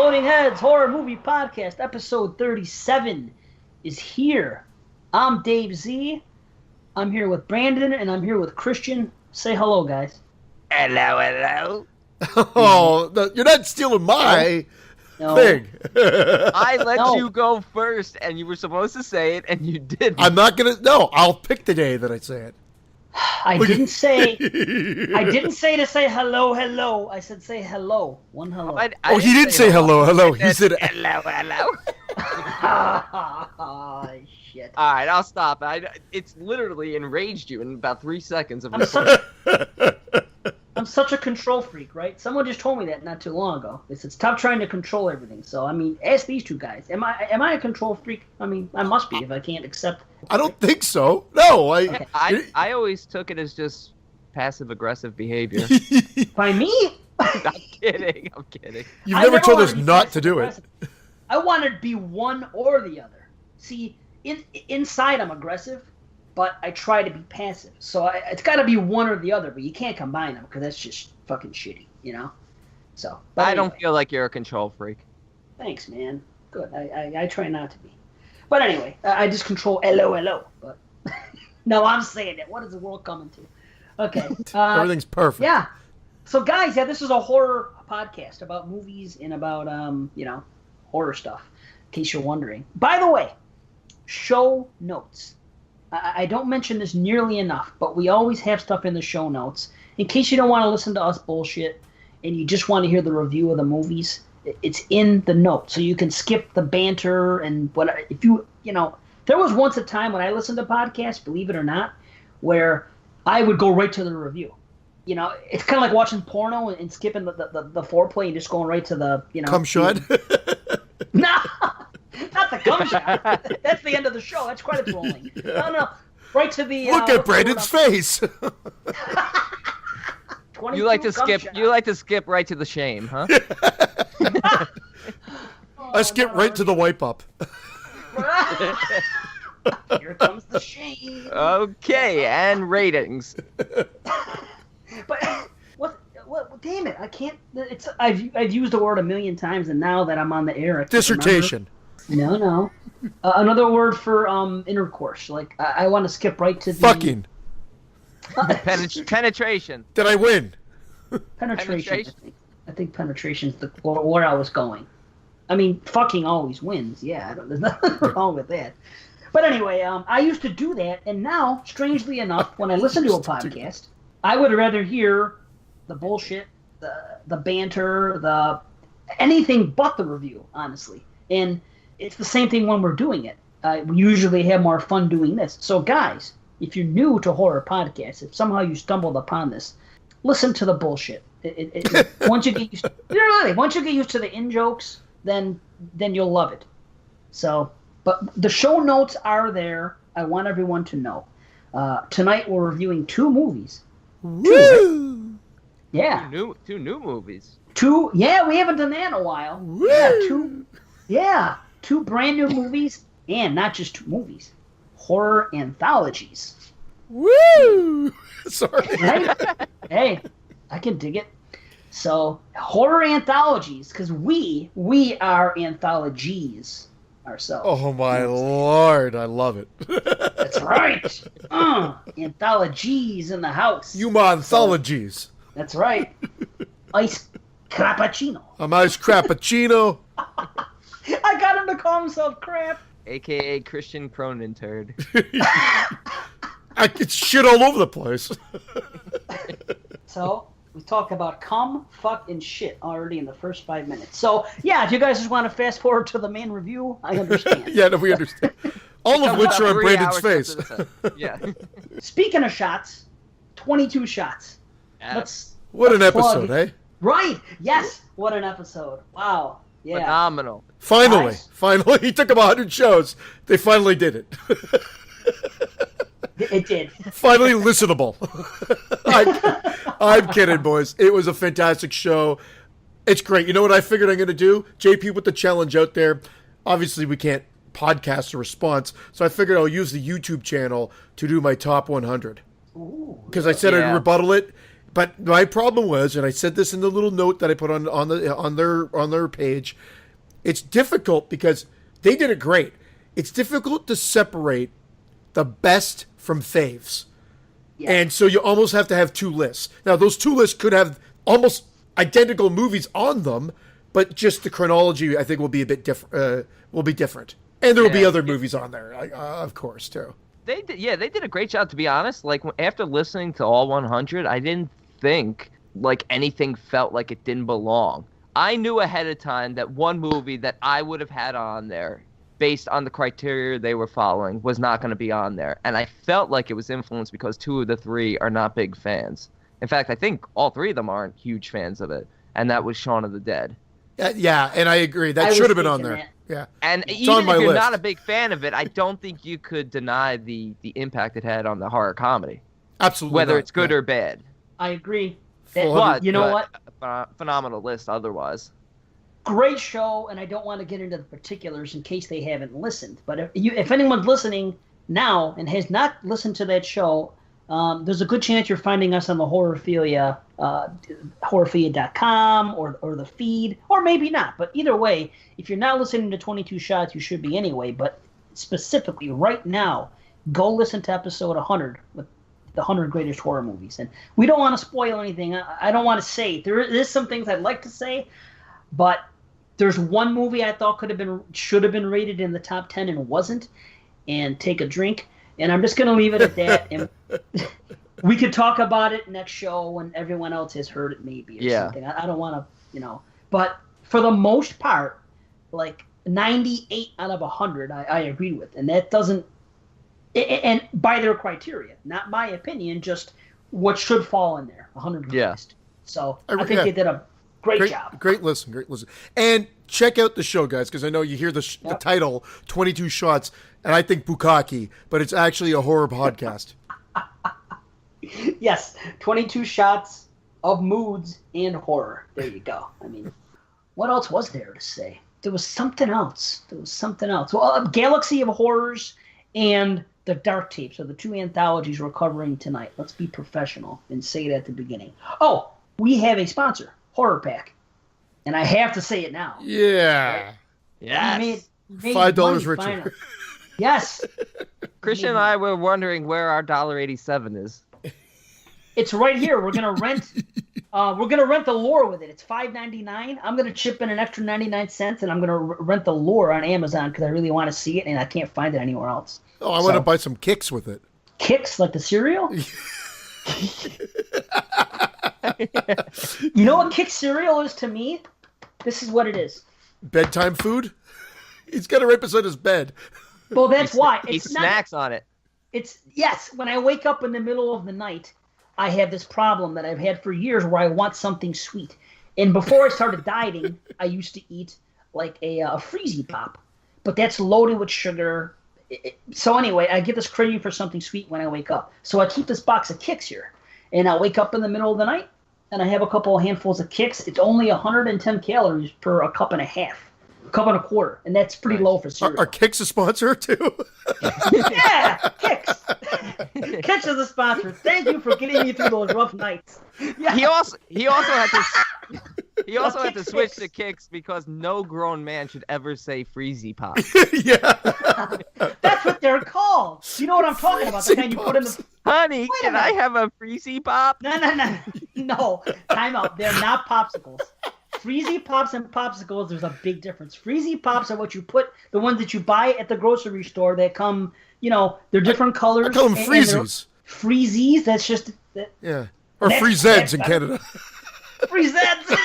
Exploding Heads Horror Movie Podcast, episode 37 is here. I'm Dave Z. I'm here with Brandon, and I'm here with Christian. Say hello, guys. Hello, hello. Oh, no, you're not stealing my thing. I let you go first, and you were supposed to say it, and you didn't. I'm not going to. No, I'll pick the day that I say it. I didn't say to say hello, hello. I said say hello. One hello. I he did say hello, hello. He said hello, hello. Oh, shit. All right, I'll stop. It's literally enraged you in about 3 seconds of I'm such a control freak, right? Someone just told me that not too long ago. They said stop trying to control everything. So I mean, ask these two guys. Am I a control freak? I mean, I must be if I can't accept. I don't think so. No, I always took it as just passive aggressive behavior. By me? I'm kidding. You've never told us not to do it. I want to be one or the other. See, inside I'm aggressive, but I try to be passive. So it's got to be one or the other, but you can't combine them because that's just fucking shitty, you know? So. But I don't feel like you're a control freak. Thanks, man. Good. I try not to be. But anyway, I just control LOLO. But no, I'm saying it. What is the world coming to? Okay. Everything's perfect. Yeah. So, guys, this is a horror podcast about movies and about, horror stuff, in case you're wondering. By the way, show notes. I don't mention this nearly enough, but we always have stuff in the show notes. In case you don't want to listen to us bullshit and you just want to hear the review of the movies, it's in the notes. So you can skip the banter and whatever. If there was once a time when I listened to podcasts, believe it or not, where I would go right to the review. You know, it's kind of like watching porno and skipping the foreplay and just going right to the, Cum shot? No, not the cum shot. That's the end of the show. That's credits rolling. No. Right to the... Look at Brandon's face. You like to skip right to the shame, huh? I skip right to the wipe up. Here comes the shame. Okay, and ratings. But what? Damn it! I can't. I've used the word a million times, and now that I'm on the air, I can't dissertation. Remember. No. Another word for intercourse. Like I want to skip right to the fucking. Penetration. Did I win? Penetration. I think penetration is where I was going. I mean, fucking always wins. Yeah, there's nothing wrong with that. But anyway, I used to do that, and now, strangely enough, when I listen to a podcast, I would rather hear the bullshit, the banter, anything but the review, honestly. And it's the same thing when we're doing it. We usually have more fun doing this. So, guys, if you're new to horror podcasts, if somehow you stumbled upon this, listen to the bullshit. Once you get used, once you get used to the in jokes, then you'll love it. So, but the show notes are there. I want everyone to know. Tonight we're reviewing two movies. Woo! Yeah. Two new movies. Yeah, we haven't done that in a while. Woo! Two brand new movies, and not just two movies. Horror anthologies. Woo! Sorry. Right? Hey, I can dig it. So, horror anthologies, because we are anthologies ourselves. Oh, my Lord. I love it. That's right. Anthologies in the house. You anthologies. That's right. Ice Crappuccino. I'm Ice Crappuccino. I got him to call himself Crap. A.K.A. Christian Cronin Turd. I get shit all over the place. So, we talk about cum, fuck, and shit already in the first 5 minutes. So, yeah, if you guys just want to fast forward to the main review, I understand. Yeah, no, we understand. All of which are on Brandon's face. Yeah. Speaking of shots, 22 shots. What an episode, eh? Right. Yes. What an episode. Wow. Yeah. Phenomenal. Finally. Nice. Finally. He took them 100 shows. They finally did it. It did. Finally listenable. I'm kidding, boys. It was a fantastic show. It's great. You know what I figured I'm going to do? JP put the challenge out there. Obviously, we can't podcast a response, so I figured I'll use the YouTube channel to do my top 100. Because I said I'd rebuttal it. But my problem was, and I said this in the little note that I put on their page, it's difficult because they did it great. It's difficult to separate the best from faves. Yeah. And so you almost have to have two lists. Now, those two lists could have almost identical movies on them, but just the chronology, I think, will be a bit different. Will be different, and there will be other movies on there, of course, too. They did a great job, to be honest. Like, after listening to all 100, I didn't think like anything felt like it didn't belong. I knew ahead of time that one movie that I would have had on there, based on the criteria they were following, was not going to be on there. And I felt like it was influenced because 2 of the 3 are not big fans. In fact, I think all 3 of them aren't huge fans of it. And that was Shaun of the Dead. Yeah, and I agree. That should have been on there. That. Yeah. And it's even if you're not a big fan of it, I don't think you could deny the impact it had on the horror comedy. Absolutely. Whether it's good or bad. I agree. But, you know what? Phenomenal list otherwise. Great show, and I don't want to get into the particulars in case they haven't listened. But if anyone's listening now and has not listened to that show, there's a good chance you're finding us on the Horrorphilia, horrorphilia.com or the feed, or maybe not. But either way, if you're not listening to 22 Shots, you should be anyway. But specifically right now, go listen to episode 100 with the 100 greatest horror movies. And we don't want to spoil anything. I don't want to say. There is some things I'd like to say, but there's one movie I thought should have been rated in the top 10 and wasn't, and take a drink. And I'm just going to leave it at that. And we could talk about it next show when everyone else has heard it maybe or something. I don't want to, But for the most part, like 98 out of 100 I agree with. And that doesn't, and by their criteria, not my opinion, just what should fall in there, 100 list. So I think they did a great job. Great listen. And check out the show, guys, because I know you hear the title, 22 Shots, and I think Bukkake, but it's actually a horror podcast. Yes, 22 Shots of moods and horror. There you go. I mean, what else was there to say? There was something else. Well, a Galaxy of Horrors and the Dark Tapes are the 2 anthologies we're covering tonight. Let's be professional and say it at the beginning. Oh, we have a sponsor, Horror Pack. And I have to say it now. Yeah. Right? Yes. Made $5 richer. Yes. Christian and I were wondering where our $1.87 is. It's right here. We're gonna rent. We're gonna rent the lore with it. It's $5.99. I'm gonna chip in an extra 99 cents, and I'm gonna rent the lore on Amazon because I really want to see it, and I can't find it anywhere else. Oh, I want to buy some Kicks with it. Kicks, like the cereal? You know what Kix cereal is to me? This is what it is. Bedtime food? He's got it right beside his bed. Well, that's why. He snacks on it. Yes, when I wake up in the middle of the night, I have this problem that I've had for years where I want something sweet. And before I started dieting, I used to eat like a Freezy Pop. But that's loaded with sugar. So anyway, I get this craving for something sweet when I wake up. So I keep this box of Kix here. And I wake up in the middle of the night, and I have a couple of handfuls of Kix. It's only 110 calories per a cup and a half. A cup and a quarter. And that's pretty low for cereal. Are Kix a sponsor, too? Yeah, Kix. Kix is a sponsor. Thank you for getting me through those rough nights. Yeah. He also had to switch to Kix because no grown man should ever say Freezy Pop. Yeah. That's what they're called. You know what I'm talking about? The kind you put in the... Honey, can I have a Freezy Pop? No. Time out. They're not popsicles. Freezy Pops and popsicles, there's a big difference. Freezy Pops are what you put, the ones that you buy at the grocery store that come, they're different colors. I call them Freezies. Freezies, that's just... Yeah. Or Freezeds in Canada. Freezeds!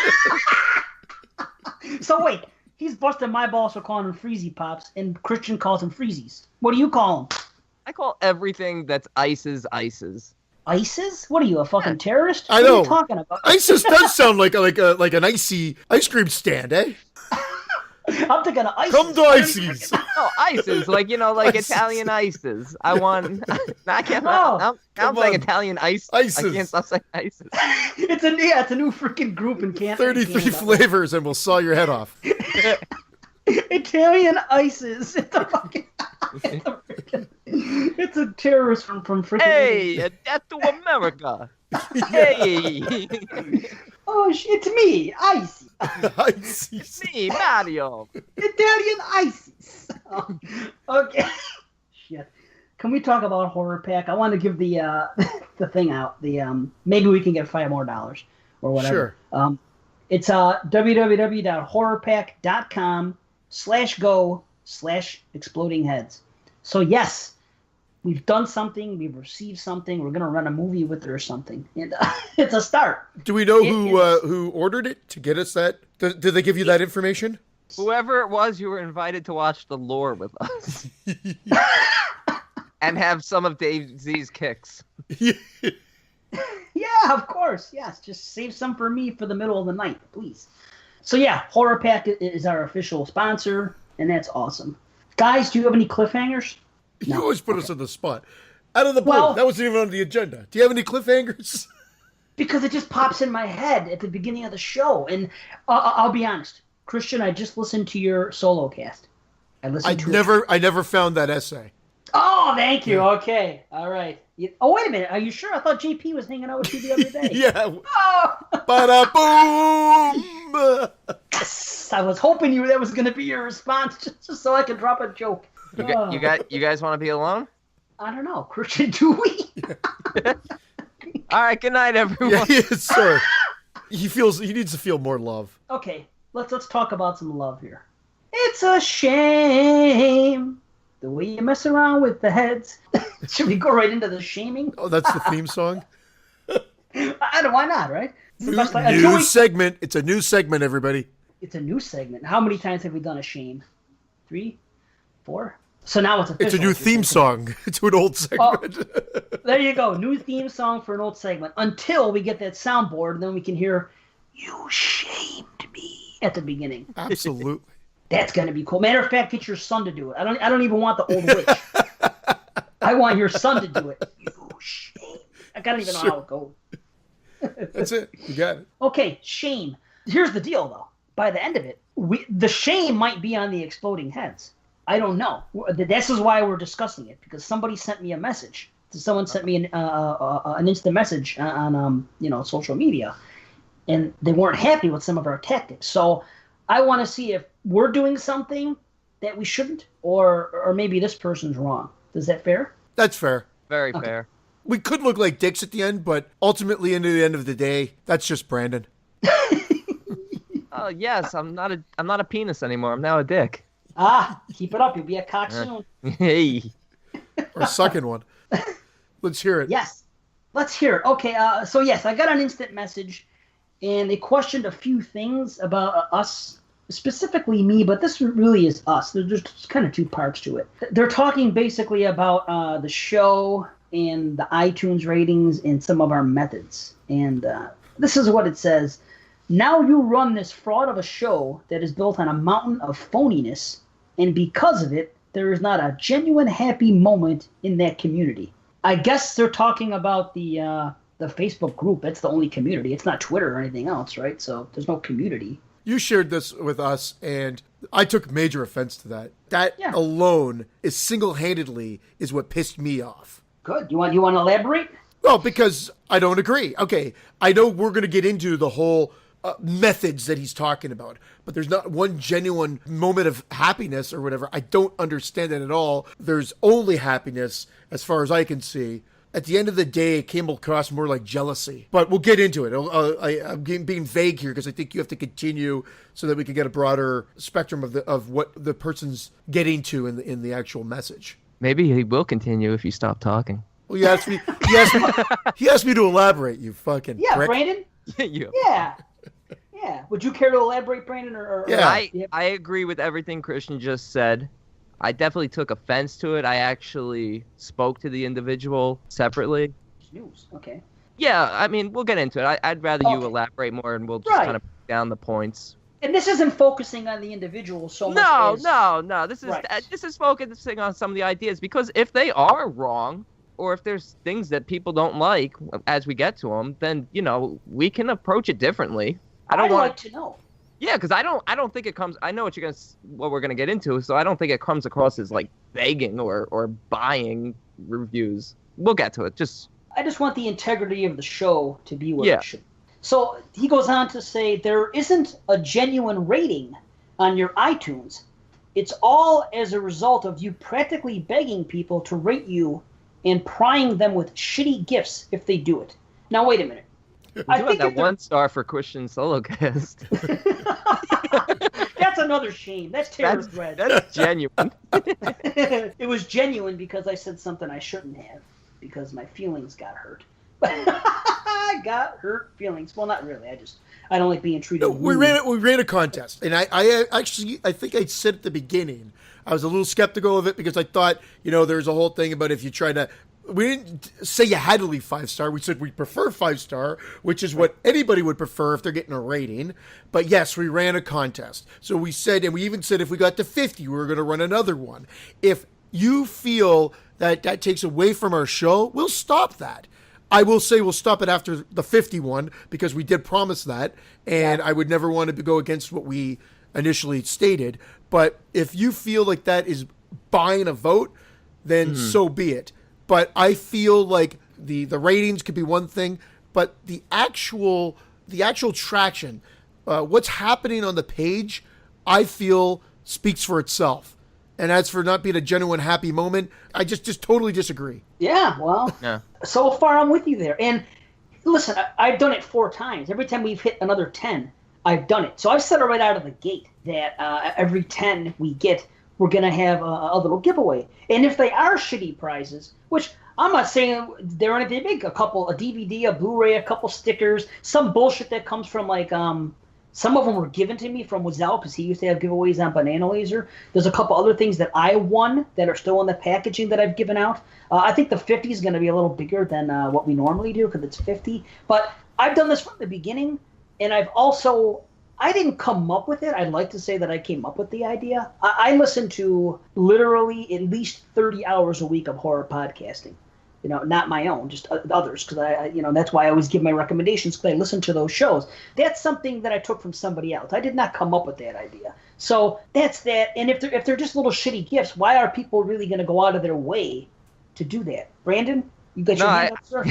So wait, he's busting my balls for calling them Freezy Pops, and Christian calls them Freezies. What do you call them? I call everything that's ices. ISIS? What are you, a fucking terrorist? I know. What are you talking about? ISIS does sound like an icy ice cream stand, eh? I'm thinking of ISIS. Come to ISIS. Oh, ISIS, like ISIS. Italian ices. I'm saying Italian ice. ISIS. I can't stop saying ISIS. It's a new freaking group in Canada. 33 flavors, and we'll saw your head off. Italian ISIS. It's a terrorist from freaking. Hey, a death to America. Hey! Oh, it's me, Icy. Icy. Me, Mario. Italian Isis. Okay. Shit. Can we talk about Horror Pack? I want to give the the thing out. Maybe we can get $5 more or whatever. Sure. It's www.horrorpack.com/go/exploding heads. So yes, we've done something. We've received something. We're gonna run a movie with it or something, and it's a start. Do we know who ordered it to get us that? Did they give you that information? Whoever it was, you were invited to watch The Lore with us. And have some of Dave Z's kicks. Yeah, of course. Yes, just save some for me for the middle of the night, please. So yeah, Horror Pack is our official sponsor, and that's awesome. Guys, do you have any cliffhangers? You No. always put us on the spot. Out of the blue. Well- That wasn't even on the agenda. Do you have any cliffhangers? Because it just pops in my head at the beginning of the show. And I'll be honest, Christian, I just listened to your solo cast. I never found that essay. Oh, thank you. Okay. All right. Oh, wait a minute. Are you sure? I thought JP was hanging out with you the other day. Yeah. Oh. Ba-da-boom! Yes. I was hoping that was going to be your response just so I could drop a joke. You guys want to be alone? I don't know. Christian, do we? All right, good night, everyone. Yes, sir. He needs to feel more love. Okay. Let's talk about some love here. It's a shame the way you mess around with the heads. Should we go right into the shaming? Oh, that's the theme song? Why not, right? New segment. It's a new segment, everybody. It's a new segment. How many times have we done a shame? 3? 4? So now it's official. It's a new theme song to an old segment. Oh, there you go. New theme song for an old segment. Until we get that soundboard, and then we can hear, "You shamed me" at the beginning. Absolutely. That's gonna be cool. Matter of fact, get your son to do it. I don't even want the old witch. I want your son to do it. You shame. I don't even know how it goes. That's it. You got it. Okay, shame. Here's the deal, though. By the end of it, the shame might be on the exploding heads. I don't know. This is why we're discussing it, because somebody sent me a message. Someone sent me an instant message on social media, and they weren't happy with some of our tactics. So I want to see if we're doing something that we shouldn't, or maybe this person's wrong. Is that fair? That's fair. Very fair. We could look like dicks at the end, but ultimately, into the end of the day, that's just Brandon. Oh yes, I'm not a penis anymore. I'm now a dick. Keep it up. You'll be a cock soon. Hey. Or sucking one. Let's hear it. Yes. Let's hear it. Okay, so yes, I got an instant message, and they questioned a few things about us, specifically me, but this really is us. There's kind of two parts to it. They're talking basically about the show and the iTunes ratings and some of our methods. And this is what it says. Now you run this fraud of a show that is built on a mountain of phoniness, and because of it, there is not a genuine happy moment in that community. I guess they're talking about the Facebook group. That's the only community. It's not Twitter or anything else, right? So there's no community. You shared this with us, and I took major offense to that. That alone is single-handedly is what pissed me off. Good. You want to elaborate? Well, because I don't agree. Okay, I know we're going to get into the whole methods that he's talking about, but there's not one genuine moment of happiness or whatever. I don't understand it at all. There's only happiness as far as I can see. At the end of the day, it came across more like jealousy. But we'll get into it. I'm being vague here because I think you have to continue so that we can get a broader spectrum of what the person's getting to in the actual message. Maybe he will continue if you stop talking. Well, he asked me to elaborate, you fucking prick. Brandon? Yeah. Would you care to elaborate, Brandon? I agree with everything Christian just said. I definitely took offense to it. I actually spoke to the individual separately. News. Okay. Yeah, I mean, we'll get into it. I'd rather you elaborate more, and we'll just kind of break down the points. And this isn't focusing on the individual so much. No. This is focusing on some of the ideas, because if they are wrong, or if there's things that people don't like as we get to them, then we can approach it differently. I'd like to know. Yeah, because I don't think it comes. I know what we're gonna get into, so I don't think it comes across as like begging or buying reviews. We'll get to it. I just want the integrity of the show to be what Yeah. it should. So he goes on to say there isn't a genuine rating on your iTunes. It's all as a result of you practically begging people to rate you and prying them with shitty gifts if they do it. Now, wait a minute. I think that 1 star for Christian Solocast. That's another shame. That's terror thread. That's genuine. It was genuine because I said something I shouldn't have, because my feelings got hurt. I got hurt feelings. Well, not really. I don't like being treated. No, we ran a contest, and I think I said at the beginning I was a little skeptical of it because I thought, there's a whole thing about if you try to. We didn't say you had to leave 5-star. We said we prefer 5-star, which is what anybody would prefer if they're getting a rating. But yes, we ran a contest. So we said, and we even said if we got to 50, we were going to run another one. If you feel that takes away from our show, we'll stop that. I will say we'll stop it after the 51 because we did promise that, and I would never want to go against what we initially stated. But if you feel like that is buying a vote, then so be it. But I feel like the ratings could be one thing, but the actual traction, what's happening on the page, I feel speaks for itself. And as for not being a genuine happy moment, I just totally disagree. Yeah, well, so far I'm with you there. And listen, I've done it 4 times. Every time we've hit another 10, I've done it. So I've said it right out of the gate that every 10 we get, we're going to have a little giveaway. And if they are shitty prizes, which I'm not saying they're anything big, a DVD, a Blu-ray, a couple stickers, some bullshit that comes from like, some of them were given to me from Wazell because he used to have giveaways on Banana Laser. There's a couple other things that I won that are still in the packaging that I've given out. I think the 50 is going to be a little bigger than what we normally do because it's 50. But I've done this from the beginning, and I didn't come up with it. I'd like to say that I came up with the idea. I listen to literally at least 30 hours a week of horror podcasting. Not my own, just others, because that's why I always give my recommendations, because I listen to those shows. That's something that I took from somebody else. I did not come up with that idea. So that's that. And if they're just little shitty gifts, why are people really going to go out of their way to do that? Brandon, you got your hand up, sir?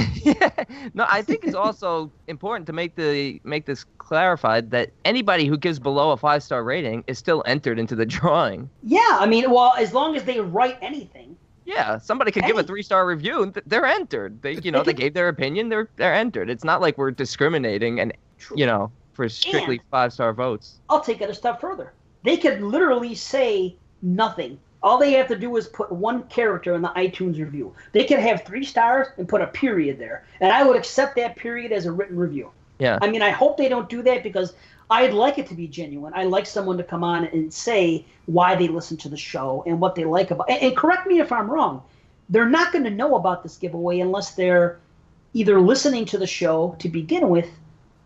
No, I think it's also important to make this clarified that anybody who gives below a 5-star rating is still entered into the drawing. Yeah, I mean, well, as long as they write anything. Yeah, somebody could give a 3-star review and they're entered. They gave their opinion, they're entered. It's not like we're discriminating and for strictly 5-star votes. I'll take it a step further. They could literally say nothing. All they have to do is put one character in the iTunes review. They could have 3 stars and put a period there, and I would accept that period as a written review. Yeah. I mean, I hope they don't do that because I'd like it to be genuine. I'd like someone to come on and say why they listen to the show and what they like about it. And correct me if I'm wrong. They're not going to know about this giveaway unless they're either listening to the show to begin with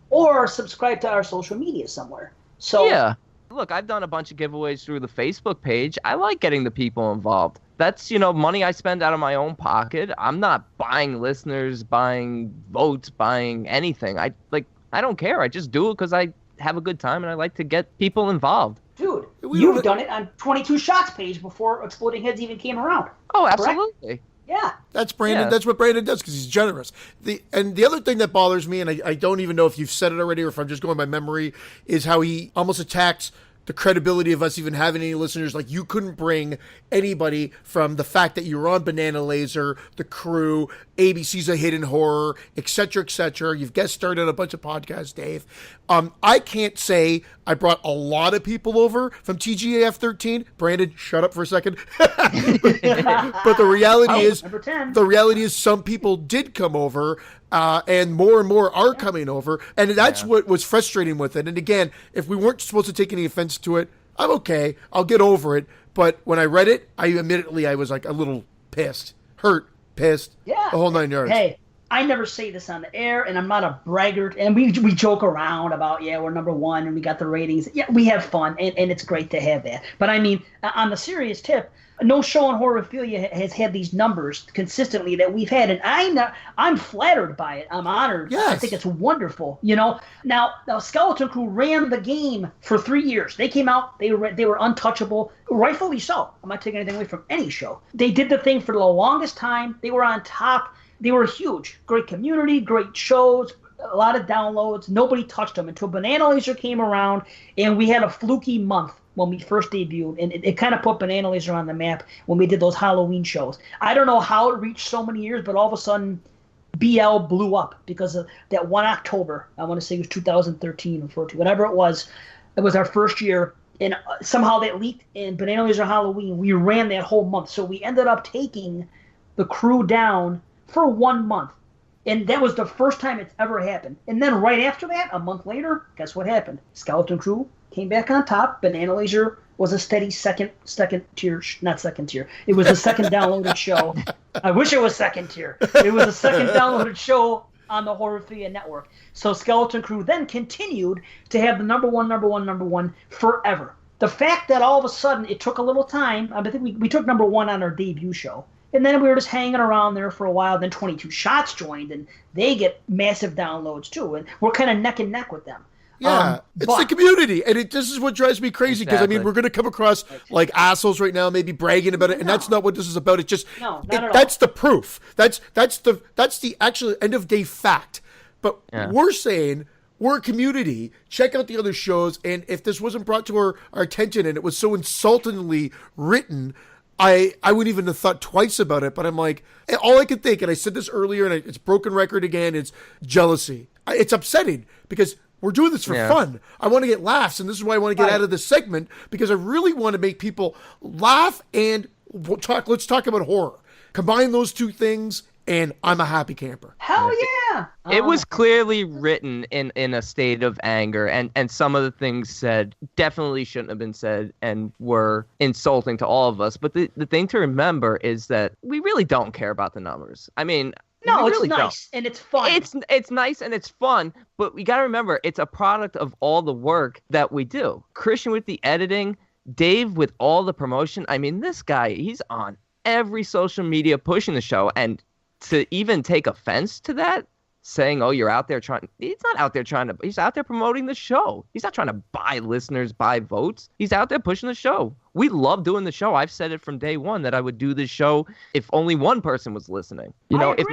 or subscribe to our social media somewhere. So yeah. Look, I've done a bunch of giveaways through the Facebook page. I like getting the people involved. That's, money I spend out of my own pocket. I'm not buying listeners, buying votes, buying anything. I don't care. I just do it because I have a good time and I like to get people involved. Dude, you've done it on 22 Shots page before Exploding Heads even came around. Oh, absolutely. Correct? Yeah. That's Brandon. Yeah. That's what Brandon does because he's generous. The other thing that bothers me, and I don't even know if you've said it already or if I'm just going by memory, is how he almost attacks the credibility of us even having any listeners. Like, you couldn't bring anybody from the fact that you were on Banana Laser, The Crew, ABC's A Hidden Horror, etc., etc. You've guest starred on a bunch of podcasts, Dave. I can't say I brought a lot of people over from TGAF 13. Brandon, shut up for a second. But the reality is some people did come over, and more are coming over. And that's what was frustrating with it. And again, if we weren't supposed to take any offense to it, I'm okay. I'll get over it. But when I read it, I was like a little pissed. Hurt, pissed, the whole 9 yards. Hey, I never say this on the air, and I'm not a braggart. And we joke around about, we're number 1 and we got the ratings. Yeah, we have fun, and it's great to have that. But I mean, on the serious tip, no show on Horrorphilia has had these numbers consistently that we've had, and I'm flattered by it. I'm honored. Yes. I think it's wonderful. Now Skeleton Crew ran the game for 3 years. They came out. They were untouchable, rightfully so. I'm not taking anything away from any show. They did the thing for the longest time. They were on top. they were huge. Great community, great shows, a lot of downloads. Nobody touched them until Banana Laser came around, and we had a fluky month when we first debuted, and it kind of put Banana Laser on the map when we did those Halloween shows. I don't know how it reached so many years, but all of a sudden, BL blew up because of that one October. I want to say it was 2013 or 14, whatever it was. It was our first year, and somehow that leaked in Banana Laser Halloween. We ran that whole month, so we ended up taking the crew down for 1 month. And that was the first time it's ever happened. And then right after that, a month later, guess what happened? Skeleton Crew came back on top. Banana Laser was a steady second tier, not second tier. It was a second downloaded show. I wish it was second tier. It was a second downloaded show on the Horrorphilia Network. So Skeleton Crew then continued to have the number one forever. The fact that all of a sudden it took a little time, I think we took number one on our debut show. And then we were just hanging around there for a while. Then 22 Shots joined, and they get massive downloads too. And we're kind of neck and neck with them. Yeah, it's the community, and this is what drives me crazy because I mean we're going to come across like assholes right now, maybe bragging about it, and that's not what this is about. It's just that's the proof. That's the actual end of day fact. But we're saying we're a community. Check out the other shows, and if this wasn't brought to our attention and it was so insultingly written, I wouldn't even have thought twice about it. But I'm like, all I could think, and I said this earlier, and it's broken record again, it's jealousy. It's upsetting because we're doing this for fun. I want to get laughs, and this is why I want to get out of this segment, because I really want to make people laugh and let's talk about horror. Combine those two things, and I'm a happy camper. Hell yeah! It was clearly written in a state of anger, and some of the things said definitely shouldn't have been said and were insulting to all of us. But the thing to remember is that we really don't care about the numbers. I mean... No, really it's nice and it's fun. It's nice and it's fun, but we got to remember it's a product of all the work that we do. Christian with the editing, Dave with all the promotion. I mean, this guy, he's on every social media pushing the show, and to even take offense to that, saying, "Oh, you're out there trying," he's not out there trying to. He's out there promoting the show. He's not trying to buy listeners, buy votes. He's out there pushing the show. We love doing the show. I've said it from day one that I would do this show if only one person was listening. You know, if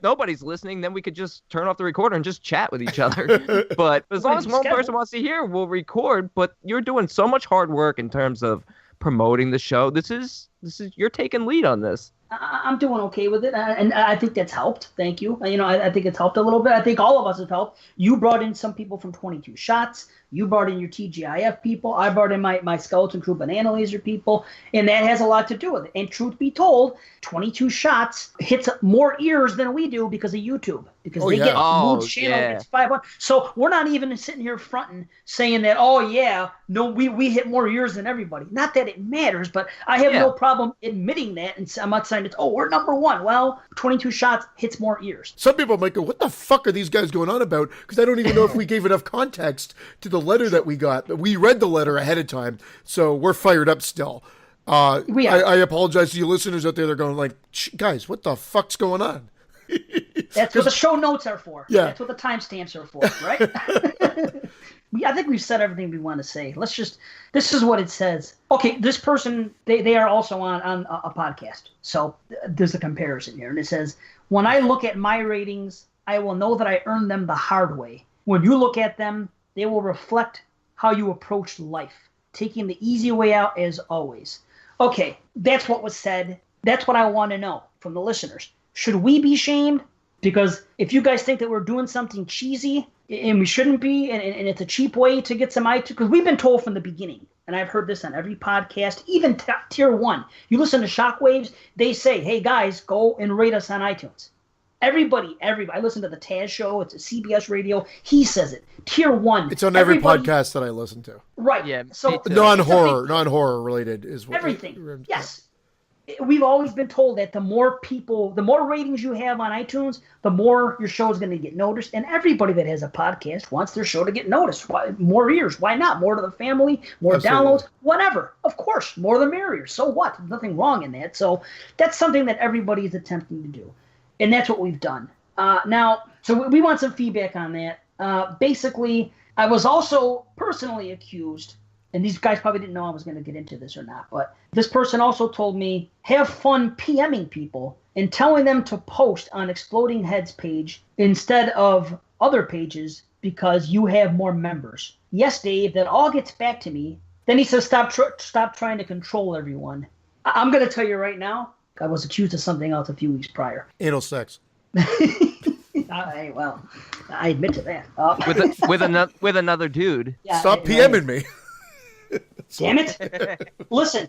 nobody's listening, then we could just turn off the recorder and just chat with each other. But as long as one person wants to hear, we'll record. But you're doing so much hard work in terms of promoting the show. This is you're taking lead on this. I'm doing okay with it, and I think that's helped. Thank you. You know, I think it's helped a little bit. I think all of us have helped. You brought in some people from 22 Shots. You brought in your TGIF people. I brought in my Skeleton Crew Banana Laser people, and that has a lot to do with it. And truth be told, 22 Shots hits more ears than we do because of YouTube. Because they get moved channel, it's 500. So we're not even sitting here fronting saying that, we hit more ears than everybody. Not that it matters, but I have no problem admitting that, and I'm not saying we're number one. Well, 22 Shots hits more ears. Some people might go, what the fuck are these guys going on about? Because I don't even know if we gave enough context to the letter that we got. We read the letter ahead of time, so we're fired up still. I apologize to you listeners out there. They're going like, guys, what the fuck's going on? That's what the show notes are for. Yeah. That's what the timestamps are for, right? I think we've said everything we want to say. This is what it says. Okay, this person, they are also on a podcast. So there's a comparison here. And it says, when I look at my ratings, I will know that I earned them the hard way. When you look at them, they will reflect how you approach life, taking the easy way out as always. Okay, that's what was said. That's what I want to know from the listeners. Should we be shamed? Because if you guys think that we're doing something cheesy, and we shouldn't be, and it's a cheap way to get some iTunes, because we've been told from the beginning, and I've heard this on every podcast, even Tier 1. You listen to Shockwaves, they say, hey guys, go and rate us on iTunes. Everybody. I listen to the Taz show, it's a CBS radio, he says it. Tier 1. It's on every podcast that I listen to. Right. Yeah. So non-horror related is what everything. Yes. We've always been told that the more ratings you have on iTunes, the more your show is going to get noticed. And everybody that has a podcast wants their show to get noticed. More ears. Why not? More to the family, more downloads, whatever. Of course, more the merrier. So what? There's nothing wrong in that. So that's something that everybody is attempting to do. And that's what we've done. So we want some feedback on that. Basically, I was also personally accused, and these guys probably didn't know I was going to get into this or not, but this person also told me, have fun PMing people and telling them to post on Exploding Heads page instead of other pages because you have more members. Yes, Dave, that all gets back to me. Then he says, stop trying to control everyone. I'm going to tell you right now, I was accused of something else a few weeks prior. Anal sex. Well, I admit to that. With another dude. Yeah, stop PMing me. Damn it. Listen,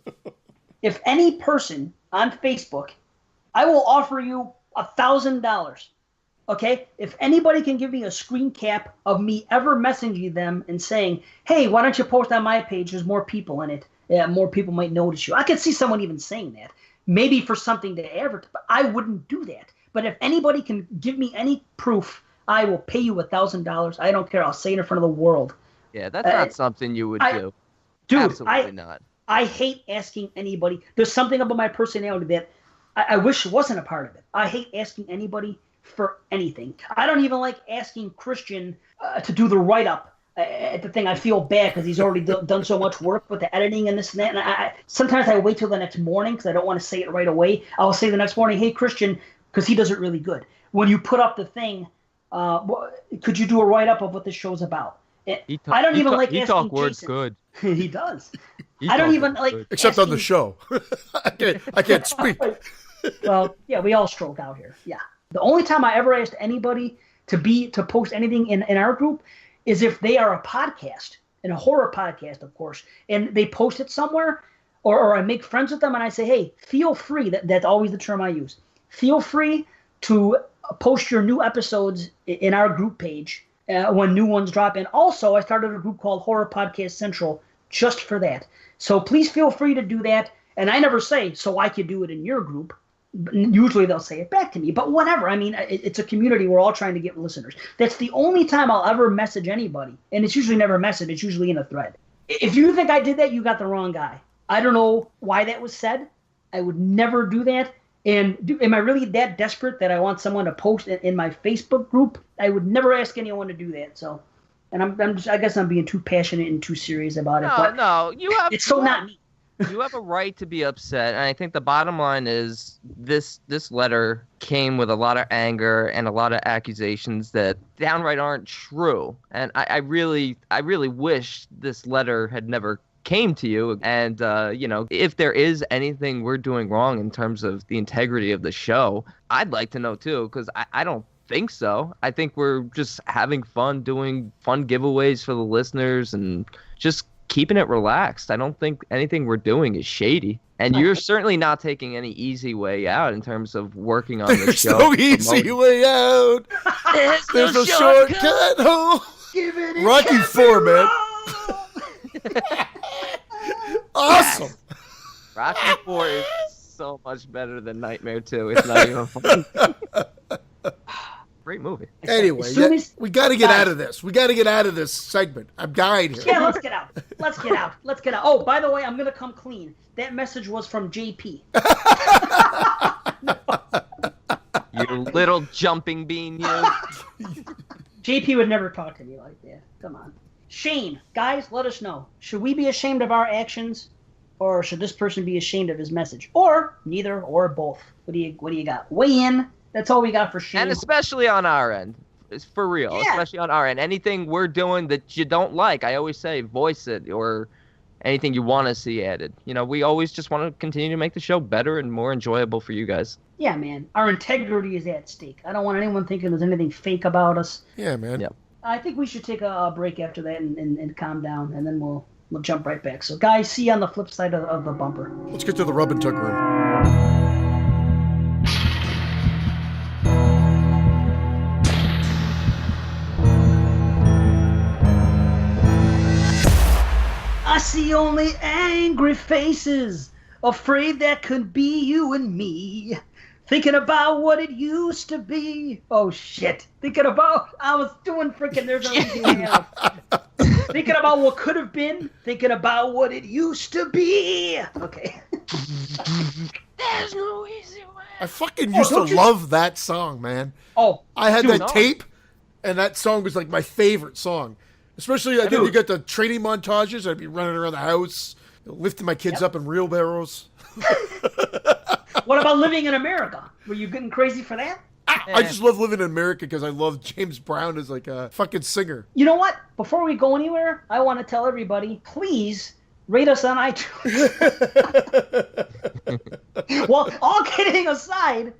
if any person on Facebook, I will offer you $1,000. Okay? If anybody can give me a screen cap of me ever messaging them and saying, hey, why don't you post on my page? There's more people in it. Yeah, more people might notice you. I could see someone even saying that. Maybe for something to advertise, but I wouldn't do that. But if anybody can give me any proof, I will pay you $1,000. I don't care. I'll say it in front of the world. Yeah, that's not something you would do. Dude, absolutely not. I hate asking anybody. There's something about my personality that I wish wasn't a part of it. I hate asking anybody for anything. I don't even like asking Christian to do the write-up at the thing. I feel bad because he's already done so much work with the editing and this and that. And sometimes I wait till the next morning because I don't want to say it right away. I'll say the next morning, hey, Christian, because he does it really good. When you put up the thing, could you do a write-up of what this show's about? I don't even like asking Jason. He talk words good. He does. I don't even like except asking... on the show. I can't speak. Well, yeah, we all stroke out here. Yeah. The only time I ever asked anybody to post anything in our group is if they are a podcast, and a horror podcast, of course, and they post it somewhere, or I make friends with them and I say, hey, feel free. That's always the term I use. Feel free to post your new episodes in our group page when new ones drop in. Also, I started a group called Horror Podcast Central just for that. So please feel free to do that. And I never say, so I could do it in your group. Usually they'll say it back to me. But whatever. I mean, it's a community. We're all trying to get listeners. That's the only time I'll ever message anybody. And it's usually never a message. It's usually in a thread. If you think I did that, you got the wrong guy. I don't know why that was said. I would never do that. And am I really that desperate that I want someone to post in my Facebook group? I would never ask anyone to do that. So, and I guess I'm being too passionate and too serious about it. But no, it's so not me. You have a right to be upset, and I think the bottom line is this letter came with a lot of anger and a lot of accusations that downright aren't true. And I really wish this letter had never came to you. And if there is anything we're doing wrong in terms of the integrity of the show, I'd like to know too, because I don't think so. I think we're just having fun, doing fun giveaways for the listeners, and just keeping it relaxed. I don't think anything we're doing is shady. And you're certainly not taking any easy way out in terms of working on the show. There's no easy way out. There's no shortcut home. Rocky IV, man. Awesome. Rocky IV is so much better than Nightmare 2. It's not even funny. Great movie. Anyway, we got to get out of this. We got to get out of this segment. I'm dying here. Yeah, let's get out. Let's get out. Oh, by the way, I'm going to come clean. That message was from JP. You little jumping bean, you. JP would never talk to me like that. Come on. Shane, guys, let us know. Should we be ashamed of our actions, or should this person be ashamed of his message? Or neither, or both. What do you got? Weigh in. That's all we got for Shane. And especially on our end. It's for real. Yeah. Especially on our end. Anything we're doing that you don't like, I always say voice it, or anything you want to see added. We always just want to continue to make the show better and more enjoyable for you guys. Yeah, man. Our integrity is at stake. I don't want anyone thinking there's anything fake about us. Yeah, man. Yep. I think we should take a break after that and calm down, and then we'll jump right back. So, guys, see you on the flip side of the bumper. Let's get to the rub and tug room. I see only angry faces, afraid that could be you and me. Thinking about what it used to be. Oh, shit. I was doing freaking There's No Easy Way Out. Thinking about what could have been. Thinking about what it used to be. Okay. There's no easy way. I fucking used to love that song, man. Oh. I had that tape, and that song was like my favorite song. Especially, I think you got the training montages. I'd be running around the house, lifting my kids up in wheelbarrows. What about living in America? Were you getting crazy for that? I just love living in America because I love James Brown as like a fucking singer. You know what? Before we go anywhere, I want to tell everybody, please rate us on iTunes. Well, all kidding aside,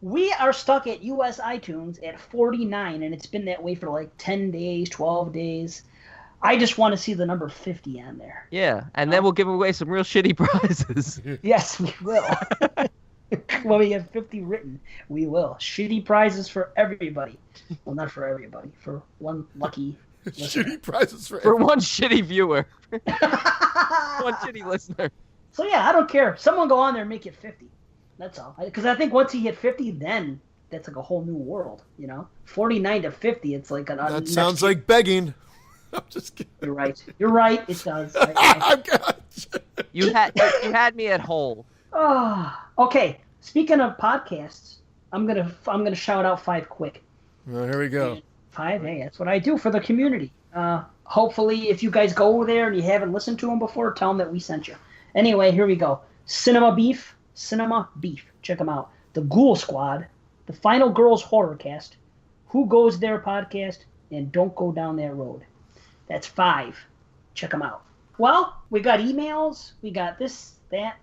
we are stuck at US iTunes at 49, and it's been that way for like 10 days, 12 days. I just want to see the number 50 on there. Yeah, and then we'll give away some real shitty prizes. Yes, we will. When we have 50 written, we will. Shitty prizes for everybody. Well, not for everybody. For one lucky listener. Shitty prizes for one shitty viewer. One shitty listener. So, yeah, I don't care. Someone go on there and make it 50. That's all. Because I think once you hit 50, then that's like a whole new world, you know? 49 to 50, it's like an... That sounds like begging. I'm just kidding. You're right. You're right. It does. You had me at whole. Oh, okay. Speaking of podcasts, I'm gonna shout out 5 quick. Well, here we go. 5, hey, that's what I do for the community. Hopefully, if you guys go there and you haven't listened to them before, tell them that we sent you. Anyway, here we go. Cinema Beef. Check them out. The Ghoul Squad, The Final Girls Horrorcast, Who Goes There podcast, and Don't Go Down That Road. That's 5. Check them out. Well, we got emails. We got this, that,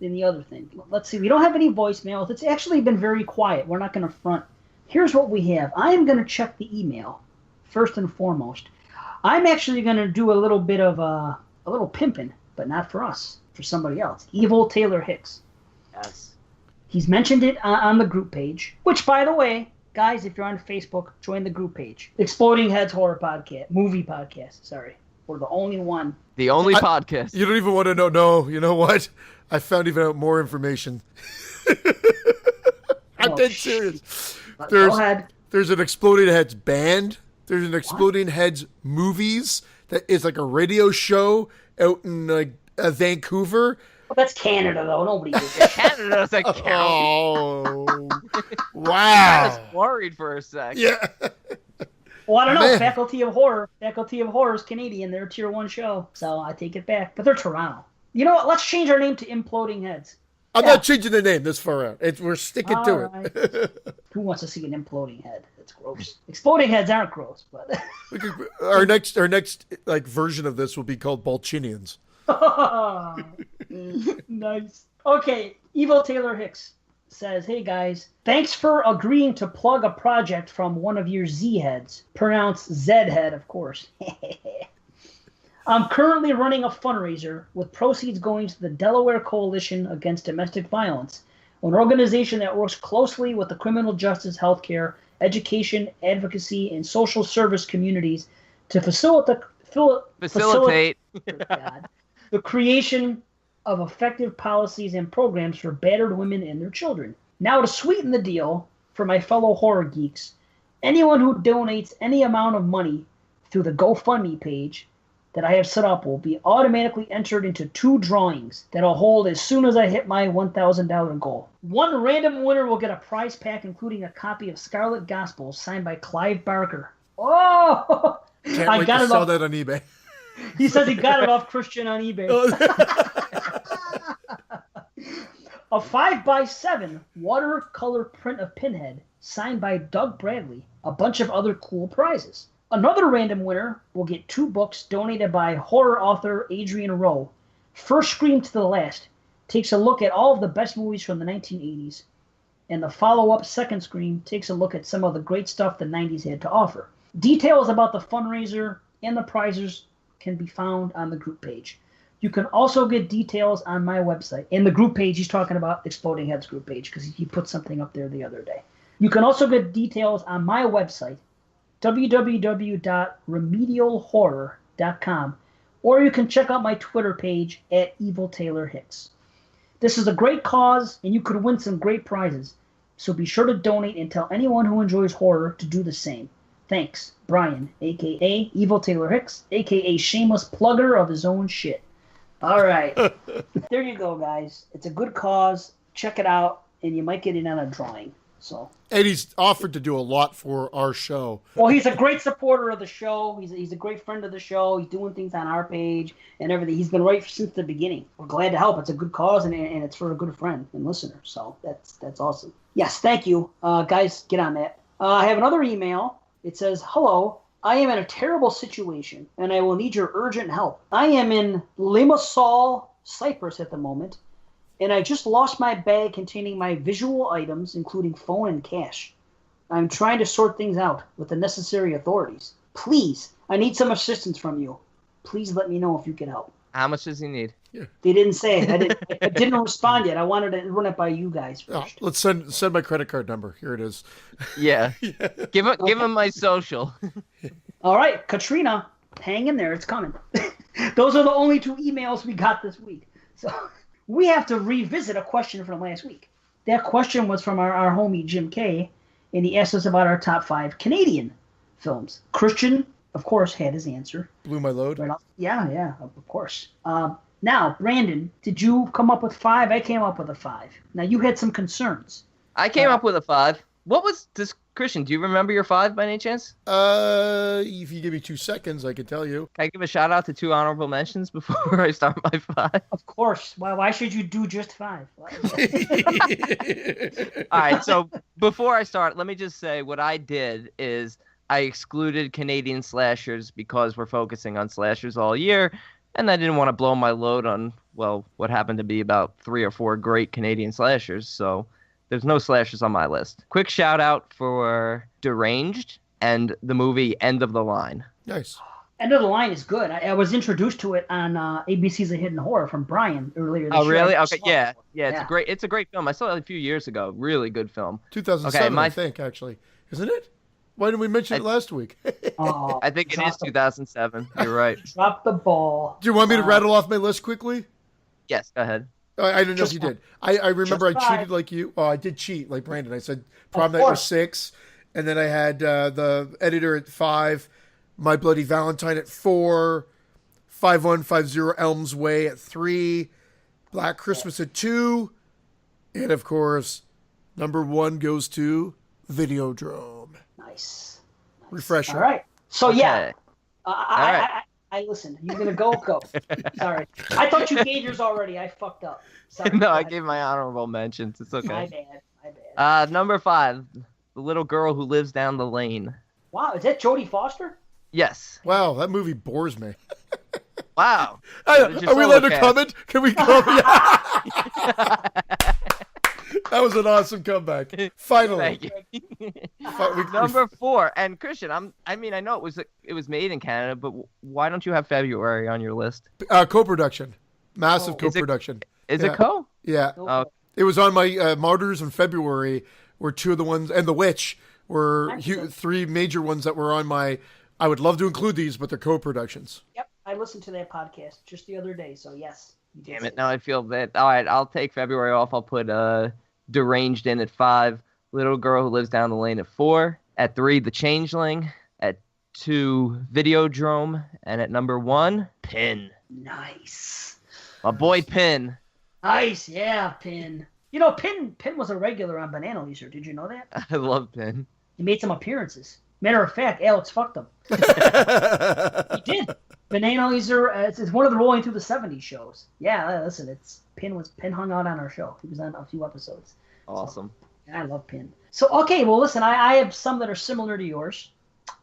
and the other thing. Let's see. We don't have any voicemails. It's actually been very quiet. We're not going to front. Here's what we have. I am going to check the email first and foremost. I'm actually going to do a little bit of a little pimping, but not for us, for somebody else. Evil Taylor Hicks. Yes. He's mentioned it on the group page, which, by the way, guys, if you're on Facebook, join the group page. Exploding Heads Horror Podcast. Movie Podcast, sorry. We're the only one. The only podcast. You don't even want to know. No, you know what? I found even out more information. I'm dead serious. Go ahead. There's an Exploding Heads band. There's an Exploding Heads movies that is like a radio show out in like Vancouver. Well, that's Canada, though. Nobody does that. Canada doesn't count. Oh, wow. I was worried for a sec. Yeah. Well, I don't know. Man. Faculty of Horror is Canadian. They're a tier 1 show, so I take it back. But they're Toronto. You know what? Let's change our name to Imploding Heads. I'm not changing the name this far out. We're sticking to Right. it. Who wants to see an imploding head? That's gross. Exploding heads aren't gross, but Our next like version of this will be called Balchinians. nice. Okay, Evil Taylor Hicks says, "Hey guys, thanks for agreeing to plug a project from one of your Z heads. Pronounced Zed head, of course. I'm currently running a fundraiser with proceeds going to the Delaware Coalition Against Domestic Violence, an organization that works closely with the criminal justice, healthcare, education, advocacy, and social service communities to facilitate the creation of effective policies and programs for battered women and their children. Now, to sweeten the deal for my fellow horror geeks, anyone who donates any amount of money through the GoFundMe page that I have set up will be automatically entered into 2 drawings that I'll hold as soon as I hit my $1,000 goal. One random winner will get a prize pack including a copy of Scarlet Gospels signed by Clive Barker. Oh! Can't wait to sell that on eBay. He says he got it off Christian on eBay. A 5x7 watercolor print of Pinhead signed by Doug Bradley. A bunch of other cool prizes. Another random winner will get 2 books donated by horror author Adrian Rowe. First Scream to the Last takes a look at all of the best movies from the 1980s, and the follow-up Second Scream takes a look at some of the great stuff the 90s had to offer. Details about the fundraiser and the prizes can be found on the group page. You can also get details on my website. In the group page, he's talking about Exploding Heads group page because he put something up there the other day. You can also get details on my website, www.remedialhorror.com, or you can check out my Twitter page at Evil Taylor Hicks. This is a great cause, and you could win some great prizes, so be sure to donate and tell anyone who enjoys horror to do the same. Thanks, Brian, a.k.a. Evil Taylor Hicks, a.k.a. shameless plugger of his own shit. All right. There you go, guys. It's a good cause. Check it out, and you might get in on a drawing. So. And he's offered to do a lot for our show. Well, he's a great supporter of the show. He's a great friend of the show. He's doing things on our page and everything. He's been right since the beginning. We're glad to help. It's a good cause, and it's for a good friend and listener. So that's awesome. Yes, thank you. Guys, get on that. I have another email. It says, "Hello, I am in a terrible situation, and I will need your urgent help. I am in Limassol, Cyprus at the moment, and I just lost my bag containing my visual items, including phone and cash. I'm trying to sort things out with the necessary authorities. Please, I need some assistance from you. Please let me know if you can help." How much does he need? Yeah. They didn't say it. I didn't respond yet. I wanted to run it by you guys first. Let's send my credit card number. Here it is. Yeah. Give him my social. All right, Katrina, hang in there. It's coming. Those are the only 2 emails we got this week. So we have to revisit a question from last week. That question was from our homie Jim K, and he asked us about our top 5 Canadian films. Christian, of course, had his answer. Blew my load. Right off. Yeah, of course. Now, Brandon, did you come up with 5? I came up with a 5. Now, you had some concerns. I came up with a 5. What was this, Christian? Do you remember your 5 by any chance? If you give me 2 seconds, I can tell you. Can I give a shout out to 2 honorable mentions before I start my 5? Of course. Why should you do just 5? All right, so before I start, let me just say what I did is I excluded Canadian slashers because we're focusing on slashers all year, and I didn't want to blow my load on, well, what happened to be about 3 or 4 great Canadian slashers, so there's no slashers on my list. Quick shout out for Deranged and the movie End of the Line. Nice. End of the Line is good. I was introduced to it on ABC's A Hidden Horror from Brian earlier this year. Oh, really? Okay, yeah. It's a great film. I saw it a few years ago. Really good film. 2007, okay, I think, actually. Isn't it? Why didn't we mention it last week? I think it is 2007. You're right. Drop the ball. Do you want me to rattle off my list quickly? Yes, go ahead. I don't know if you did. I remember I cheated like you. Oh, I did cheat like Brandon. I said Prom Night was 6, and then I had the Editor at 5, My Bloody Valentine at 4, 5150 Elms Way at 3, Black Christmas at 2, and of course, number 1 goes to Videodrome. Nice. Refresher. All right. So yeah, right. I listened. You're gonna go. Sorry, I thought you gave yours already. I fucked up. Sorry. No, I gave my honorable mentions. It's okay. My bad. Number 5, the little girl who lives down the lane. Wow, is that Jodie Foster? Yes. Wow, that movie bores me. Wow. Are we allowed to comment? Can we comment? That was an awesome comeback. Finally. Thank you. Number 4, and Christian, I know it was made in Canada, but why don't you have February on your list? Co-production, massive co-production. Is it co? Yeah. It was on my Martyrs in February. Were 2 of the ones, and The Witch were 3 major ones that were on my. I would love to include these, but they're co-productions. Yep, I listened to that podcast just the other day, so yes. Damn it! Now I feel bad. All right, I'll take February off. I'll put Deranged in at 5, Little Girl Who Lives Down the Lane at 4, at 3, The Changeling, at 2, Videodrome, and at number 1, Pin. Nice. My boy Pin. Nice, yeah, Pin. You know, Pin was a regular on Banana Leaser. Did you know that? I love Pin. He made some appearances. Matter of fact, Alex fucked him. He did. Banana Leaser, it's one of the Rolling Through the 70s shows. Yeah, listen, Pin hung out on our show. He was on a few episodes. Awesome. So, I love Pin. So, okay, well, listen, I have some that are similar to yours.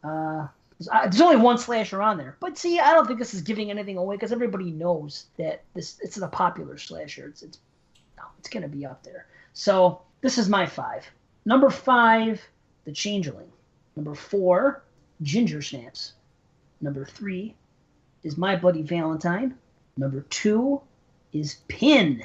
There's only one slasher on there. But see, I don't think this is giving anything away because everybody knows that it's a popular slasher. It's going to be up there. So, this is my 5. Number 5, The Changeling. Number 4, Ginger Snaps. Number 3 is My Bloody Valentine. Number 2 is Pin.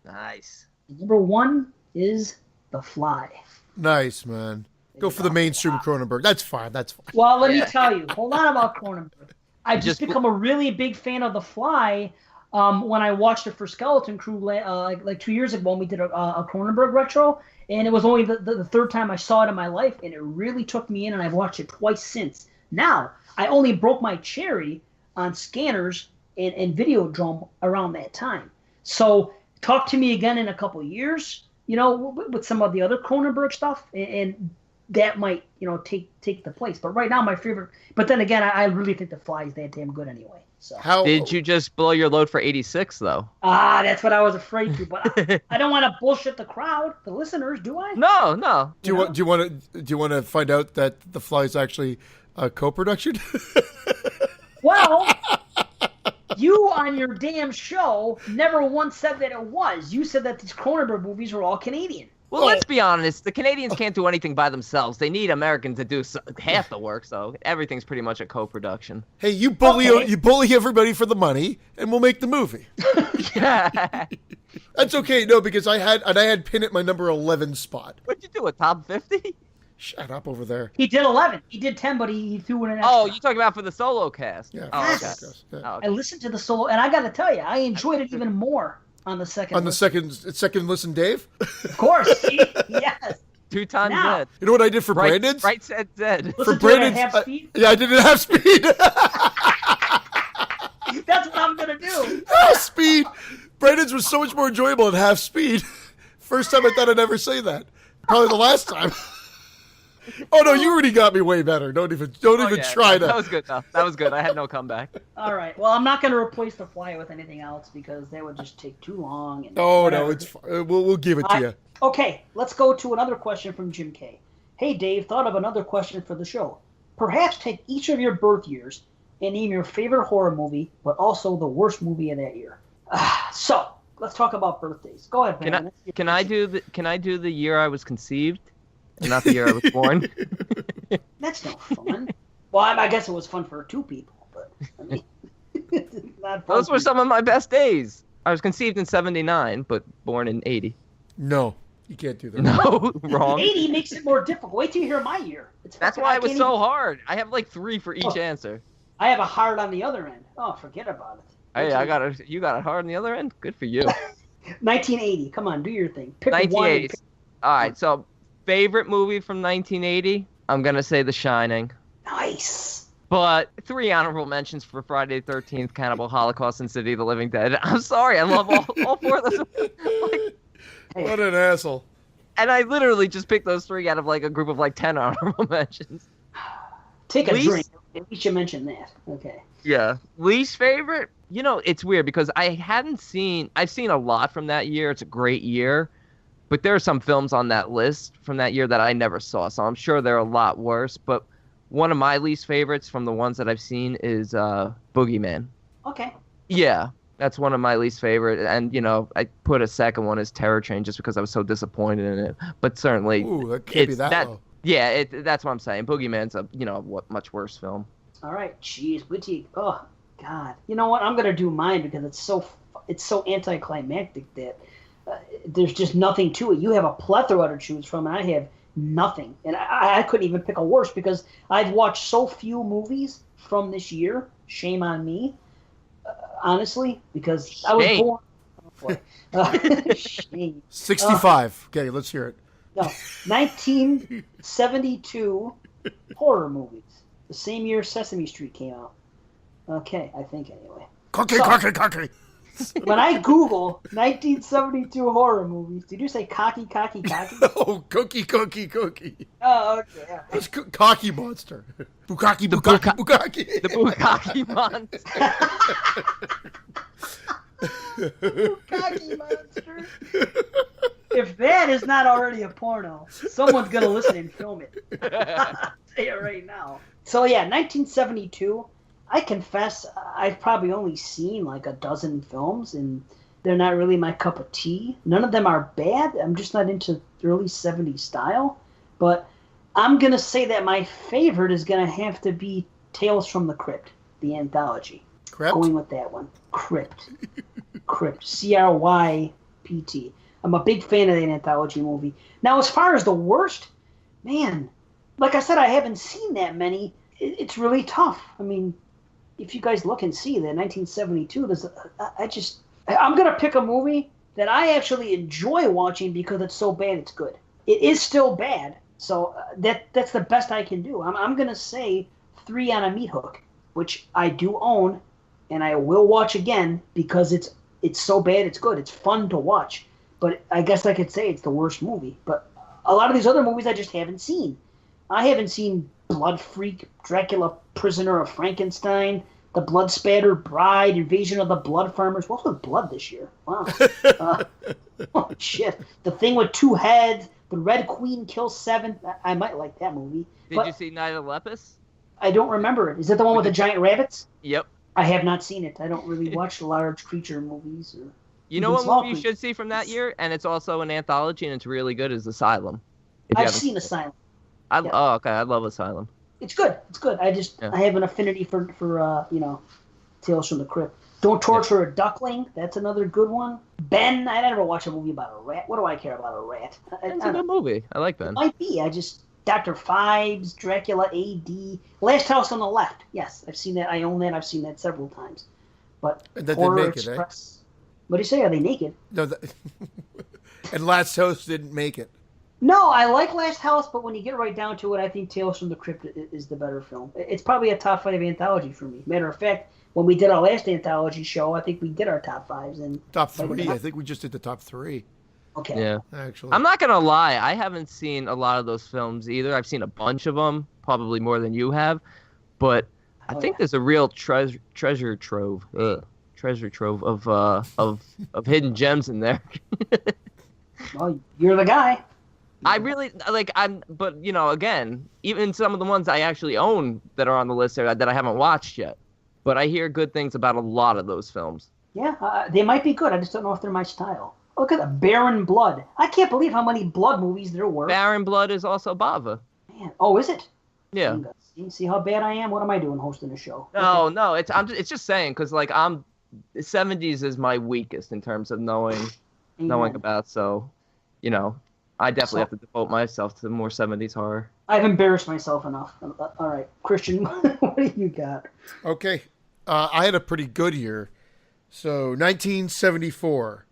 Nice. Number 1 is The Fly. Nice, man. Go for the mainstream Cronenberg. That's fine. Well, let me tell you. Hold on about Cronenberg. I've just become a really big fan of The Fly when I watched it for Skeleton Crew like 2 years ago when we did a Cronenberg retro. And it was only the third time I saw it in my life, and it really took me in, and I've watched it twice since. Now, I only broke my cherry on Scanners and Videodrome around that time. So talk to me again in a couple of years, with some of the other Cronenberg stuff, and that might, take the place. But right now, my favorite. But then again, I really think The Fly is that damn good anyway. So Did you just blow your load for 86 though? that's what I was afraid to. But I don't want to bullshit the crowd, the listeners, do I? No. Do you want to find out that The Fly is actually a co-production? Well, you on your damn show never once said that it was. You said that these Cronenberg movies were all Canadian. Well, let's be honest. The Canadians can't do anything by themselves. They need Americans to do half the work, so everything's pretty much a co-production. Hey, you bully everybody for the money, and we'll make the movie. Yeah. That's okay. No, because I had Pin at my number 11 spot. What'd you do, a top 50? Shut up over there. He did 11. He did 10, but he threw in an extra. Oh, you're talking about for the solo cast? Yeah. Yes. Yeah. Oh, okay. I listened to the solo, and I got to tell you, I enjoyed it even more on the second. On the second listen, Dave. Of course. Yes. 2 times Now. Zed. You know what I did for Brandon's? Right said Zed. Listen For to it at Brandon's, half speed. yeah, I did it at half speed. That's what I'm gonna do. Half speed. Brandon's was so much more enjoyable at half speed. First time I thought I'd ever say that. Probably the last time. Oh no, you already got me way better. Don't even try to. That was good enough. That was good. I had no comeback. All right. Well, I'm not gonna replace The Fly with anything else because that would just take too long. And Oh whatever. no, it's fine. We'll give it to you. Okay, let's go to another question from Jim K. Hey Dave, thought of another question for the show. Perhaps take each of your birth years and name your favorite horror movie, but also the worst movie of that year. So let's talk about birthdays. Go ahead, man. Can I do the year I was conceived, and not the year I was born? That's no fun. Well, I guess it was fun for 2 people, but I mean, it's not fun. Those were some of my best days. I was conceived in '79, but born in '80. No, you can't do that. No, wrong. 80 makes it more difficult. Wait till you hear my year. That's why it was so hard. I have like 3 for each answer. I have a hard on the other end. Oh, forget about it. Hey, you got it hard on the other end? Good for you. 1980. Come on, do your thing. Pick 1980. one. All right, so favorite movie from 1980? I'm going to say The Shining. Nice. But 3 honorable mentions for Friday the 13th, Cannibal Holocaust, and City of the Living Dead. I'm sorry, I love all 4 of those. What an asshole. And I literally just picked those 3 out of like a group of like 10 honorable mentions. Take a drink. At least you mentioned that. Okay. Yeah. Least favorite? It's weird because I've seen a lot from that year. It's a great year. But there are some films on that list from that year that I never saw. So I'm sure they're a lot worse. But one of my least favorites from the ones that I've seen is Boogeyman. Okay. Yeah. That's one of my least favorite. And, I put a second one as Terror Train just because I was so disappointed in it. But certainly... Ooh, that can't be that low. Yeah, that's what I'm saying. Boogeyman's a, much worse film. All right. Jeez. Witty. Oh, God. You know what? I'm going to do mine because it's so anticlimactic that there's just nothing to it. You have a plethora to choose from, and I have nothing. And I couldn't even pick a worse because I've watched so few movies from this year. Shame on me. Honestly, because I was born. Oh boy. Shame. 65. Okay, let's hear it. No, 1972 horror movies. The same year Sesame Street came out. Okay, I think anyway. Cocky. When I Google 1972 horror movies, did you say cocky? Oh, cookie. Oh, okay. Yeah. It's Cocky Monster. Bukaki. The Bukkake Monster. Bukkake Monster. If that is not already a porno, someone's going to listen and film it. I'll say it right now. So, yeah, 1972, I confess I've probably only seen like a dozen films, and they're not really my cup of tea. None of them are bad. I'm just not into early 70s style. But I'm going to say that my favorite is going to have to be Tales from the Crypt, the anthology. Crypt? Going with that one. Crypt. Crypt. I'm a big fan of that anthology movie. Now, as far as the worst, man, like I said, I haven't seen that many. It's really tough. I mean, if you guys look and see that 1972, I'm going to pick a movie that I actually enjoy watching because it's so bad it's good. It is still bad, so that's the best I can do. I'm going to say 3 on a Meat Hook, which I do own, and I will watch again because it's so bad it's good. It's fun to watch. but I guess I could say it's the worst movie. But a lot of these other movies I just haven't seen. I haven't seen Blood Freak, Dracula, Prisoner of Frankenstein, The Blood Spattered Bride, Invasion of the Blood Farmers. What's with blood this year? Wow. Oh, shit. The Thing with Two Heads, The Red Queen Kills Seven. I might like that movie. Did you see Night of the Lepus? I don't remember it. Is it the one with the giant rabbits? Yep. I have not seen it. I don't really watch large creature movies. You know what movie you should see from that year? And it's also an anthology, and it's really good, is Asylum. I've seen Asylum. Oh, okay. I love Asylum. It's good. It's good. I have an affinity for Tales from the Crypt. Don't Torture a Duckling. That's another good one. Ben. I never watched a movie about a rat. What do I care about a rat? It's a good movie. I like Ben. It might be. Dr. Phibes, Dracula AD, Last House on the Left. Yes, I've seen that. I own that. I've seen that several times. But that Horror didn't make Express. What do you say? Are they naked? No. And Last House didn't make it. No, I like Last House, but when you get right down to it, I think Tales from the Crypt is the better film. It's probably a top 5 anthology for me. Matter of fact, when we did our last anthology show, I think we did our top 5s. And top 3. I think we just did the top 3. Okay. Yeah. Actually, I'm not gonna lie. I haven't seen a lot of those films either. I've seen a bunch of them, probably more than you have. But I think there's a real treasure trove of hidden gems in there. Well, you're the guy. I really but again, even some of the ones I actually own that are on the list there that I haven't watched yet. But I hear good things about a lot of those films. Yeah, they might be good. I just don't know if they're my style. Look at the Barren Blood. I can't believe how many blood movies there were. Barren Blood is also Bava. Man, oh, is it? Yeah. See how bad I am? What am I doing hosting a show? No, it's just saying because I'm 70s is my weakest in terms of knowing about. So, I definitely have to devote myself to more 70s horror. I've embarrassed myself enough. All right, Christian, what do you got? Okay, I had a pretty good year. So 1974.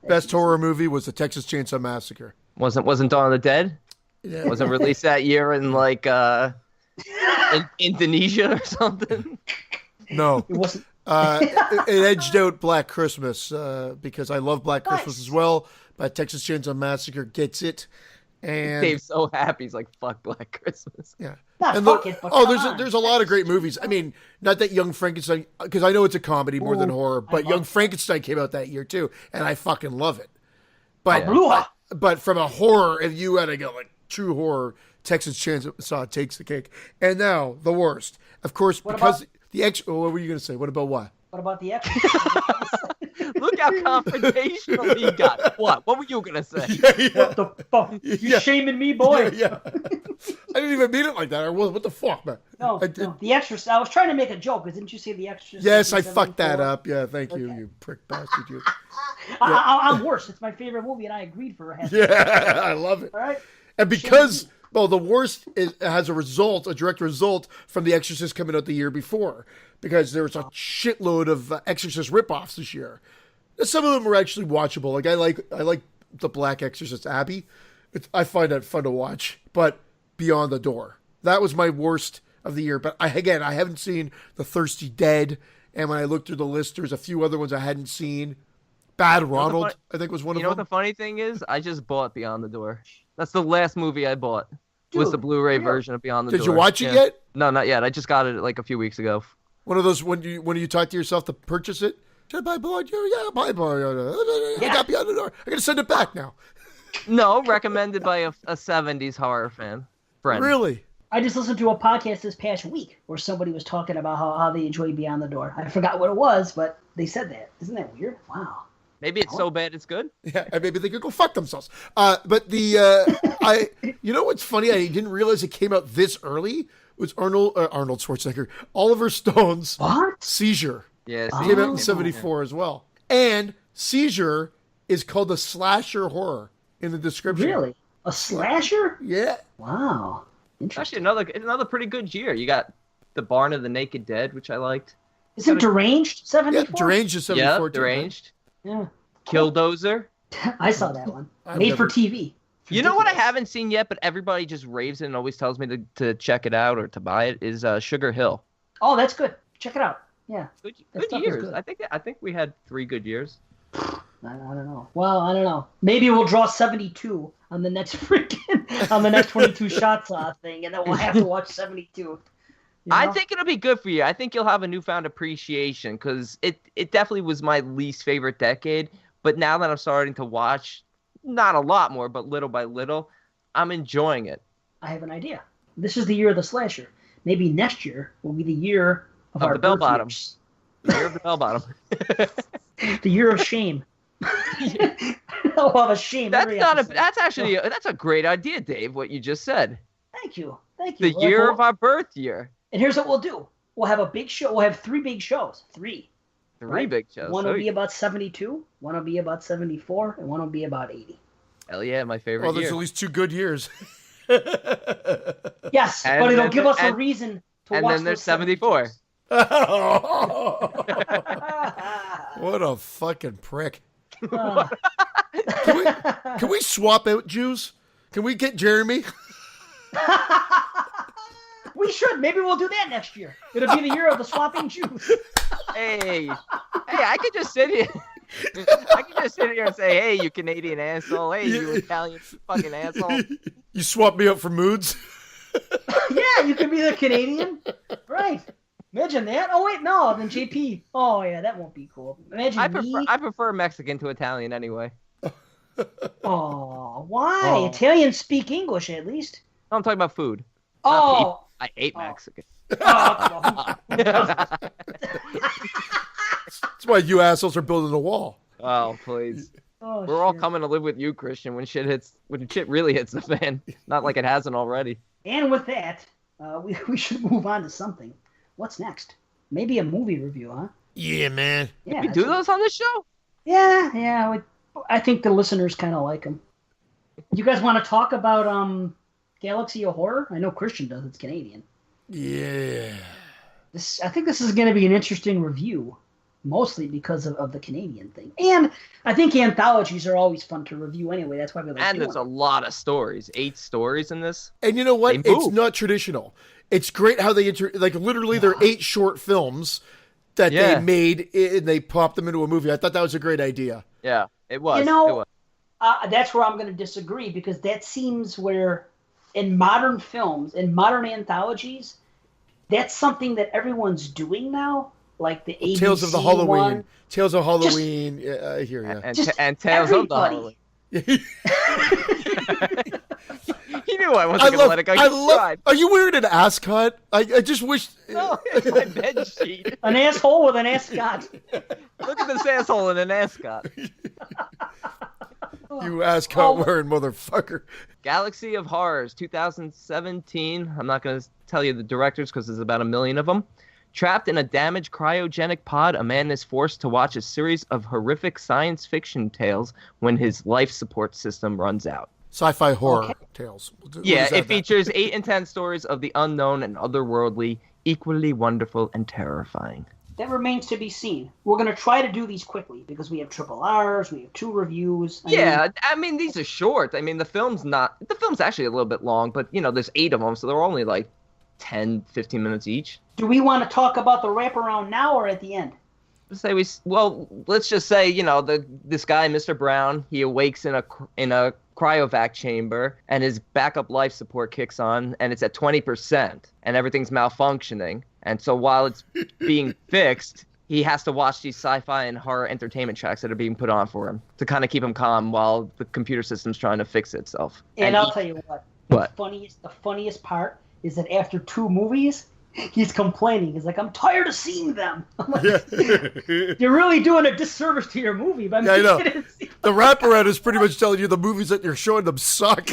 Best horror movie was the Texas Chainsaw Massacre. Wasn't Dawn of the Dead? Yeah. Wasn't released that year in in Indonesia or something? No. It wasn't. It edged out Black Christmas because I love Black Christmas as well. But Texas Chainsaw Massacre gets it. And Dave's so happy. He's like, "Fuck Black Christmas." Yeah. There's a lot of great movies. I mean, not that Young Frankenstein, because I know it's a comedy more than horror, but Young Frankenstein came out that year too, and I fucking love it. But from a horror, if you had to go like true horror, Texas Chainsaw takes the cake. And now the worst, of course, because the extra. What were you going to say? What about what? What about the Exorcist? Look how confrontational he got. What were you going to say? Yeah. What the fuck? You shaming me, boy? Yeah. I didn't even mean it like that. What the fuck, man? No, The Exorcist. I was trying to make a joke, because didn't you say The Exorcist? Yes, I fucked that up. Yeah, thank you, you prick bastard. You. I'm worse. It's my favorite movie, and I agreed for a half. Yeah, I love it. All right. And because, the worst has a direct result from The Exorcist coming out the year before. Because there was a shitload of Exorcist ripoffs this year. Some of them were actually watchable. Like I like the Black Exorcist Abbey. I find that fun to watch. But Beyond the Door, that was my worst of the year. But I haven't seen The Thirsty Dead. And when I looked through the list, there's a few other ones I hadn't seen. Bad Ronald, I think was one of them. You know what the funny thing is? I just bought Beyond the Door. That's the last movie I bought. Was the Blu-ray version of Beyond the Door. Did you watch it yet? No, not yet. I just got it like a few weeks ago. One of those when you talk to yourself to purchase it. Should I buy Beyond? Yeah, buy Beyond. I got Beyond the Door. I gotta send it back now. No, recommended by a 70s horror friend. Really? I just listened to a podcast this past week where somebody was talking about how they enjoy Beyond the Door. I forgot what it was, but they said that. Isn't that weird? Wow. Maybe it's so bad it's good. Yeah, and maybe they could go fuck themselves. But you know what's funny? I didn't realize it came out this early. It was Arnold Schwarzenegger, Oliver Stone's Seizure. Yeah, came out in 74 as well. And Seizure is called a slasher horror in the description. Really? A slasher? Yeah. Wow. Actually, another pretty good year. You got The Barn of the Naked Dead, which I liked. Isn't Deranged 74? Yeah, Deranged is 74 too. Deranged. Yeah. Killdozer. I saw that one. Made for TV. You know what I haven't seen yet, but everybody just raves it and always tells me to check it out or to buy it, is Sugar Hill. Oh, that's good. Check it out. Yeah. Good years. Good. I think we had 3 good years. I don't know. Well, I don't know. Maybe we'll draw 72 on the next 22 shots thing, and then we'll have to watch 72. You know? I think it'll be good for you. I think you'll have a newfound appreciation because it definitely was my least favorite decade. But now that I'm starting to watch, not a lot more, but little by little, I'm enjoying it. I have an idea. This is the year of the slasher. Maybe next year will be the year of our the bell bottom. The year of the bell bottom. The year of shame. I'll have a shame. That's a great idea, Dave. What you just said. Thank you. The year of our birth year. And here's what we'll do. We'll have a big show. We'll have 3 big shows. Three big shows. One will be about 72, one will be about 74, and one will be about 80. Hell yeah, my favorite year. Well, there's at least 2 good years. Yes, but it'll give us a reason to watch. And then there's 74. What a fucking prick. Can we swap out Jews? Can we get Jeremy? We should. Maybe we'll do that next year. It'll be the year of the swapping Jews. Hey, I could just sit here. And say, hey, you Canadian asshole. Hey, you Italian fucking asshole. You swap me out for moods? Yeah, you could be the Canadian. Right. Imagine that. Oh, wait, no. Then JP. Oh, yeah, that won't be cool. Imagine I prefer Mexican to Italian anyway. Oh, why? Italians speak English, at least. No, I'm talking about food. Oh. I ate Mexican. Oh. That's why you assholes are building a wall. Oh, please. Oh, We're all coming to live with you, Christian, when shit really hits the fan. Not like it hasn't already. And with that, we should move on to something. What's next? Maybe a movie review, huh? Yeah, man. Yeah, we do those on this show? Yeah. I think the listeners kind of like them. You guys want to talk about Galaxy of Horror? I know Christian does. It's Canadian. Yeah. I think this is going to be an interesting review, mostly because of the Canadian thing. And I think anthologies are always fun to review anyway. That's why we like And there's a lot of stories. 8 stories in this. And you know what? It's not traditional. It's great how they literally they're 8 short films that they made and they popped them into a movie. I thought that was a great idea. Yeah, it was. You know, that's where I'm going to disagree because that seems where in modern films, in modern anthologies, that's something that everyone's doing now. Like the ABC Tales of the Halloween. one. Tales of Halloween. I hear you. And Tales of the Halloween. He knew I wasn't going to let it go. Are you wearing an ascot? I just wish. No, it's my bed sheet. An asshole with an ascot. Look at this asshole in an ascot. You ascot wearing motherfucker. Galaxy of Horrors, 2017. I'm not going to tell you the directors because there's about 1 million of them. Trapped in a damaged cryogenic pod, a man is forced to watch a series of horrific science fiction tales when his life support system runs out. Sci-fi horror tales. It features 8 intense stories of the unknown and otherworldly, equally wonderful and terrifying. That remains to be seen. We're going to try to do these quickly because we have triple R's, we have 2 reviews. I mean, these are short. I mean, the film's actually a little bit long, but, there's 8 of them, so they're only like 10, 15 minutes each. Do we want to talk about the wraparound now or at the end? Let's just say, this guy, Mr. Brown, he awakes in a cryovac chamber and his backup life support kicks on and it's at 20% and everything's malfunctioning. And so while it's being fixed, he has to watch these sci-fi and horror entertainment tracks that are being put on for him to kind of keep him calm while the computer system's trying to fix itself. And I'll tell you what. The funniest part is that after 2 movies, he's complaining. He's like, I'm tired of seeing them. I'm like, you're really doing a disservice to your movie. By I know. The wraparound is pretty much telling you the movies that you're showing them suck.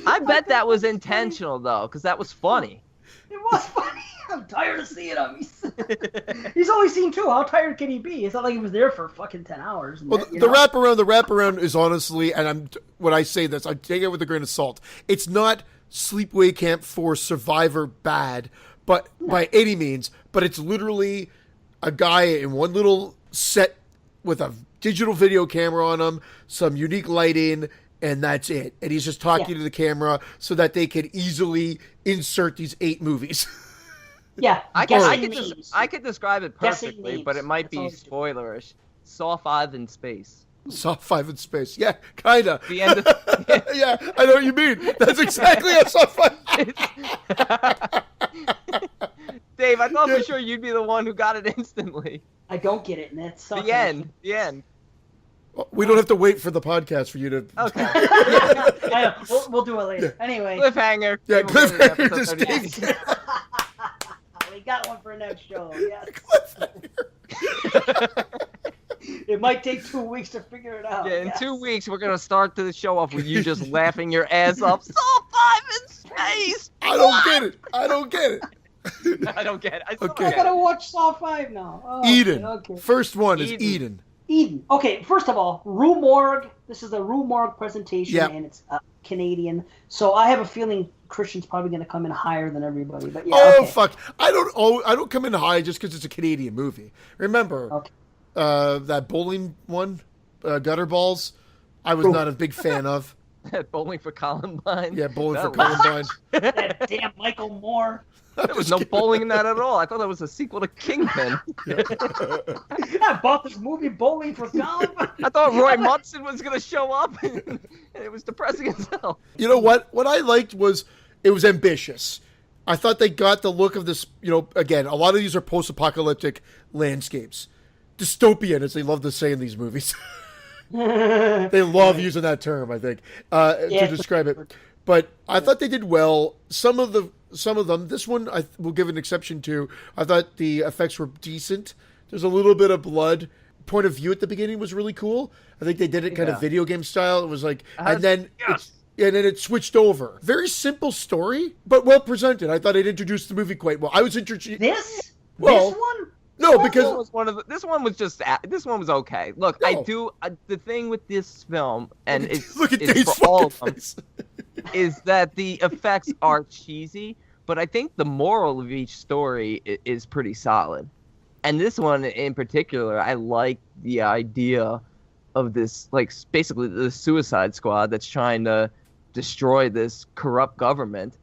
I bet that was intentional, though, because that was funny. It was funny. I'm tired of seeing him. He's only seen 2. How tired can he be? It's not like he was there for fucking 10 hours. Well, the wraparound is honestly, and when I say this, I take it with a grain of salt. It's not Sleepaway Camp 4 Survivor bad, but by any means. But it's literally a guy in one little set with a digital video camera on him, some unique lighting, and that's it. And he's just talking to the camera so that they can easily insert these 8 movies. Yeah, I could describe it Guessing perfectly, names. but it might That's all be I do. spoilerish. Saw 5 in space. Saw 5 in space. Yeah, kind of. The end of Yeah, I know what you mean. That's exactly how Saw 5. Dave, I thought for sure you'd be the one who got it instantly. I don't get it, and that sucks. The end. We don't have to wait for the podcast for you to. Okay. I know. We'll do it later. Anyway. Cliffhanger. Yeah, Maybe we'll get cliffhanger. into Just episode 38. We got one for next show. Yes. Cliffhanger. It might take 2 weeks to figure it out. Yeah, in yes. 2 weeks, we're going to start the show off with you just laughing your ass up. Saw 5 in space. I don't get it. I don't get it. I don't get it. I still Okay. don't I get gotta it. watch Saw 5 now. Oh, Eden. Okay. First one is Eden. Eden. Eden. Okay, first of all, Rue Morgue. This is a Rue Morgue presentation, Yep. and it's Canadian. So I have a feeling Christian's probably going to come in higher than everybody. But yeah, Oh okay. fuck! I don't come in high just because it's a Canadian movie. Remember, Okay. that bowling one, Gutter Balls. I was not a big fan of. Bowling for Columbine. Yeah, Bowling for No. Columbine. That damn Michael Moore. There was no bowling in that at all. I thought that was a sequel to Kingpin. I bought this movie, Bowling for Columbine. I thought Roy Munson was going to show up, and it was depressing as hell. You know what? What I liked was it was ambitious. I thought they got the look of this. You know, again, a lot of these are post-apocalyptic landscapes, dystopian, as they love to say in these movies. They love using that term, I think, to describe it. But I thought they did well. Some of them. This one I will give an exception to. I thought the effects were decent. There's a little bit of blood. Point of view at the beginning was really cool. I think they did it kind of video game style. It was like, and then it switched over. Very simple story, but well presented. I thought it introduced the movie quite well. I was introduced. This Well, one? No, This because one was okay. Look, No. I do the thing with this film, and it's look at it's Dave's for all of fucking them, face. is that the effects are cheesy, but I think the moral of each story is pretty solid. And this one in particular, I like the idea of this, like, basically the Suicide Squad that's trying to destroy this corrupt government,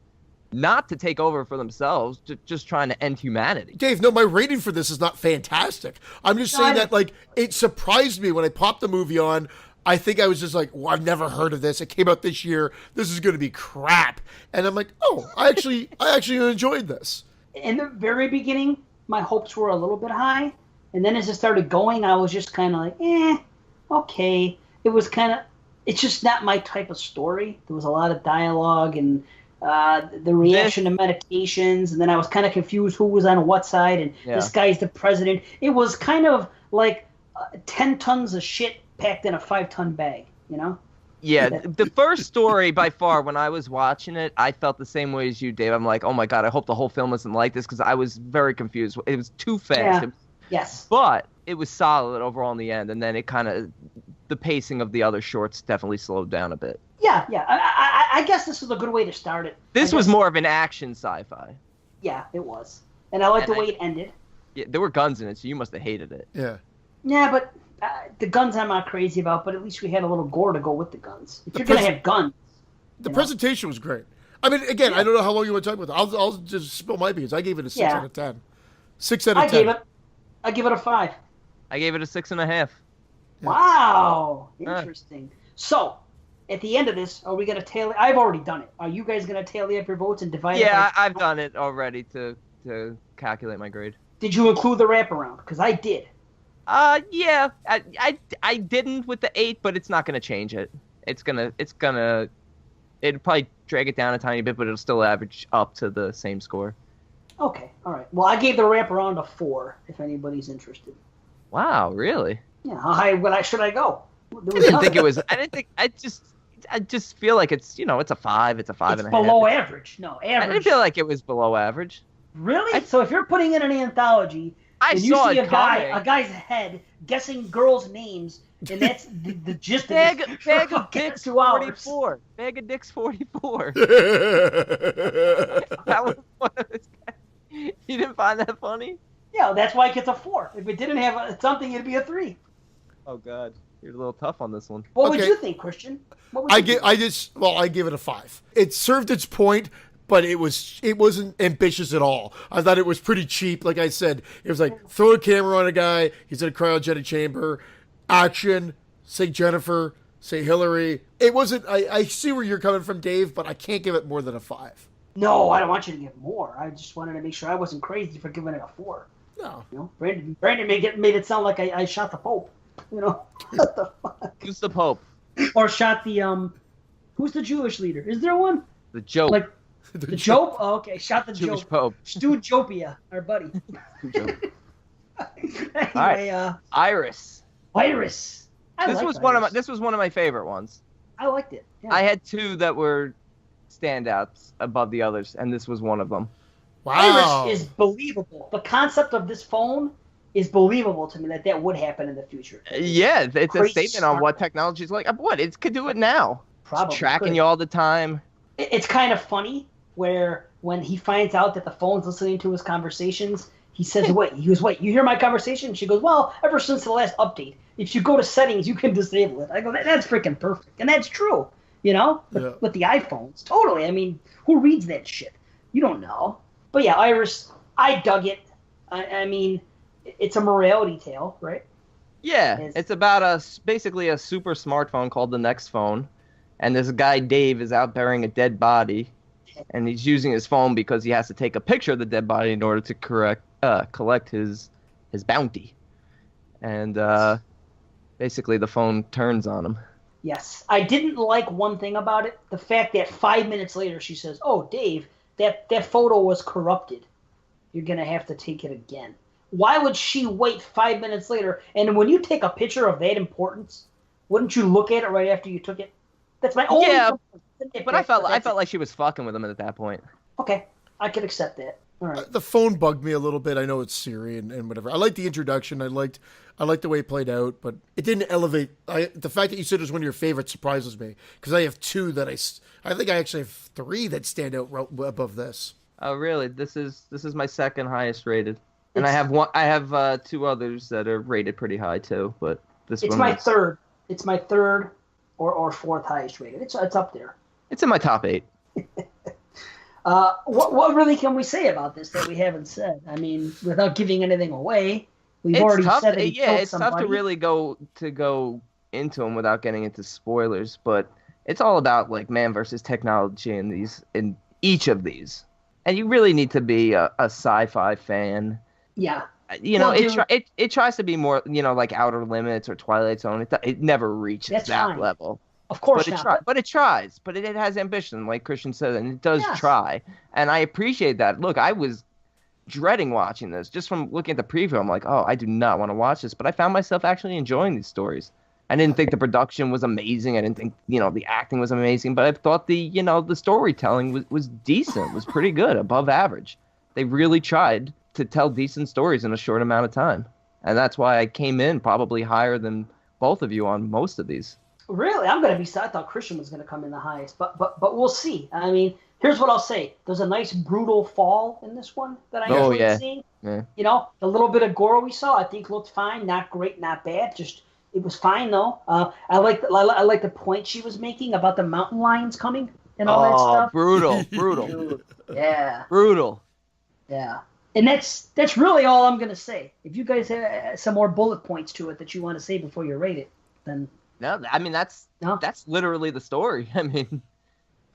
not to take over for themselves, just trying to end humanity. Dave, no, my rating for this is not fantastic. I'm just saying that, like, it surprised me when I popped the movie on. I think I was just like, well, I've never heard of this. It came out this year. This is going to be crap. And I'm like, oh, I actually enjoyed this. In the very beginning, my hopes were a little bit high. And then as it started going, I was just kind of like, okay. It's just not my type of story. There was a lot of dialogue and the reaction to medications. And then I was kind of confused who was on what side. And this guy's the president. It was kind of like 10 tons of shit packed in a 5-ton bag, you know? Yeah, the first story by far, when I was watching it, I felt the same way as you, Dave. I'm like, oh my God, I hope the whole film isn't like this, because I was very confused. It was too fast. Yeah. Yes. But it was solid overall in the end, and then it kind of, the pacing of the other shorts definitely slowed down a bit. Yeah. I guess this was a good way to start it. This was more of an action sci-fi. Yeah, it was. And I like the way it ended. Yeah, there were guns in it, so you must have hated it. Yeah. Yeah, but the guns I'm not crazy about, but at least we had a little gore to go with the guns. If you're going to have guns. The presentation was great. I mean, again, I don't know how long you want to talk about it. I'll just spill my beans. I gave it a 6 out of 10. 6 out of 10. I give it a 5. I gave it a 6.5. Wow. Interesting. So, at the end of this, are we going to tally? I've already done it. Are you guys going to tally up your votes and divide it? Yeah, I've done it already to calculate my grade. Did you include the wraparound? Because I did. Yeah, I didn't with the 8, but it's not gonna change it. It'll probably drag it down a tiny bit, but it'll still average up to the same score. Okay, all right. Well, I gave the wraparound a 4, if anybody's interested. Wow, really? Yeah, how high should I go? I didn't think it was. I just feel like it's it's a 5. It's a 5.5. It's below average. No, average. I didn't feel like it was below average. Really? So if you're putting in an anthology, and you see a guy's head guessing girls' names, and that's the gist of it. Bag of Dicks 44. Bag of Dicks 44. That was one of his. You didn't find that funny? Yeah, that's why it gets a 4. If it didn't have something, it'd be a 3. Oh God, you're a little tough on this one. What would you think, Christian? I give it a 5. It served its point, but it wasn't ambitious at all. I thought it was pretty cheap. Like I said, it was like throw a camera on a guy, he's in a cryogenic chamber, action, say Jennifer, say Hillary. It wasn't. I see where you're coming from, Dave, but I can't give it more than a 5. No, I don't want you to give more. I just wanted to make sure I wasn't crazy for giving it a 4. No. You know, Brandon made it sound like I shot the Pope. You know, what the fuck? Who's the Pope? Or shot the who's the Jewish leader? Is there one? The Jope. Like the Jope? Oh, okay, shot the Jewish Jope. Pope. Stu Jopia, our buddy. Anyway, Iris. Iris. This was one of my favorite ones. I liked it. Yeah. I had 2 that were standouts above the others, and this was one of them. Wow. Iris is believable. The concept of this phone is believable to me that would happen in the future. Yeah, it's a statement on smart. what technology is like. What? It could do it now. Probably It's tracking could. you all the time. It's kind of funny where when he finds out that the phone's listening to his conversations, he says, wait, you hear my conversation? She goes, well, ever since the last update, if you go to settings, you can disable it. I go, that's freaking perfect. And that's true, you know, with the iPhones. Totally. I mean, who reads that shit? You don't know. But yeah, Iris, I dug it. I mean, it's a morality tale, right? Yeah, it's about basically a super smartphone called the Next Phone, and this guy Dave is out burying a dead body, and he's using his phone because he has to take a picture of the dead body in order to collect his bounty, and basically the phone turns on him. Yes, I didn't like one thing about it: the fact that 5 minutes later she says, "Oh, Dave, that photo was corrupted. You're gonna have to take it again." Why would she wait 5 minutes later? And when you take a picture of that importance, wouldn't you look at it right after you took it? That's my only. Yeah, but I felt like she was fucking with him at that point. Okay, I could accept that. All right. The phone bugged me a little bit. I know it's Siri and whatever. I liked the introduction. I liked the way it played out, but it didn't elevate. The fact that you said it was one of your favorites surprises me because I have 2 that I think I actually have 3 that stand out above this. Oh, really? This is my second highest rated. And I have 2 others that are rated pretty high too, but this it's one my third. It's my third or 4th highest rated. It's up there. It's in my top 8. What really can we say about this that we haven't said? I mean, without giving anything away, we've already said that he killed somebody. Tough to really go into them without getting into spoilers, but it's all about like man versus technology in each of these, and you really need to be a sci-fi fan. Yeah. You know, it tries to be more, you know, like Outer Limits or Twilight Zone. It never reaches that level. Of course but it tries. But it has ambition, like Christian said, and it does try. And I appreciate that. Look, I was dreading watching this. Just from looking at the preview, I'm like, oh, I do not want to watch this. But I found myself actually enjoying these stories. I didn't think the production was amazing. I didn't think, you know, the acting was amazing. But I thought the storytelling was decent, was pretty good, above average. They really tried to tell decent stories in a short amount of time. And that's why I came in probably higher than both of you on most of these. Really? I'm going to be sad. I thought Christian was going to come in the highest, but we'll see. I mean, here's what I'll say. There's a nice brutal fall in this one that I enjoyed seeing. Yeah. You know, the little bit of gore we saw, I think looked fine. Not great, not bad. Just, it was fine, though. I like the point she was making about the mountain lions coming and all that stuff. Brutal. Dude, yeah. Brutal. Yeah. And that's really all I'm going to say. If you guys have some more bullet points to it that you want to say before you rate it, then... No, I mean, that's literally the story. I mean,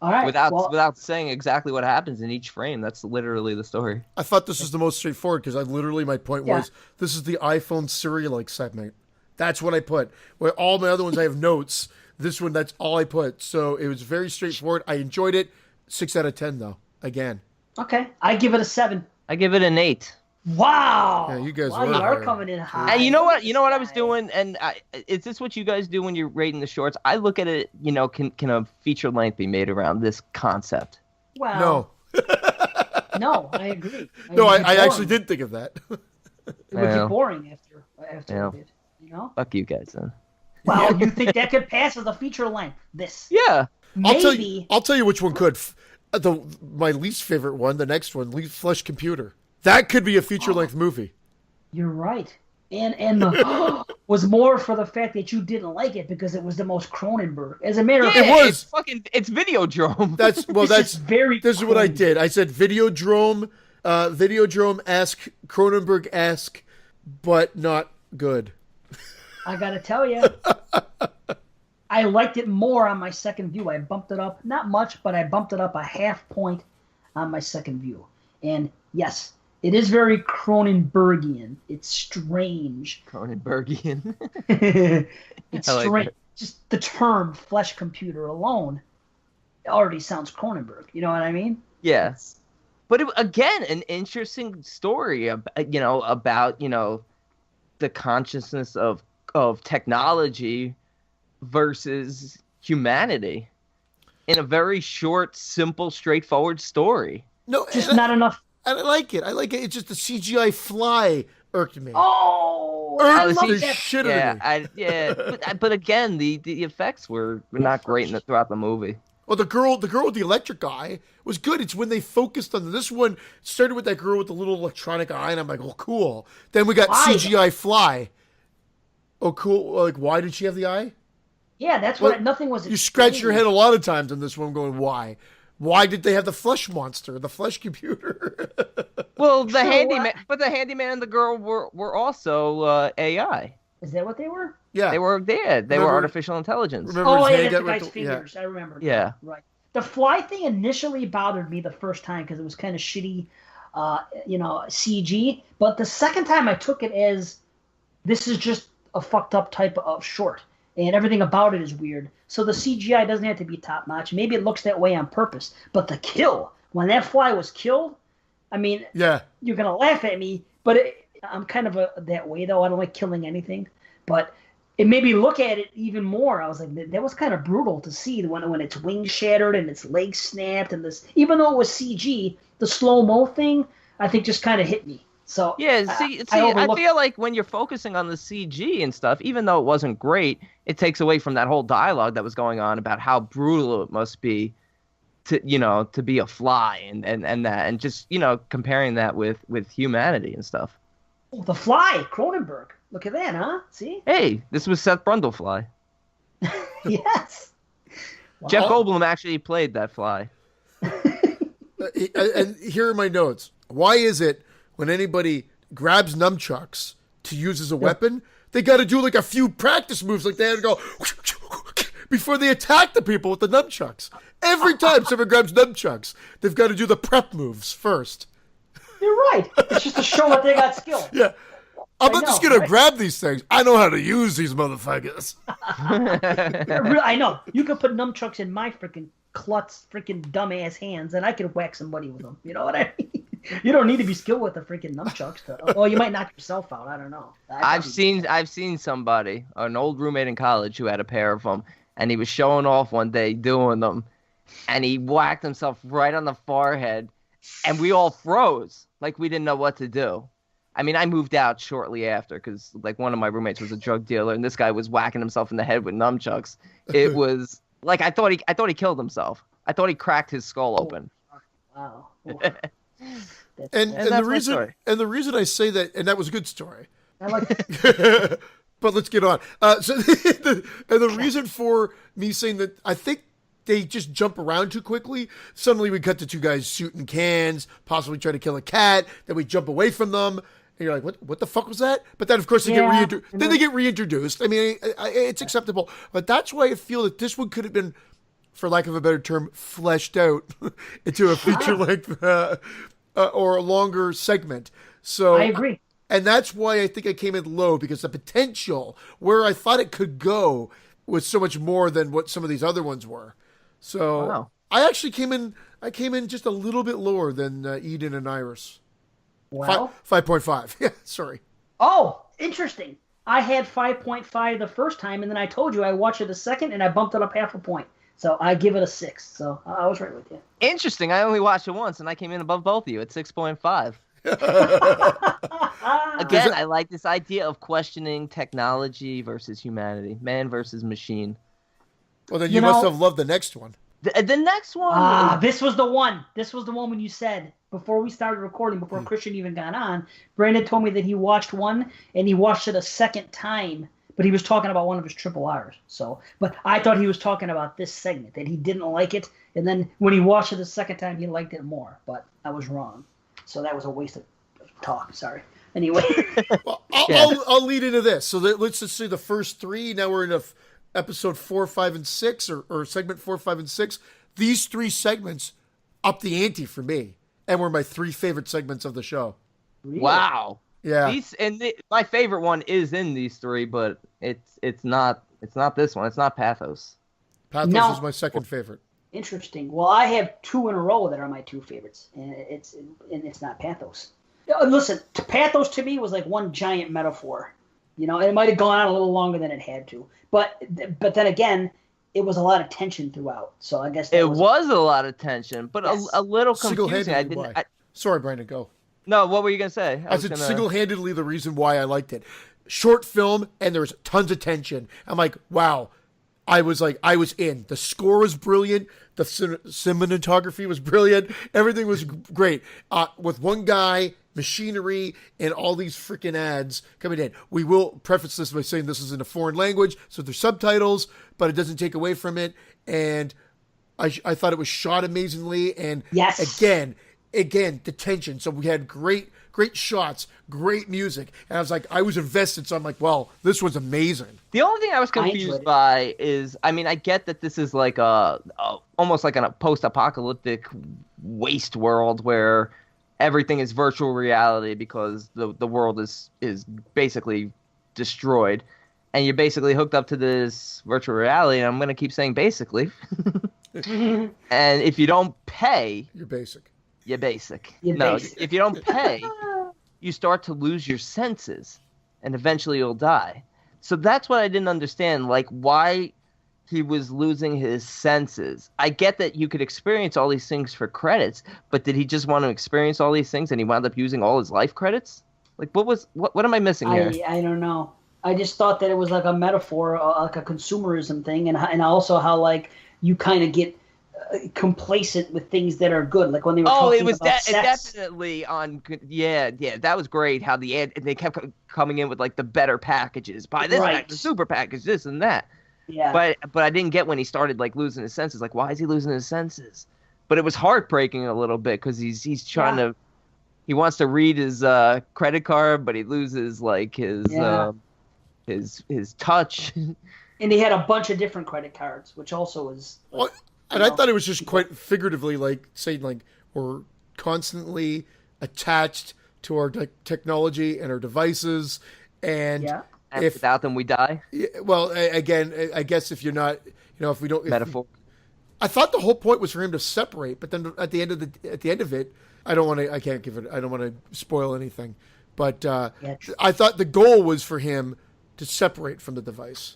all right, without saying exactly what happens in each frame, that's literally the story. I thought this was the most straightforward because my point was, this is the iPhone Siri-like segment. That's what I put. Where all my other ones I have notes. This one, that's all I put. So it was very straightforward. I enjoyed it. 6 out of 10, though. Again. Okay. I give it a 7. I give it an 8. Wow. Yeah, you guys you are coming in high. And you know what I was doing? And is this what you guys do when you're rating the shorts? I look at it, you know, can a feature length be made around this concept? Well, no, I agree. I actually did think of that. It would be boring after a bit, you know? Fuck you guys then. Well, you think that could pass as a feature length? This. Yeah. Maybe. I'll tell you which one could. My least favorite one, the next one, Flesh Computer. That could be a feature-length movie. You're right. And the was more for the fact that you didn't like it because it was the most Cronenberg. As a matter of Yeah, fact, it's Videodrome. This is what I did. I said Videodrome, Videodrome-esque, Cronenberg-esque, but not good. I gotta tell you, I liked it more on my second view. I bumped it up, not much, but I bumped it up a half point on my second view. And yes, it is very Cronenbergian. It's strange. Cronenbergian. It's strange. Just the term flesh computer alone already sounds Cronenberg. You know what I mean? Yes. But again, an interesting story, about the consciousness of technology versus humanity in a very short, simple, straightforward story. No, just not enough. And I like it. It's just the CGI fly irked me. I love that shit out of me. But again, the effects were not great throughout the movie. Well, the girl with the electric eye was good. It's when they focused on this one. Started with that girl with the little electronic eye, and I'm like, oh, cool. Then we got CGI fly. Oh, cool. Like, why did she have the eye? Yeah, that's what nothing was. You scratch your head a lot of times on this one going, why? Why did they have the flesh monster, the flesh computer? Well, the handyman and the girl were also AI. Is that what they were? Yeah. They were artificial intelligence. That's the guy's fingers. Yeah. I remember. Yeah. Right. The fly thing initially bothered me the first time because it was kind of shitty, CG. But the second time I took it as this is just a fucked up type of short. And everything about it is weird. So the CGI doesn't have to be top notch. Maybe it looks that way on purpose. But the kill, when that fly was killed, I mean, yeah, you're going to laugh at me, but I'm kind of that way, though. I don't like killing anything. But it made me look at it even more. I was like, that was kind of brutal to see when its wings shattered and its legs snapped. And this, even though it was CG, the slow-mo thing, I think just kind of hit me. So yeah, I feel like when you're focusing on the CG and stuff, even though it wasn't great, it takes away from that whole dialogue that was going on about how brutal it must be to be a fly and just comparing that with humanity and stuff. Oh, the Fly, Cronenberg. Look at that, huh? See? Hey, this was Seth Brundlefly. Yes. Wow. Jeff Goldblum actually played that fly. And here are my notes. Why is it when anybody grabs nunchucks to use as a weapon, they got to do like a few practice moves like that and go before they attack the people with the nunchucks? Every time someone grabs nunchucks, they've got to do the prep moves first. You're right. It's just to show that they got skill. Yeah. I'm not just going to grab these things. I know how to use these motherfuckers. I know. You could put nunchucks in my freaking dumbass hands, and I could whack somebody with them. You know what I mean? You don't need to be skilled with the freaking nunchucks. Well, you might knock yourself out. I don't know. I've seen somebody, an old roommate in college, who had a pair of them, and he was showing off one day doing them, and he whacked himself right on the forehead, and we all froze like we didn't know what to do. I mean, I moved out shortly after because like one of my roommates was a drug dealer, and this guy was whacking himself in the head with nunchucks. It was like I thought he killed himself. I thought he cracked his skull open. Wow. And the reason I say that, and that was a good story. I like it. But let's get on. The reason for me saying that, I think they just jump around too quickly. Suddenly we cut to two guys shooting cans, possibly trying to kill a cat. Then we jump away from them. And you're like, what the fuck was that? But then, of course, they get reintroduced. I mean, it's acceptable. But that's why I feel that this one could have been, for lack of a better term, fleshed out into a feature-length or a longer segment. So I agree. And that's why I think I came in low, because the potential where I thought it could go was so much more than what some of these other ones were. So wow. I actually came in just a little bit lower than Eden and Iris. Wow. 5.5. Yeah, sorry. Oh, interesting. I had 5.5 the first time, and then I told you I watched it a second, and I bumped it up half a point. So I give it a 6. So I was right with you. Interesting. I only watched it once, and I came in above both of you at 6.5. Again, I like this idea of questioning technology versus humanity, man versus machine. Well, then you must have loved the next one. The next one. This was the one. This was the one when you said before we started recording, before Christian even got on, Brandon told me that he watched one and he watched it a second time, but he was talking about one of his triple R's. So, but I thought he was talking about this segment, that he didn't like it, and then when he watched it the second time, he liked it more. But I was wrong. So that was a waste of talk. Sorry. Anyway. Well, I'll lead into this. So let's just see the first three. Now we're in episode 4, 5, and 6, or segment 4, 5, and 6. These three segments up the ante for me, and were my three favorite segments of the show. Really? Wow. Yeah. My favorite one is in these three, but it's not this one. It's not Pathos. Pathos was my second favorite. Interesting. Well, I have two in a row that are my two favorites, and it's not Pathos. Listen, Pathos to me was like one giant metaphor. It might have gone on a little longer than it had to, but then again, it was a lot of tension throughout. So I guess it was a lot of tension, but yes. a little confusing. Sorry, Brandon, go. No, what were you gonna say? I said single-handedly the reason why I liked it. Short film, and there was tons of tension. I'm like, wow. I was in. The score was brilliant. The cinematography was brilliant. Everything was great. With one guy, machinery, and all these freaking ads coming in. We will preface this by saying this is in a foreign language, so there's subtitles, but it doesn't take away from it. And I thought it was shot amazingly. And yes. again, the tension. So we had great shots, great music. And I was invested. So I'm like, well, this was amazing. The only thing I was confused by is, I get that this is like almost like a post-apocalyptic waste world where everything is virtual reality because the world is basically destroyed. And you're basically hooked up to this virtual reality. And I'm going to keep saying basically. And if you don't pay... You're basic. You're basic. If you don't pay, you start to lose your senses, and eventually you'll die. So that's what I didn't understand, why he was losing his senses. I get that you could experience all these things for credits, but did he just want to experience all these things, and he wound up using all his life credits? What am I missing here? I don't know. I just thought that it was like a metaphor, like a consumerism thing, and also how you kind of get complacent with things that are good, like when they were talking about sex. Definitely on. Yeah, that was great. How they kept coming in with the better packages. Buy this package, the super package, this and that. Yeah. But I didn't get when he started losing his senses. Why is he losing his senses? But it was heartbreaking a little bit because he's trying to. He wants to read his credit card, but he loses his touch. And he had a bunch of different credit cards, which also is. And I thought it was just quite figuratively saying we're constantly attached to our technology and our devices, and if without them we die. Well, again, I guess if you're not, if we don't metaphor. I thought the whole point was for him to separate, but then at the end of it, I don't want to spoil anything, but I thought the goal was for him to separate from the device.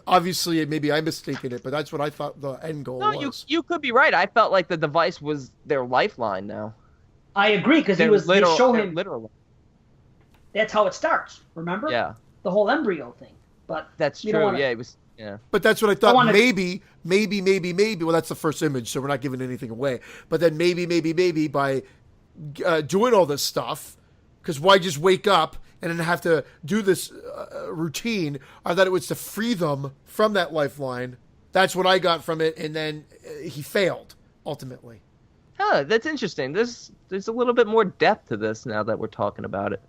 Obviously, maybe I'm mistaken it, but that's what I thought the end goal was. No, you could be right. I felt like the device was their lifeline now. I agree, because they show him. Literally. That's how it starts, remember? Yeah. The whole embryo thing. But that's true, it was... Yeah. But that's what I thought. Maybe. Well, that's the first image, so we're not giving anything away. But then maybe by doing all this stuff, because why just wake up and then have to do this routine? I thought it was to free them from that lifeline. That's what I got from it, and then he failed, ultimately. Huh, that's interesting. There's a little bit more depth to this now that we're talking about it.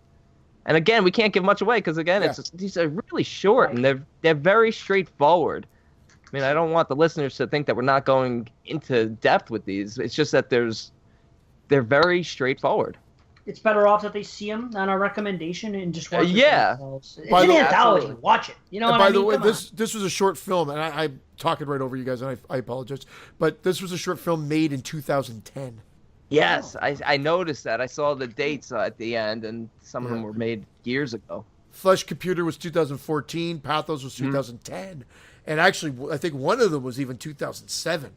And again, we can't give much away because, again, these are really short, and they're very straightforward. I mean, I don't want the listeners to think that we're not going into depth with these. It's just that they're very straightforward. It's better off that they see them on a recommendation and just watch it themselves. It's an anthology. Watch it. You know what I mean? By the way, this was a short film, and I'm talking right over you guys, and I apologize. But this was a short film made in 2010. Yes, I noticed that. I saw the dates at the end, and some of them were made years ago. Flesh Computer was 2014. Pathos was 2010. And actually, I think one of them was even 2007.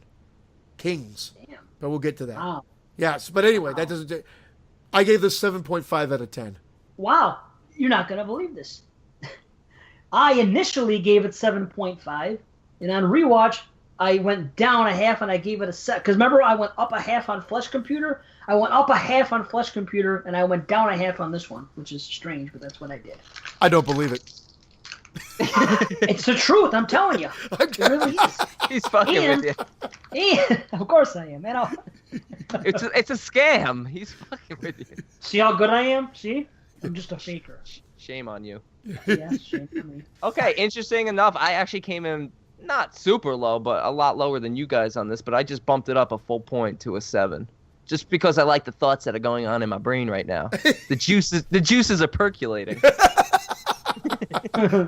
Kings. Damn. But we'll get to that. Wow. Yes, but anyway, that doesn't... I gave this 7.5 out of 10. Wow. You're not going to believe this. I initially gave it 7.5, and on rewatch, I went down a half and I gave it a set. Because remember, I went up a half on Flesh Computer. I went up a half on Flesh Computer, and I went down a half on this one, which is strange, but that's what I did. I don't believe it. It's the truth. I'm telling you. It really is. He's fucking with you. And of course I am, man. It's a scam. He's fucking with you. See how good I am? See? I'm just a faker. Shame on you. Yeah, shame on me. Okay, interesting enough. I actually came in not super low, but a lot lower than you guys on this. But I just bumped it up a full point to a 7, just because I like the thoughts that are going on in my brain right now. The juices are percolating.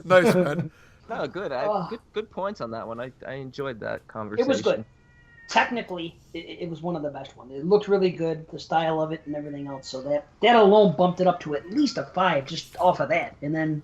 Nice, man. No, good. Good points on that one. I enjoyed that conversation. It was good. Technically, it was one of the best ones. It looked really good, the style of it and everything else. So that alone bumped it up to at least a 5 just off of that. And then,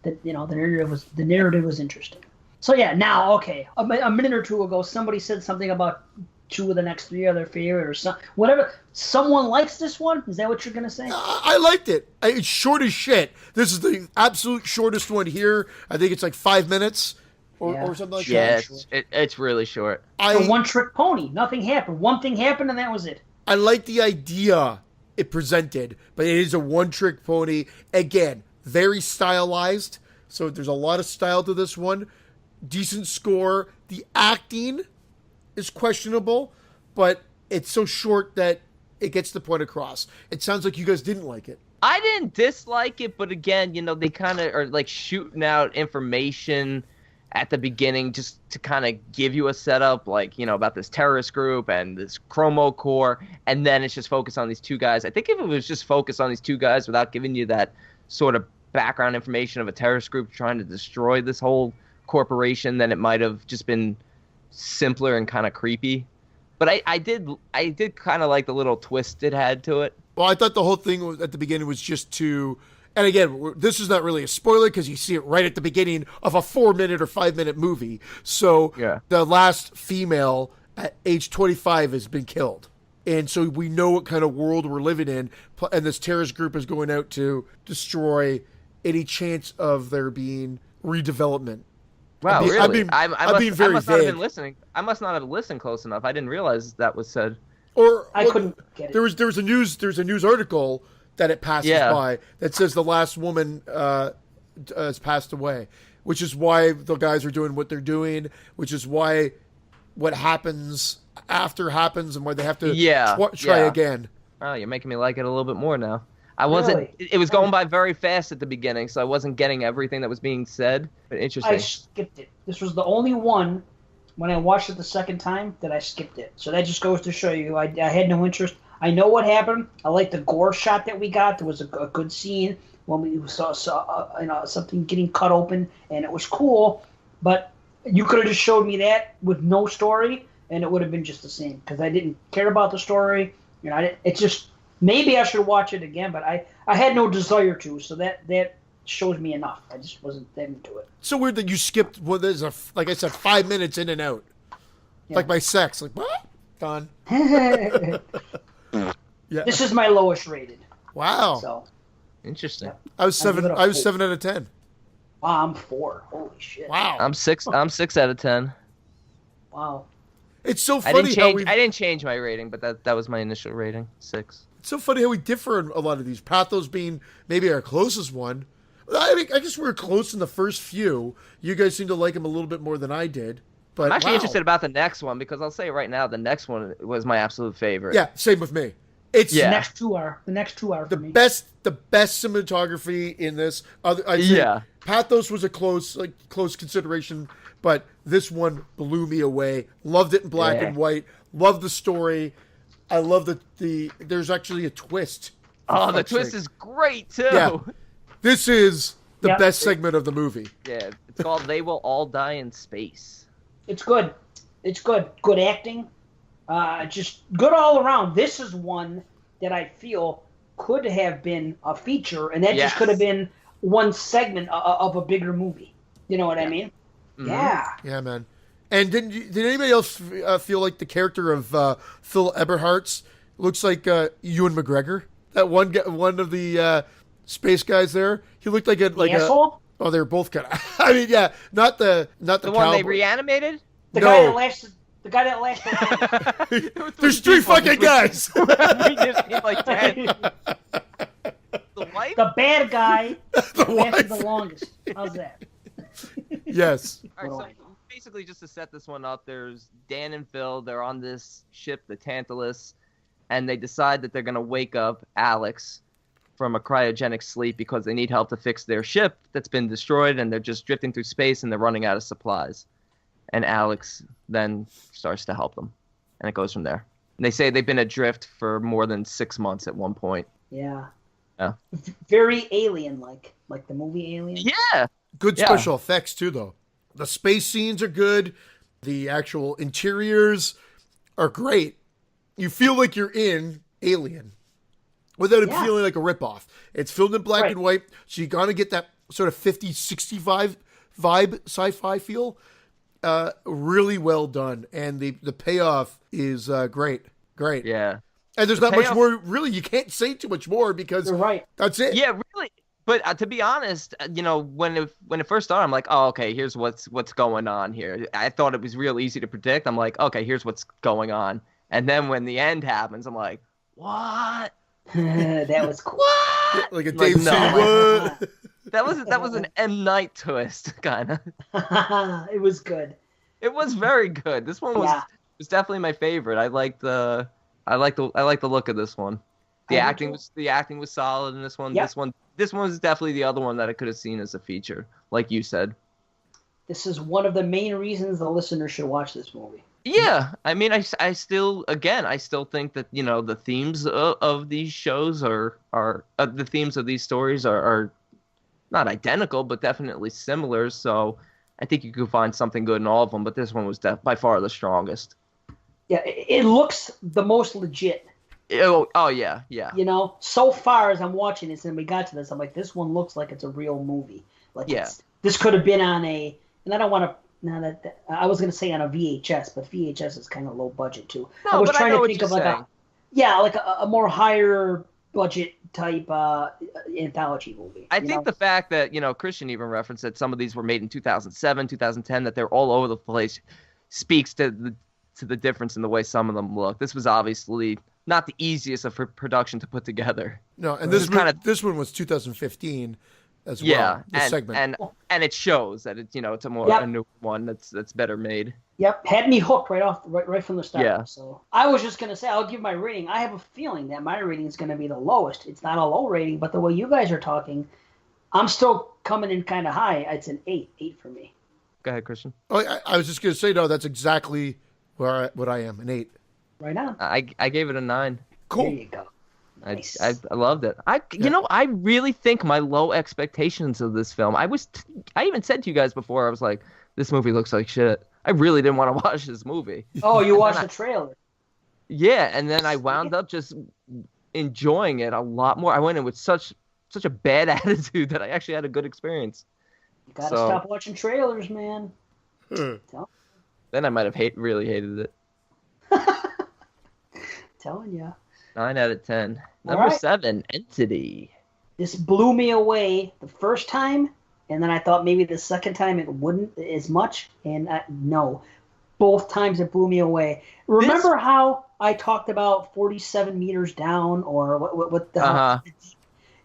the narrative was interesting. So yeah, now okay, a minute or two ago, somebody said something about 2 of the next 3 are their favorite or something. Whatever. Someone likes this one. Is that what you're gonna say? I liked it. It's short as shit. This is the absolute shortest one here. I think it's like 5 minutes. Or something like that. Yeah, it's really short. A one-trick pony. Nothing happened. One thing happened, and that was it. I like the idea it presented, but it is a one-trick pony. Again, very stylized, so there's a lot of style to this one. Decent score. The acting is questionable, but it's so short that it gets the point across. It sounds like you guys didn't like it. I didn't dislike it, but again, they kind of are like shooting out information at the beginning just to kind of give you a setup, like, about this terrorist group and this chromo core, and then it's just focused on these 2 guys. I think if it was just focused on these 2 guys without giving you that sort of background information of a terrorist group trying to destroy this whole corporation, then it might have just been simpler and kind of creepy. But I did kind of like the little twist it had to it. Well, I thought the whole thing at the beginning was just to... And again, this is not really a spoiler because you see it right at the beginning of a 4-minute or 5-minute movie. So The last female at age 25 has been killed. And so we know what kind of world we're living in. And this terrorist group is going out to destroy any chance of there being redevelopment. Wow, really? I'm being very must vague. Not have been listening. I must not have listened close enough. I didn't realize that was said. I couldn't get it. There's a news article that it passes by that says the last woman has passed away, which is why the guys are doing what they're doing, which is why what happens after happens and why they have to try again. Oh, you're making me like it a little bit more now. I wasn't. Really? It was going by very fast at the beginning, so I wasn't getting everything that was being said. But interesting. I skipped it. This was the only one when I watched it the second time that I skipped it. So that just goes to show you I had no interest. I know what happened. I like the gore shot that we got. There was a good scene when we saw something getting cut open, and it was cool. But you could have just showed me that with no story, and it would have been just the same because I didn't care about the story. It's just maybe I should watch it again, but I had no desire to. So that shows me enough. I just wasn't that into it. So weird that you skipped. Well, there's like I said, 5 minutes in and out, like my sex. Like what? Done. Yeah. This is my lowest rated. Wow. So interesting. Yeah. I was 7 out of 10. Wow, I'm 4. Holy shit. Wow. I'm 6 out of 10. Wow. It's so funny I didn't change my rating, but that was my initial rating, 6. It's so funny how we differ in a lot of these. Pathos being maybe our closest one. I guess we were close in the first few. You guys seem to like him a little bit more than I did. But I'm actually interested about the next one because I'll say right now the next one was my absolute favorite. Yeah, same with me. The next two are for me. The best cinematography in this. Pathos was a close consideration, but this one blew me away. Loved it in black and white. Loved the story. I love the there's actually a twist. Oh, the twist is great too. Yeah. This is the best segment of the movie. Yeah, it's called "They Will All Die in Space." It's good. It's good. Good acting. Just good all around. This is one that I feel could have been a feature, and that just could have been one segment of a bigger movie. You know what I mean? Mm-hmm. Yeah. Yeah, man. And did anybody else feel like the character of Phil Eberhardt's looks like Ewan McGregor? That one of the space guys there. He looked like asshole. Oh, they were both kind of. I mean, yeah, not the one they reanimated. The No. guy that lashed. The guy that lashed the longest. There's three fucking guys. We just need like 10. The wife? The bad guy The lasted wife. the longest. How's that? Yes. All right, so basically, just to set this one up, there's Dan and Phil. They're on this ship, the Tantalus, and they decide that they're going to wake up Alex from a cryogenic sleep because they need help to fix their ship that's been destroyed, and they're just drifting through space, and they're running out of supplies. And Alex then starts to help them, and it goes from there. And they say they've been adrift for more than 6 months at one point. Yeah. Yeah. Very alien-like, like the movie Alien. Yeah. Good Yeah. special effects too, though. The space scenes are good. The actual interiors are great. You feel like you're in Alien without it feeling like a ripoff. It's filmed in black and white, so you're going to get that sort of 50s, 65 vibe, sci-fi feel. Really well done. And the payoff is great. Great. Yeah. And there's not much more, really. You can't say too much more because that's it. Yeah, really. But to be honest, when it first started, I'm like, oh, okay, here's what's going on here. I thought it was real easy to predict. I'm like, okay, here's what's going on. And then when the end happens, I'm like, what? That was cool. What? Like a Dave no. what? That was an M. Night twist, kind of. It was good. It was very good. This one was definitely my favorite. I like the look of this one. The acting was solid in this one. Yep. This one was definitely the other one that I could have seen as a feature, like you said. This is one of the main reasons the listener should watch this movie. Yeah, I mean, I still think that the themes of these shows are the themes of these stories are not identical, but definitely similar. So I think you could find something good in all of them. But this one was by far the strongest. Yeah, it looks the most legit. Oh yeah. So far as I'm watching this and we got to this, I'm like, this one looks like it's a real movie. Like, this could have been on a, and I don't want to. Now that I was going to say on a VHS, but VHS is kind of low budget too. No, I was but trying I know to think of like a more higher budget type anthology movie. I think the fact that Christian even referenced that some of these were made in 2007, 2010, that they're all over the place, speaks to the difference in the way some of them look. This was obviously not the easiest of production to put together. No, and this one was 2015 as well. Yeah, segment. and it shows that it's it's a new one that's better made. Yep, had me hooked right from the start. Yeah. So I was just gonna say I'll give my rating. I have a feeling that my rating is gonna be the lowest. It's not a low rating, but the way you guys are talking, I'm still coming in kind of high. It's an 8 for me. Go ahead, Christian. Oh, I was just gonna say no. That's exactly what I am, an 8. Right on. I gave it a 9. Cool. There you go. Nice. I loved it. I really think my low expectations of this film. I even said to you guys before, I was like, this movie looks like shit. I really didn't want to watch this movie. Oh, you watched the trailer? Yeah, and then I wound up just enjoying it a lot more. I went in with such a bad attitude that I actually had a good experience. You gotta stop watching trailers, man. Then I might have really hated it. Telling ya. 9 out of 10. Number 7, Entity. This blew me away the first time, and then I thought maybe the second time it wouldn't as much, and no. Both times it blew me away. Remember how I talked about 47 meters down, or what the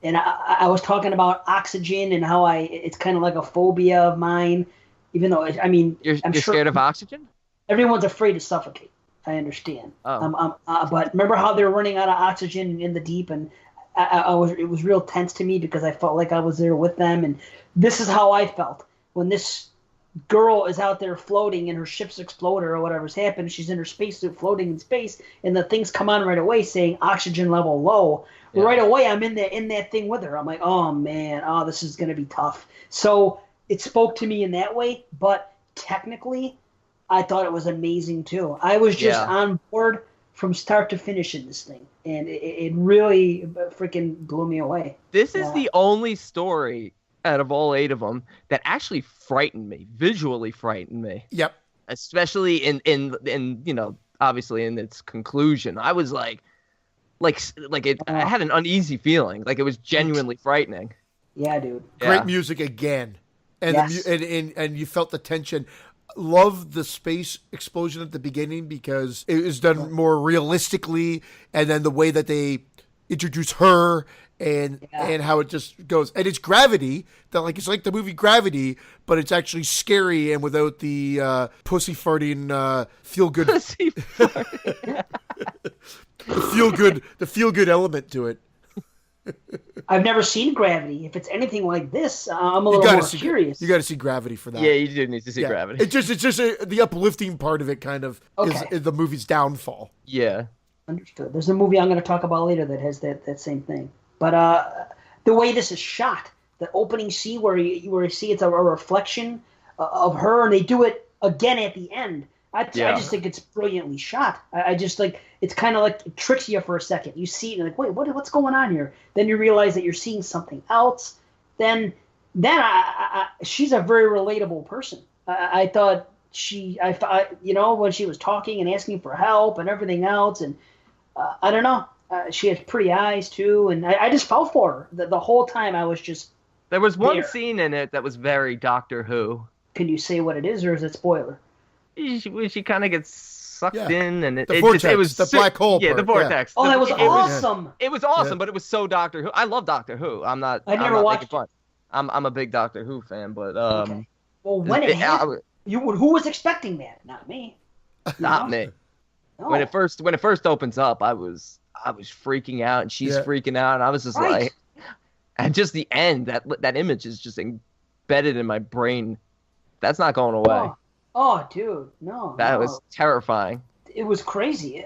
and I was talking about oxygen and how it's kind of like a phobia of mine, even though, you're scared of oxygen? Everyone's afraid to suffocate. I understand. But remember how they were running out of oxygen in the deep, and it was real tense to me because I felt like I was there with them, and this is how I felt when this girl is out there floating and her ship's exploded or whatever's happened. She's in her spacesuit floating in space, and the things come on right away saying oxygen level low. Yeah. Right away, I'm in that thing with her. I'm like, oh man, this is gonna be tough. So it spoke to me in that way, but technically, I thought it was amazing too. I was just on board from start to finish in this thing, and it really freaking blew me away. This is the only story out of all 8 of them that actually frightened me, visually frightened me. Yep. Especially in obviously in its conclusion. I was like it. I had an uneasy feeling, like it was genuinely frightening. Yeah, dude. Great music again, and and you felt the tension. love the space explosion at the beginning because it was done more realistically, and then the way that they introduce her and how it just goes. And it's Gravity, that like it's like the movie Gravity, but it's actually scary and without the pussy farting feel good Pussy farting. the feel good element to it. I've never seen Gravity. If it's anything like this, I'm a little more curious. You got to see Gravity for that. Yeah, you do need to see Gravity. It's just the uplifting part of it kind of is the movie's downfall. Yeah. Understood. There's a movie I'm going to talk about later that has that same thing. But the way this is shot, the opening scene where you see it's a reflection of her, and they do it again at the end. I just think it's brilliantly shot. I just like it's kind of like it tricks you for a second. You see it and you're like, wait, what's going on here? Then you realize that you're seeing something else. Then she's a very relatable person. I thought when she was talking and asking for help and everything else, and I don't know, she has pretty eyes too, and I just felt for her the whole time. I was just there was one scene in it that was very Doctor Who. Can you say what it is, or is it spoiler? She kind of gets sucked in, and it was the black hole. Yeah, the vortex. Oh, that was awesome. It was awesome, but it was so Doctor Who. I love Doctor Who. I never watched making fun. I'm a big Doctor Who fan, but okay. Well, when it happened, who was expecting that? Not me. Not me. No. When it first opens up, I was freaking out, and she's freaking out, and I was just like, and just the end, that image is just embedded in my brain. That's not going away. Oh, dude, no. That was terrifying. It was crazy.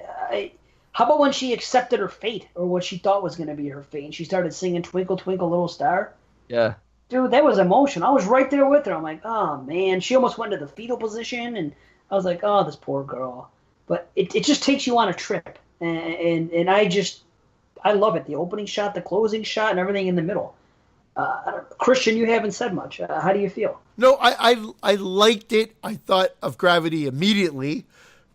How about when she accepted her fate, or what she thought was going to be her fate, and she started singing Twinkle, Twinkle, Little Star? Yeah. Dude, that was emotion. I was right there with her. I'm like, oh, man. She almost went into the fetal position, and I was like, oh, this poor girl. But it just takes you on a trip, and I love it. The opening shot, the closing shot, and everything in the middle. Christian, you haven't said much. How do you feel? No, I liked it. I thought of Gravity immediately,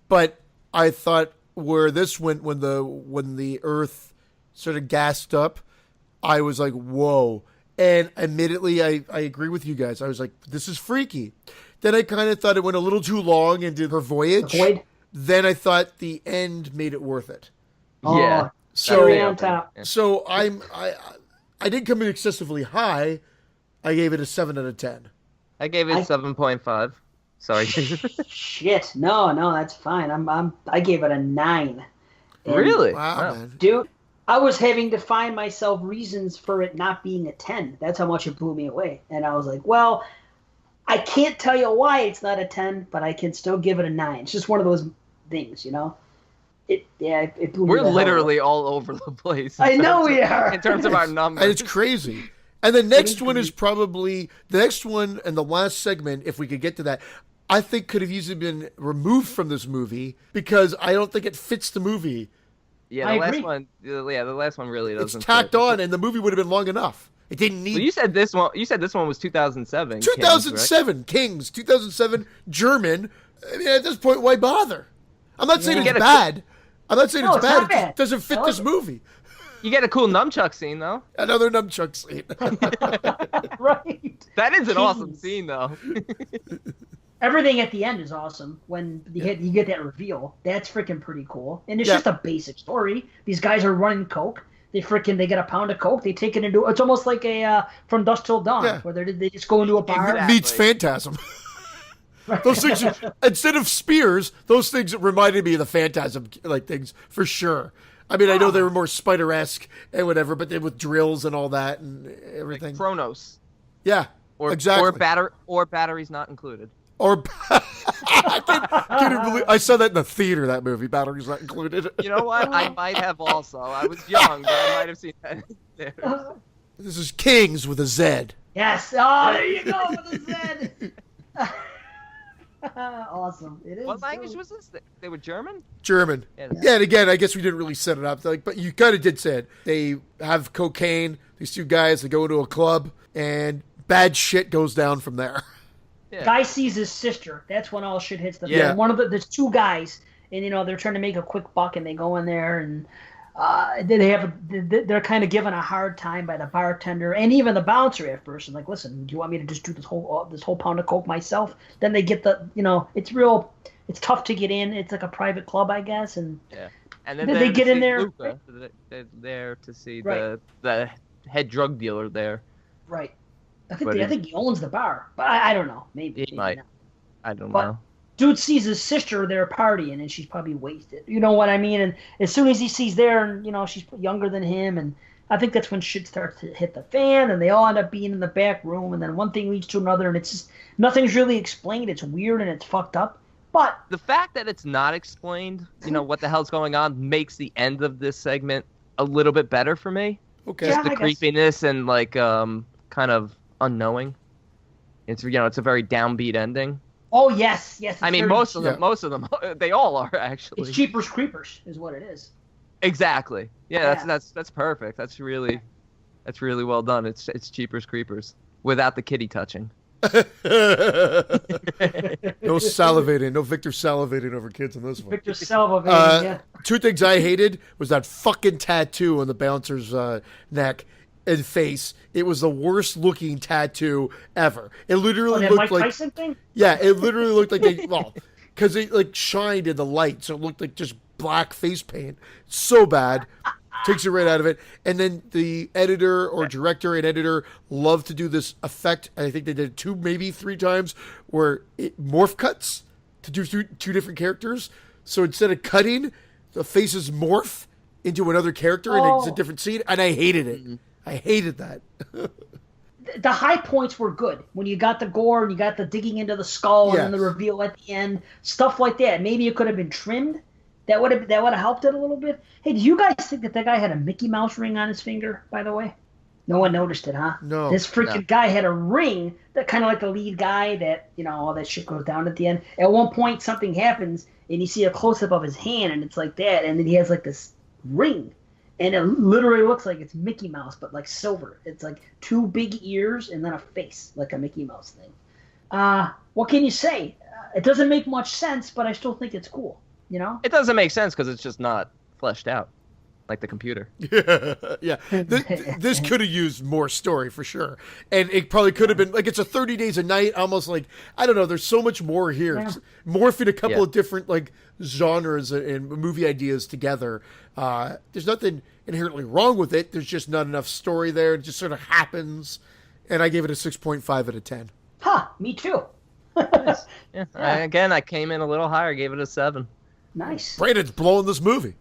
but I thought where this went when the Earth sort of gassed up, I was like, whoa. And immediately I agree with you guys. I was like, this is freaky. Then I kind of thought it went a little too long into her voyage. Then I thought the end made it worth it. Yeah. So I didn't come in excessively high. I gave it a 7 out of 10. I gave it 7.5. Sorry. Shit. No, that's fine. I gave it a 9. And really? Wow, man. Dude, I was having to find myself reasons for it not being a 10. That's how much it blew me away. And I was like, well, I can't tell you why it's not a 10, but I can still give it a 9. It's just one of those things, you know? It blew me. We're literally all over the place. I know we are. In terms of our numbers. And it's crazy. And the next one is probably the next one, and the last segment, if we could get to that, I think could have easily been removed from this movie because I don't think it fits the movie. Yeah, the last one really doesn't. It's tacked on, and the movie would have been long enough. It didn't need. Well, you said this one was 2007. 2007 Kings, 2007 German. I mean, at this point, why bother? I'm not saying it's bad. I'm not saying it's bad. It doesn't fit this movie. You get a cool nunchuck scene, though. Another nunchuck scene. Right. That is an awesome scene, though. Everything at the end is awesome when you get that reveal. That's freaking pretty cool. And it's just a basic story. These guys are running coke. They get a pound of coke. They take it into. It's almost like a From Dusk Till Dawn, where they just go into a bar. Exactly. Meets Phantasm. Those things, instead of spears, those things reminded me of the Phantasm things for sure. I mean, I know they were more Spider-esque and whatever, but then with drills and all that and everything. Like Chronos. Yeah, exactly. Or batteries not included. Or I saw that in the theater. That movie, batteries not included. You know what? I might have also. I was young, but I might have seen that. This is Kings with a Z. Yes. Oh, there you go with a Z. Awesome. It is. What language was this? They were German? German. Yeah, and again, I guess we didn't really set it up. But you kind of did say it. They have cocaine. These two guys, they go into a club, and bad shit goes down from there. Yeah. Guy sees his sister. That's when all shit hits the fan. There's two guys, and they're trying to make a quick buck, and they go in there, and They're kind of given a hard time by the bartender and even the bouncer at first. And like, listen, do you want me to just do this whole pound of coke myself? Then they get it's tough to get in. It's like a private club, I guess, and yeah. And then they get in there. Luca. They're there to see the head drug dealer there. Right. I think he owns the bar, but I don't know. Maybe he might. Not. I don't but know. Dude sees his sister there partying, and she's probably wasted. You know what I mean? And as soon as he sees there, and she's younger than him, and I think that's when shit starts to hit the fan, and they all end up being in the back room, and then one thing leads to another, and it's just nothing's really explained. It's weird and it's fucked up. But the fact that it's not explained, what the hell's going on, makes the end of this segment a little bit better for me. Okay. Just the creepiness and kind of unknowing. It's it's a very downbeat ending. Oh yes. I mean, most of them, they all are actually. It's Jeepers Creepers, is what it is. Exactly. Yeah, that's perfect. That's really well done. It's Jeepers Creepers without the kitty touching. No salivating. No Victor salivating over kids in this one. Victor salivating, yeah. Two things I hated was that fucking tattoo on the bouncer's neck and face. It was the worst looking tattoo ever. It literally looked Mike like Tyson thing? Yeah, it literally looked like because it shined in the light, so it looked like just black face paint. So bad. Takes it right out of it. And then the editor or director and editor love to do this effect. I think they did it 2, maybe 3 times, where it morph cuts to do two different characters. So instead of cutting, the faces morph into another character and it's a different scene. And I hated it. I hated that. The high points were good when you got the gore and you got the digging into the skull and then the reveal at the end, stuff like that. Maybe it could have been trimmed. That would have helped it a little bit. Hey, do you guys think that guy had a Mickey Mouse ring on his finger? By the way, no one noticed it, huh? No. This freaking guy had a ring that kind of like the lead guy that all that shit goes down at the end. At one point, something happens and you see a close up of his hand and it's like that, and then he has like this ring. And it literally looks like it's Mickey Mouse, but like silver. It's like 2 big ears and then a face, like a Mickey Mouse thing. What can you say? It doesn't make much sense, but I still think it's cool. It doesn't make sense because it's just not fleshed out, like the computer. Yeah. This could have used more story for sure. And it probably could have been, like, it's a 30 Days a Night, almost like, I don't know, there's so much more here. Yeah. Morphing a couple of different, like, genres and movie ideas together. There's nothing inherently wrong with it. There's just not enough story there. It just sort of happens. And I gave it a 6.5 out of 10. Huh, me too. Nice. Yeah. I came in a little higher, gave it a 7. Nice. Brandon's blowing this movie.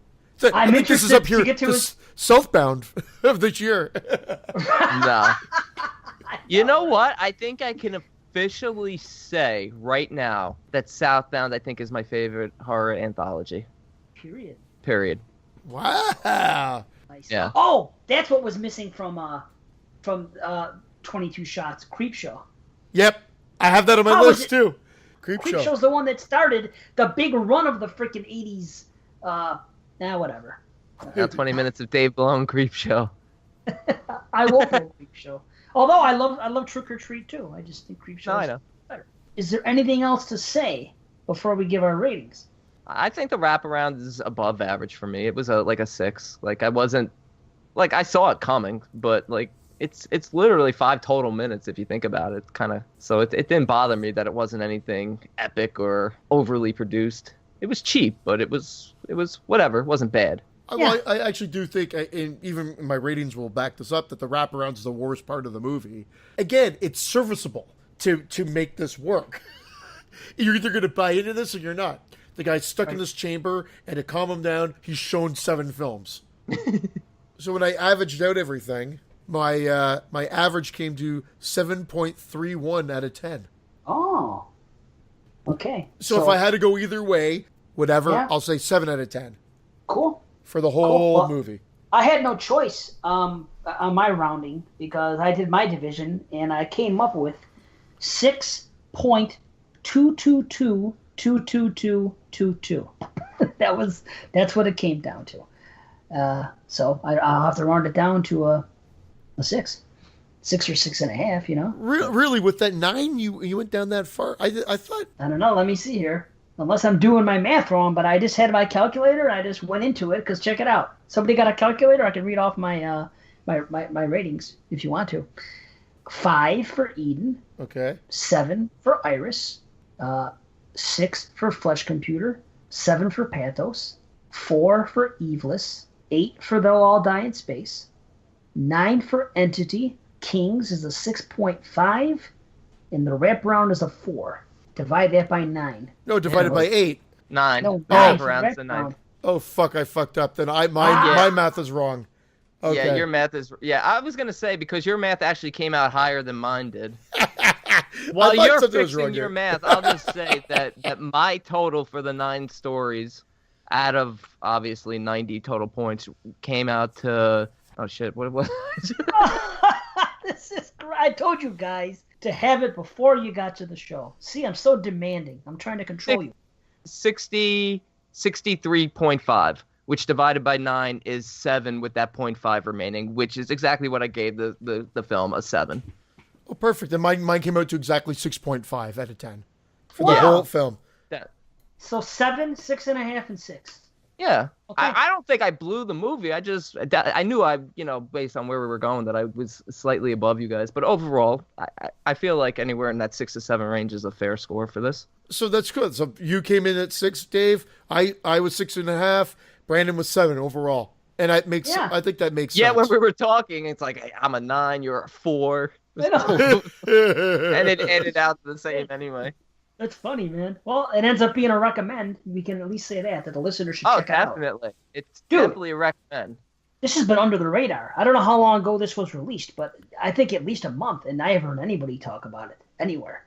I think this is up here to Southbound of this year. No. You know what? I think I can officially say right now that Southbound, I think, is my favorite horror anthology. Period. Wow. Nice. Yeah. Oh, that's what was missing from 22 Shots, Creepshow. Yep. I have that on my list too. Creepshow's the one that started the big run of the freaking 80s. Whatever. Now 20 minutes of Dave Blown Creepshow. I will go Creepshow. Although I love Trick or Treat too. I just think Creepshow is better. Is there anything else to say before we give our ratings? I think the wraparound is above average for me. It was a 6. Like, I wasn't, like, I saw it coming, but like, it's literally 5 total minutes if you think about it, kind of. So it didn't bother me that it wasn't anything epic or overly produced. It was cheap, but it was whatever. It wasn't bad. Well, I actually do think, and even my ratings will back this up, that the wraparound is the worst part of the movie. Again, it's serviceable to make this work. You're either going to buy into this or you're not. The guy's stuck in this chamber, and to calm him down, he's shown 7 films. So when I averaged out everything, my average came to 7.31 out of 10. Oh. Okay. So if I had to go either way, whatever, I'll say 7 out of 10. Cool. For the whole movie. I had no choice on my rounding because I did my division, and I came up with 6.2222222. That's what it came down to. So I'll have to round it down to a 6 or 6.5. Really, with that 9, you went down that far? I thought. I don't know. Let me see here. Unless I'm doing my math wrong, but I just had my calculator and I just went into it because check it out. Somebody got a calculator? I can read off my my ratings if you want to. 5 for Eden. Okay. 7 for Iris. 6 for Flesh Computer. 7 for Pathos. 4 for Eveless. 8 for They'll All Die in Space. 9 for Entity. Kings is a 6.5. And the wraparound is a 4. Divide that by 9. No, divided by 8. 9. No, Wraparound's the 9. Oh, fuck, I fucked up. Then my math is wrong. Okay. Yeah, your math is... Yeah, I was going to say, because your math actually came out higher than mine did. While you're fixing your math, I'll just say that my total for the 9 stories, out of, obviously, 90 total points, came out to... Oh, shit, what was it? This is great. I told you guys to have it before you got to the show. See, I'm so demanding. I'm trying to control you. 63.5, which divided by 9 is 7 with that 0.5 remaining, which is exactly what I gave the film, a 7. Oh, perfect. And mine came out to exactly 6.5 out of 10 for the whole film. Yeah. So 7, 6.5, and 6. Yeah. Okay. I don't think I blew the movie. I knew based on where we were going, that I was slightly above you guys. But overall, I feel like anywhere in that 6 to 7 range is a fair score for this. So that's good. So you came in at 6, Dave. I was 6.5. Brandon was 7 overall. And I think that makes sense. Yeah, when we were talking, it's like, hey, I'm a 9, you're a 4. I know. And it ended out the same anyway. That's funny, man. Well, it ends up being a recommend. We can at least say that the listener should check it out. Oh, definitely. It's definitely a recommend. This has been under the radar. I don't know how long ago this was released, but I think at least a month, and I haven't heard anybody talk about it anywhere.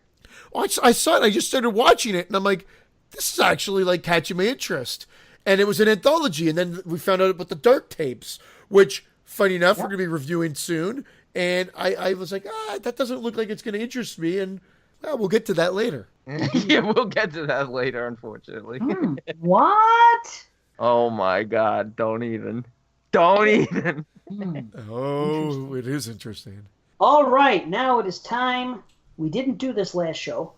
Well, I saw it. I just started watching it, and I'm like, this is actually like catching my interest. And it was an anthology, and then we found out about the Dark Tapes, which, funny enough, we're going to be reviewing soon. And I was like, that doesn't look like it's going to interest me, and well, we'll get to that later. Yeah, we'll get to that later, unfortunately. What? Oh my God! Don't even. Oh, it is interesting. All right, now it is time. We didn't do this last show,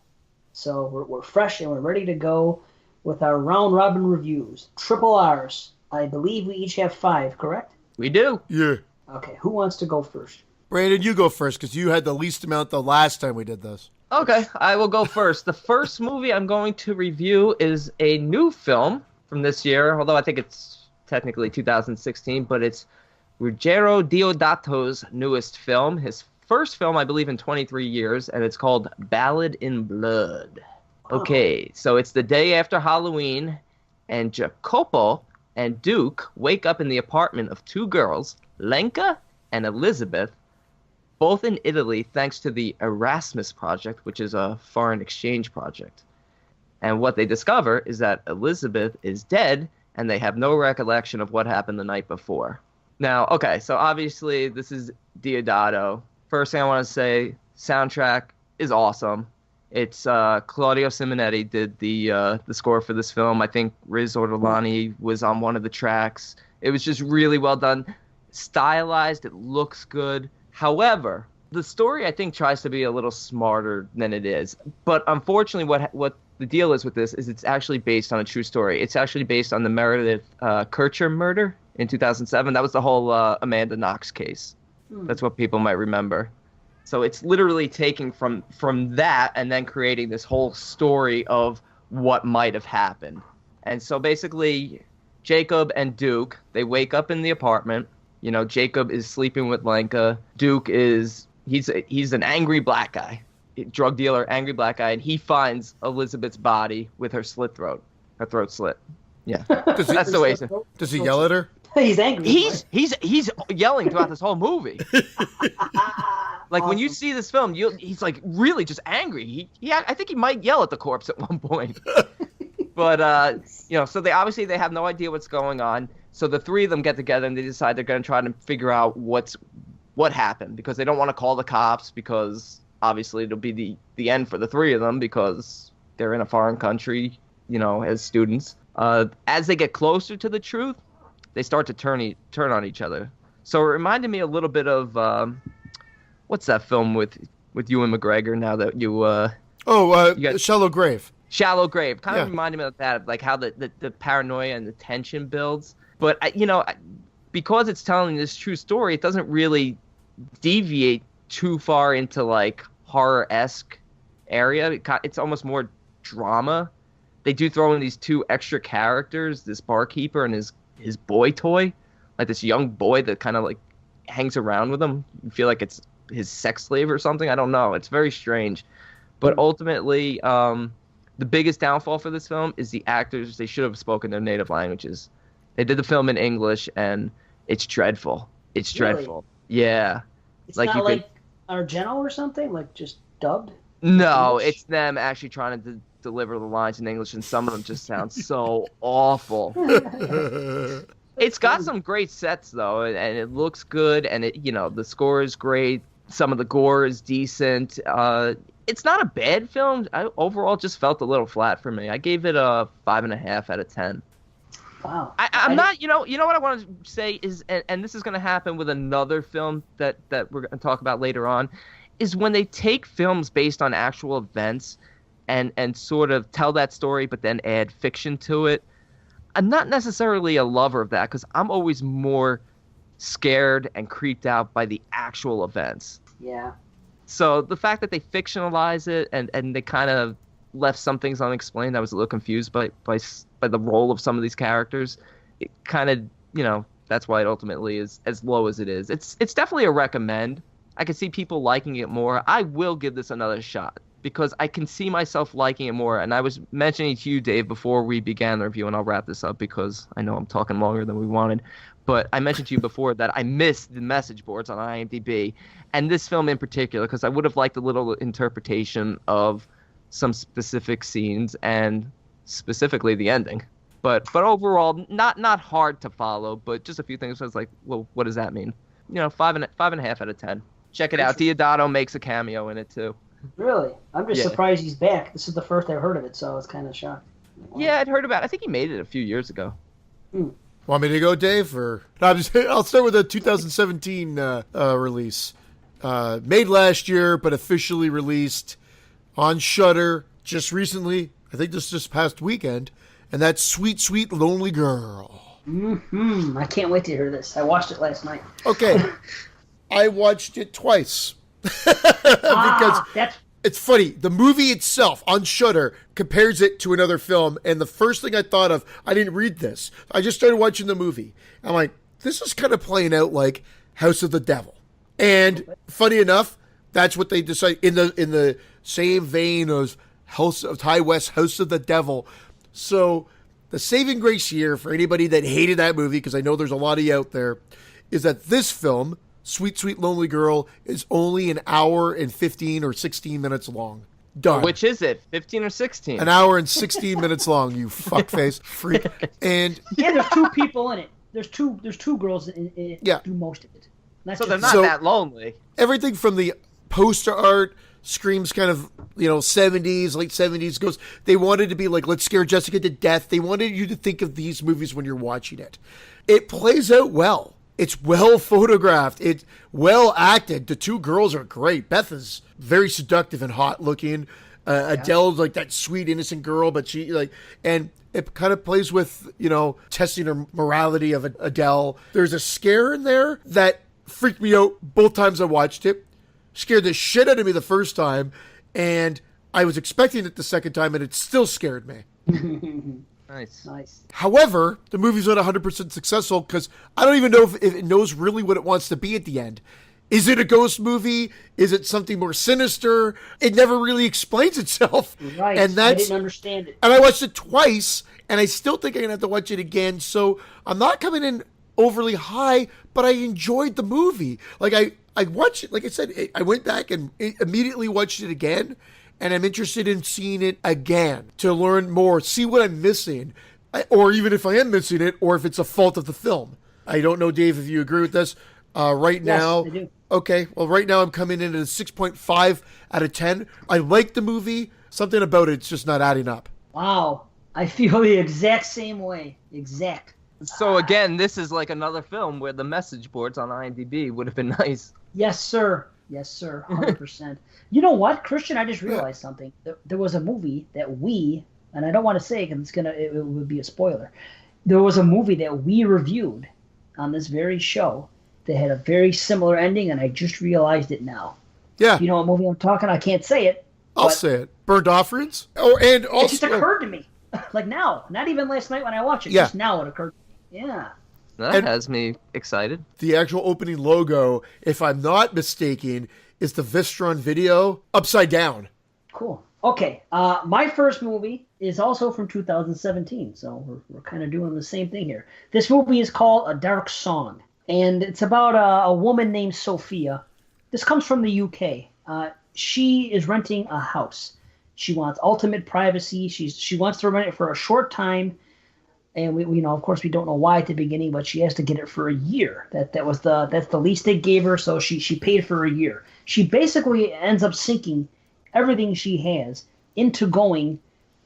so we're fresh and we're ready to go with our round robin reviews. Triple R's. I believe we each have 5, correct? We do. Yeah. Okay, who wants to go first? Brandon, you go first because you had the least amount the last time we did this. Okay, I will go first. The first movie I'm going to review is a new film from this year, although I think it's technically 2016, but it's Ruggero Deodato's newest film, his first film, I believe, in 23 years, and it's called Ballad in Blood. Okay, so it's the day after Halloween, and Jacopo and Duke wake up in the apartment of 2 girls, Lenka and Elizabeth, both in Italy thanks to the Erasmus Project, which is a foreign exchange project. And what they discover is that Elizabeth is dead, and they have no recollection of what happened the night before. Now, okay, so obviously this is Deodato. First thing I want to say, soundtrack is awesome. It's Claudio Simonetti did the score for this film. I think Riz Ortolani was on one of the tracks. It was just really well done. Stylized, it looks good. However, the story, I think, tries to be a little smarter than it is. But unfortunately, what the deal is with this is it's actually based on a true story. It's actually based on the Meredith Kercher murder in 2007. That was the whole Amanda Knox case. That's what people might remember. So it's literally taking from that and then creating this whole story of what might have happened. And so basically, Jacob and Duke, they wake up in the apartment. You know, Jacob is sleeping with Lenka. Duke he's an angry black guy, drug dealer, angry black guy, and he finds Elizabeth's body with her throat slit. Yeah, that's the way. Does he yell at her? He's angry. He's yelling throughout this whole movie. Like, awesome. When you see this film, he's like really just angry. I think he might yell at the corpse at one point. But so they have no idea what's going on. So the 3 of them get together and they decide they're going to try to figure out what happened, because they don't want to call the cops, because obviously it'll be the end for the 3 of them because they're in a foreign country, as students. As they get closer to the truth, they start to turn on each other. So it reminded me a little bit of what's that film with Ewan McGregor? Now that you Shallow Grave. Shallow Grave. Kind of Yeah. reminded me of that, like how the paranoia and the tension builds. But, because it's telling this true story, it doesn't really deviate too far into, like, horror-esque area. It's almost more drama. They do throw in these two extra characters, this barkeeper and his boy toy, like this young boy that kind of, like, hangs around with him. You feel like it's his sex slave or something. I don't know. It's very strange. But ultimately, the biggest downfall for this film is the actors. They should have spoken their native languages. They did the film in English, and it's dreadful. It's dreadful. Really? Yeah. It's like not like Argento or something, like just dubbed? No, it's them actually trying to deliver the lines in English, and some of them just sound so awful. It's got some great sets, though, and it looks good, and the score is great. Some of the gore is decent. It's not a bad film. I overall just felt a little flat for me. I gave it a 5.5 out of 10. Wow. I'm not, what I want to say is, and this is going to happen with another film that we're going to talk about later on, is when they take films based on actual events and sort of tell that story but then add fiction to it. I'm not necessarily a lover of that because I'm always more scared and creeped out by the actual events. Yeah. So the fact that they fictionalize it and they kind of left some things unexplained, I was a little confused by the role of some of these characters. It kind of, that's why it ultimately is as low as it is. It's definitely a recommend. I can see people liking it more. I will give this another shot because I can see myself liking it more. And I was mentioning to you, Dave, before we began the review, and I'll wrap this up because I know I'm talking longer than we wanted. But I mentioned to you before that I missed the message boards on IMDb, and this film in particular, because I would have liked a little interpretation of some specific scenes and specifically the ending. But overall, not hard to follow, but just a few things. I was like, well, what does that mean? 5.5 out of 10. Check it out. Diodato makes a cameo in it too. Really? I'm just surprised he's back. This is the first I've heard of it, so I was kind of shocked. Wow. Yeah, I'd heard about it. I think he made it a few years ago. Want me to go, Dave? Or I'll start with a 2017 release. Made last year, but officially released on Shudder just recently. I think this past weekend. And that's Sweet, Sweet Lonely Girl. I can't wait to hear this. I watched it last night. Okay. I watched it twice. Because it's funny. The movie itself on Shudder compares it to another film. And the first thing I thought of, I didn't read this. I just started watching the movie. I'm like, this is kind of playing out like House of the Devil. And funny enough, that's what they decide in the same vein of Ty West's House of the Devil. So the saving grace here for anybody that hated that movie, because I know there's a lot of you out there, is that this film, Sweet, Sweet Lonely Girl, is only an hour and 15 or 16 minutes long. Done. Which is it, 15 or 16? An hour and 16 minutes long, you fuckface freak. And there's two people in it. There's two girls in it. Yeah. Do most of it. So they're not that lonely. Everything from the poster art screams kind of, 70s, late 70s goes. They wanted to be like, let's scare Jessica to death. They wanted you to think of these movies when you're watching it. It plays out well. It's well photographed. It's well acted. The two girls are great. Beth is very seductive and hot looking. Adele's like that sweet, innocent girl, but and it kind of plays with, testing her morality of Adele. There's a scare in there that freaked me out both times I watched it. Scared the shit out of me the first time, and I was expecting it the second time, and it still scared me. Nice. However, the movie's not 100% successful because I don't even know if it knows really what it wants to be at the end. Is it a ghost movie? Is it something more sinister? It never really explains itself. Right, and I didn't understand it. And I watched it twice, and I still think I'm going to have to watch it again, so I'm not coming in overly high, but I enjoyed the movie. Like, I watched it, like I said, I went back and immediately watched it again, and I'm interested in seeing it again to learn more, see what I'm missing, or even if I am missing it, or if it's a fault of the film. I don't know, Dave, if you agree with this. Right now, I do. Okay, well, right now I'm coming in at a 6.5 out of 10. I like the movie. Something about it's just not adding up. Wow. I feel the exact same way. Exact. So again, this is like another film where the message boards on IMDb would have been nice. Yes, sir. Yes, sir. 100%. You know what, Christian? I just realized something. There was a movie that and I don't want to say it because it would be a spoiler. There was a movie that we reviewed on this very show that had a very similar ending, and I just realized it now. Yeah. You know what movie I'm talking? I can't say it. I'll say it. Burnt Offerings? Oh, and also... It just occurred to me. Like now. Not even last night when I watched it. Yeah. Just now it occurred to me. Yeah. That has me excited. The actual opening logo, if I'm not mistaken, is the Vistron video upside down. Cool. Okay. My first movie is also from 2017, so we're kind of doing the same thing here. This movie is called A Dark Song, and it's about a woman named Sophia. This comes from the UK. She is renting a house. She wants ultimate privacy. She wants to rent it for a short time, and we of course we don't know why at the beginning, but she has to get it for a year. That's the lease they gave her, so she paid for a year. She basically ends up sinking everything she has into going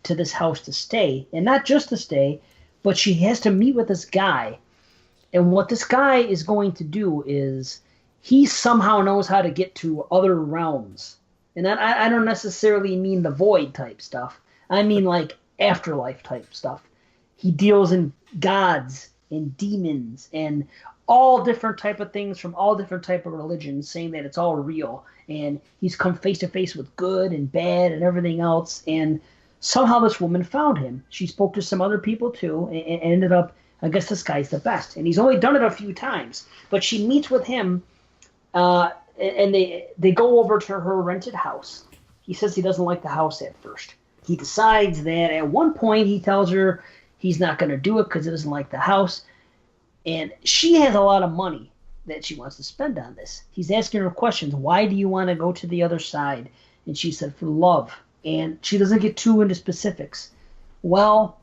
to this house to stay, and not just to stay, but she has to meet with this guy. And what this guy is going to do is he somehow knows how to get to other realms. And I don't necessarily mean the void type stuff. I mean like afterlife type stuff. He deals in gods and demons and all different type of things from all different type of religions, saying that it's all real. And he's come face to face with good and bad and everything else. And somehow this woman found him. She spoke to some other people too, and ended up, I guess this guy's the best. And he's only done it a few times. But she meets with him, and they go over to her rented house. He says he doesn't like the house at first. He decides that at one point he tells her he's not going to do it because he doesn't like the house. And she has a lot of money that she wants to spend on this. He's asking her questions. Why do you want to go to the other side? And she said, for love. And she doesn't get too into specifics. Well,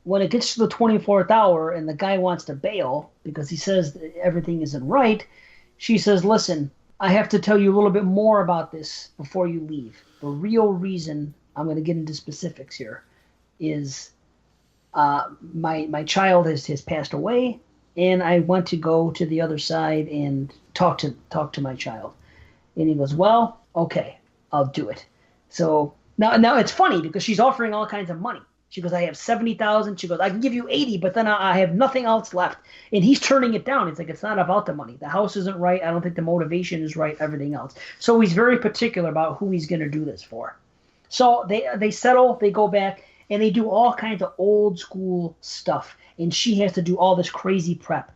when it gets to the 24th hour and the guy wants to bail because he says that everything isn't right, she says, listen, I have to tell you a little bit more about this before you leave. The real reason, I'm going to get into specifics here, is my child has passed away, and I want to go to the other side and talk to my child. And he goes, well, okay, I'll do it. So now it's funny because she's offering all kinds of money. She goes, I have 70,000. She goes, I can give you 80, but then I have nothing else left. And he's turning it down. It's like, it's not about the money. The house isn't right. I don't think the motivation is right, everything else. So he's very particular about who he's going to do this for. So they settle, they go back, and they do all kinds of old school stuff. And she has to do all this crazy prep.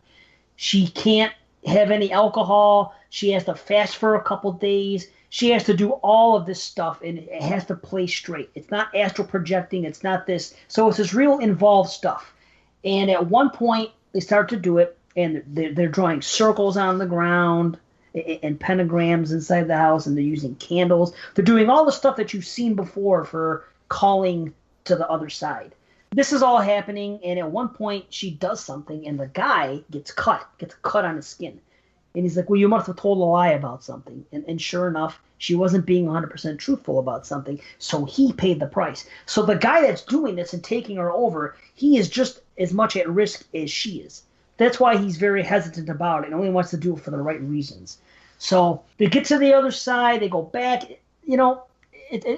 She can't have any alcohol. She has to fast for a couple days. She has to do all of this stuff, and it has to play straight. It's not astral projecting. It's not this. So it's this real involved stuff. And at one point, they start to do it, and they're drawing circles on the ground and pentagrams inside the house, and they're using candles. They're doing all the stuff that you've seen before for calling to the other side. This is all happening, and at one point, she does something, and the guy gets cut on his skin. And he's like, well, you must have told a lie about something. And sure enough, she wasn't being 100% truthful about something, so he paid the price. So the guy that's doing this and taking her over, he is just as much at risk as she is. That's why he's very hesitant about it and only wants to do it for the right reasons. So they get to the other side, they go back. You know,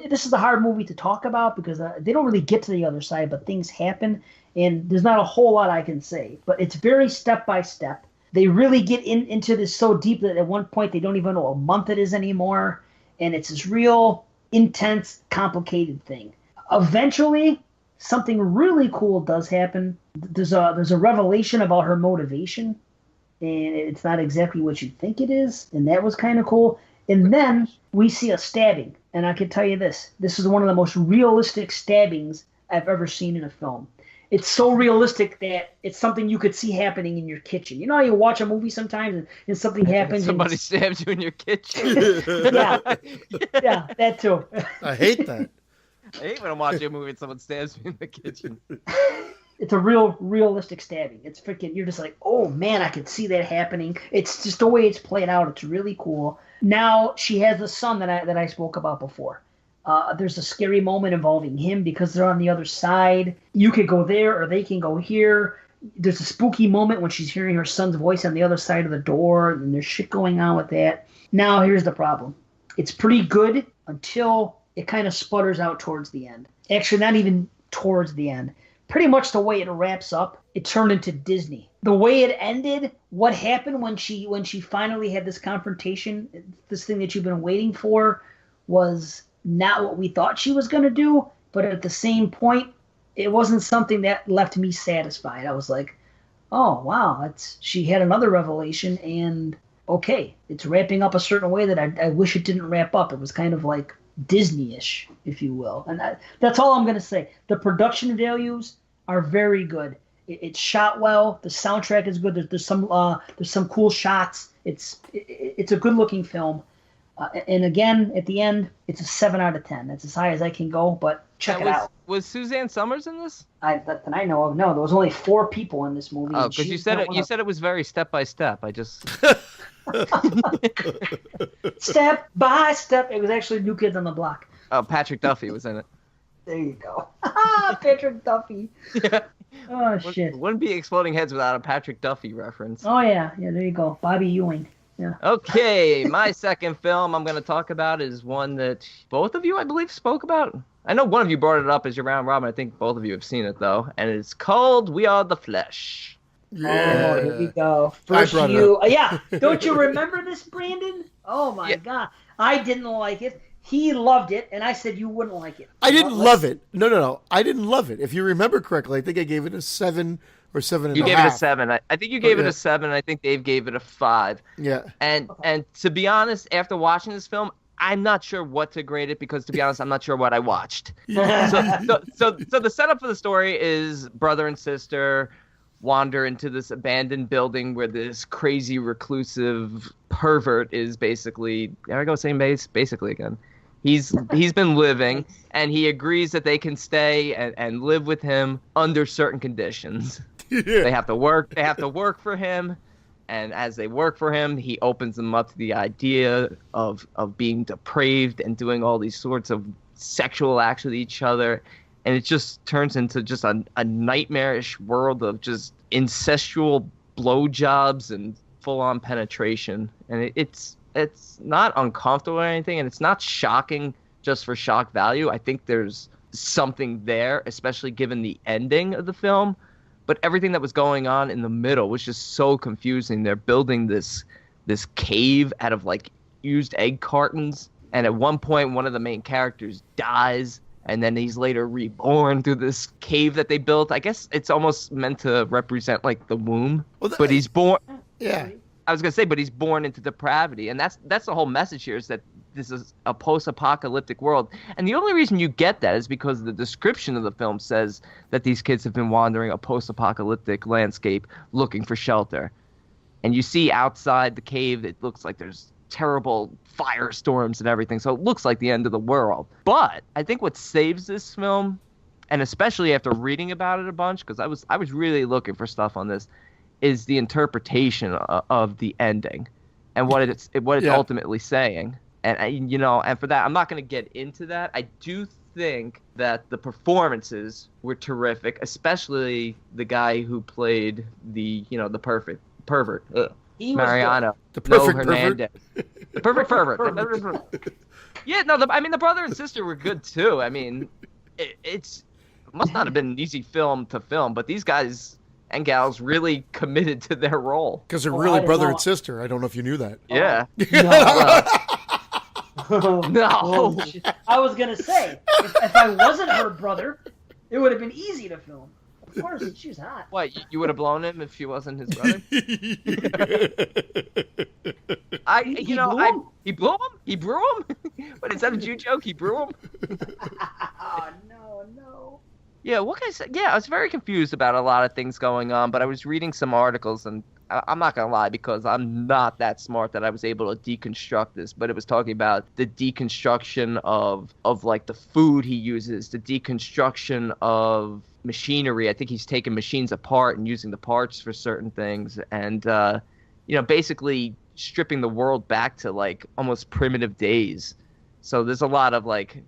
this is a hard movie to talk about because they don't really get to the other side, but things happen, and there's not a whole lot I can say. But it's very step by step. They really get into this so deep that at one point they don't even know what month it is anymore. And it's this real intense, complicated thing. Eventually, something really cool does happen. There's a revelation about her motivation. And it's not exactly what you think it is. And that was kind of cool. And then we see a stabbing. And I can tell you this. This is one of the most realistic stabbings I've ever seen in a film. It's so realistic that it's something you could see happening in your kitchen. You know how you watch a movie sometimes and something happens. Somebody stabs you in your kitchen. yeah, that too. I hate that. I hate when I'm watching a movie and someone stabs me in the kitchen. It's a realistic stabbing. It's freaking, you're just like, oh man, I could see that happening. It's just the way it's played out. It's really cool. Now she has the son that I spoke about before. There's a scary moment involving him because they're on the other side. You could go there or they can go here. There's a spooky moment when she's hearing her son's voice on the other side of the door, and there's shit going on with that. Now, here's the problem. It's pretty good until it kind of sputters out towards the end. Actually, not even towards the end. Pretty much the way it wraps up, it turned into Disney. The way it ended, what happened when she finally had this confrontation, this thing that you've been waiting for, was not what we thought she was going to do, but at the same point, it wasn't something that left me satisfied. I was like, oh, wow, she had another revelation, and okay, it's wrapping up a certain way that I wish it didn't wrap up. It was kind of like Disney-ish, if you will. And that's all I'm going to say. The production values are very good. It's shot well. The soundtrack is good. There's some cool shots. It's a good-looking film. And again, at the end, it's a 7 out of 10. That's as high as I can go, but check it out. Was Suzanne Summers in this? That I know of. No, there was only 4 people in this movie. Oh, because you said it was very step by step. I just step by step. It was actually New Kids on the Block. Oh, Patrick Duffy was in it. There you go. Patrick Duffy. Yeah. Oh shit. Wouldn't be Exploding Heads without a Patrick Duffy reference. Oh yeah. There you go. Bobby Ewing. Yeah. Okay, my second film I'm going to talk about is one that both of you, I believe, spoke about. I know one of you brought it up as your round robin. I think both of you have seen it, though. And it's called We Are the Flesh. Yeah. Oh, here we go. First you. Yeah. Don't you remember this, Brandon? Oh, my God. I didn't like it. He loved it, and I said you wouldn't like it. I didn't love it. No. I didn't love it. If you remember correctly, I think I gave it a 7 or 7.5. You gave it a 7. I think you gave it a 7. I think Dave gave it a 5. Yeah. And to be honest, after watching this film, I'm not sure what to grade it because, to be honest, I'm not sure what I watched. So the setup for the story is brother and sister wander into this abandoned building where this crazy reclusive pervert is basically, there I go saying basically again. He's been living, and he agrees that they can stay and live with him under certain conditions. Yeah. They have to work for him, and as they work for him, he opens them up to the idea of being depraved and doing all these sorts of sexual acts with each other, and it just turns into just a nightmarish world of just incestual blowjobs and full-on penetration, and it's not uncomfortable or anything, and it's not shocking just for shock value. I think there's something there, especially given the ending of the film. But everything that was going on in the middle was just so confusing. They're building this cave out of like used egg cartons, and at one point one of the main characters dies, and then he's later reborn through this cave that they built. I guess it's almost meant to represent like the womb, but he's born. Yeah. I was going to say, but he's born into depravity. And that's the whole message here, is that this is a post-apocalyptic world. And the only reason you get that is because the description of the film says that these kids have been wandering a post-apocalyptic landscape looking for shelter. And you see outside the cave, it looks like there's terrible firestorms and everything. So it looks like the end of the world. But I think what saves this film, and especially after reading about it a bunch, because I was really looking for stuff on this, is the interpretation of the ending and what it's ultimately saying. And and for that, I'm not going to get into that. I do think that the performances were terrific, especially the guy who played the perfect pervert, Mariano. The perfect Hernandez. The perfect pervert. Yeah, no, the brother and sister were good too. I mean, it must not have been an easy film to film, but these guys and gals really committed to their role. Because they're really brother and sister. I don't know if you knew that. Yeah. No. I was going to say, if I wasn't her brother, it would have been easy to film. Of course, she's hot. What, you would have blown him if she wasn't his brother? He blew him? He brew him? What, is that a Jew joke? He brew him? Oh, no. Yeah, what can I say? Yeah, I was very confused about a lot of things going on, but I was reading some articles, and I'm not going to lie, because I'm not that smart that I was able to deconstruct this, but it was talking about the deconstruction of like the food he uses, the deconstruction of machinery. I think he's taking machines apart and using the parts for certain things, and basically stripping the world back to like almost primitive days. So there's a lot of like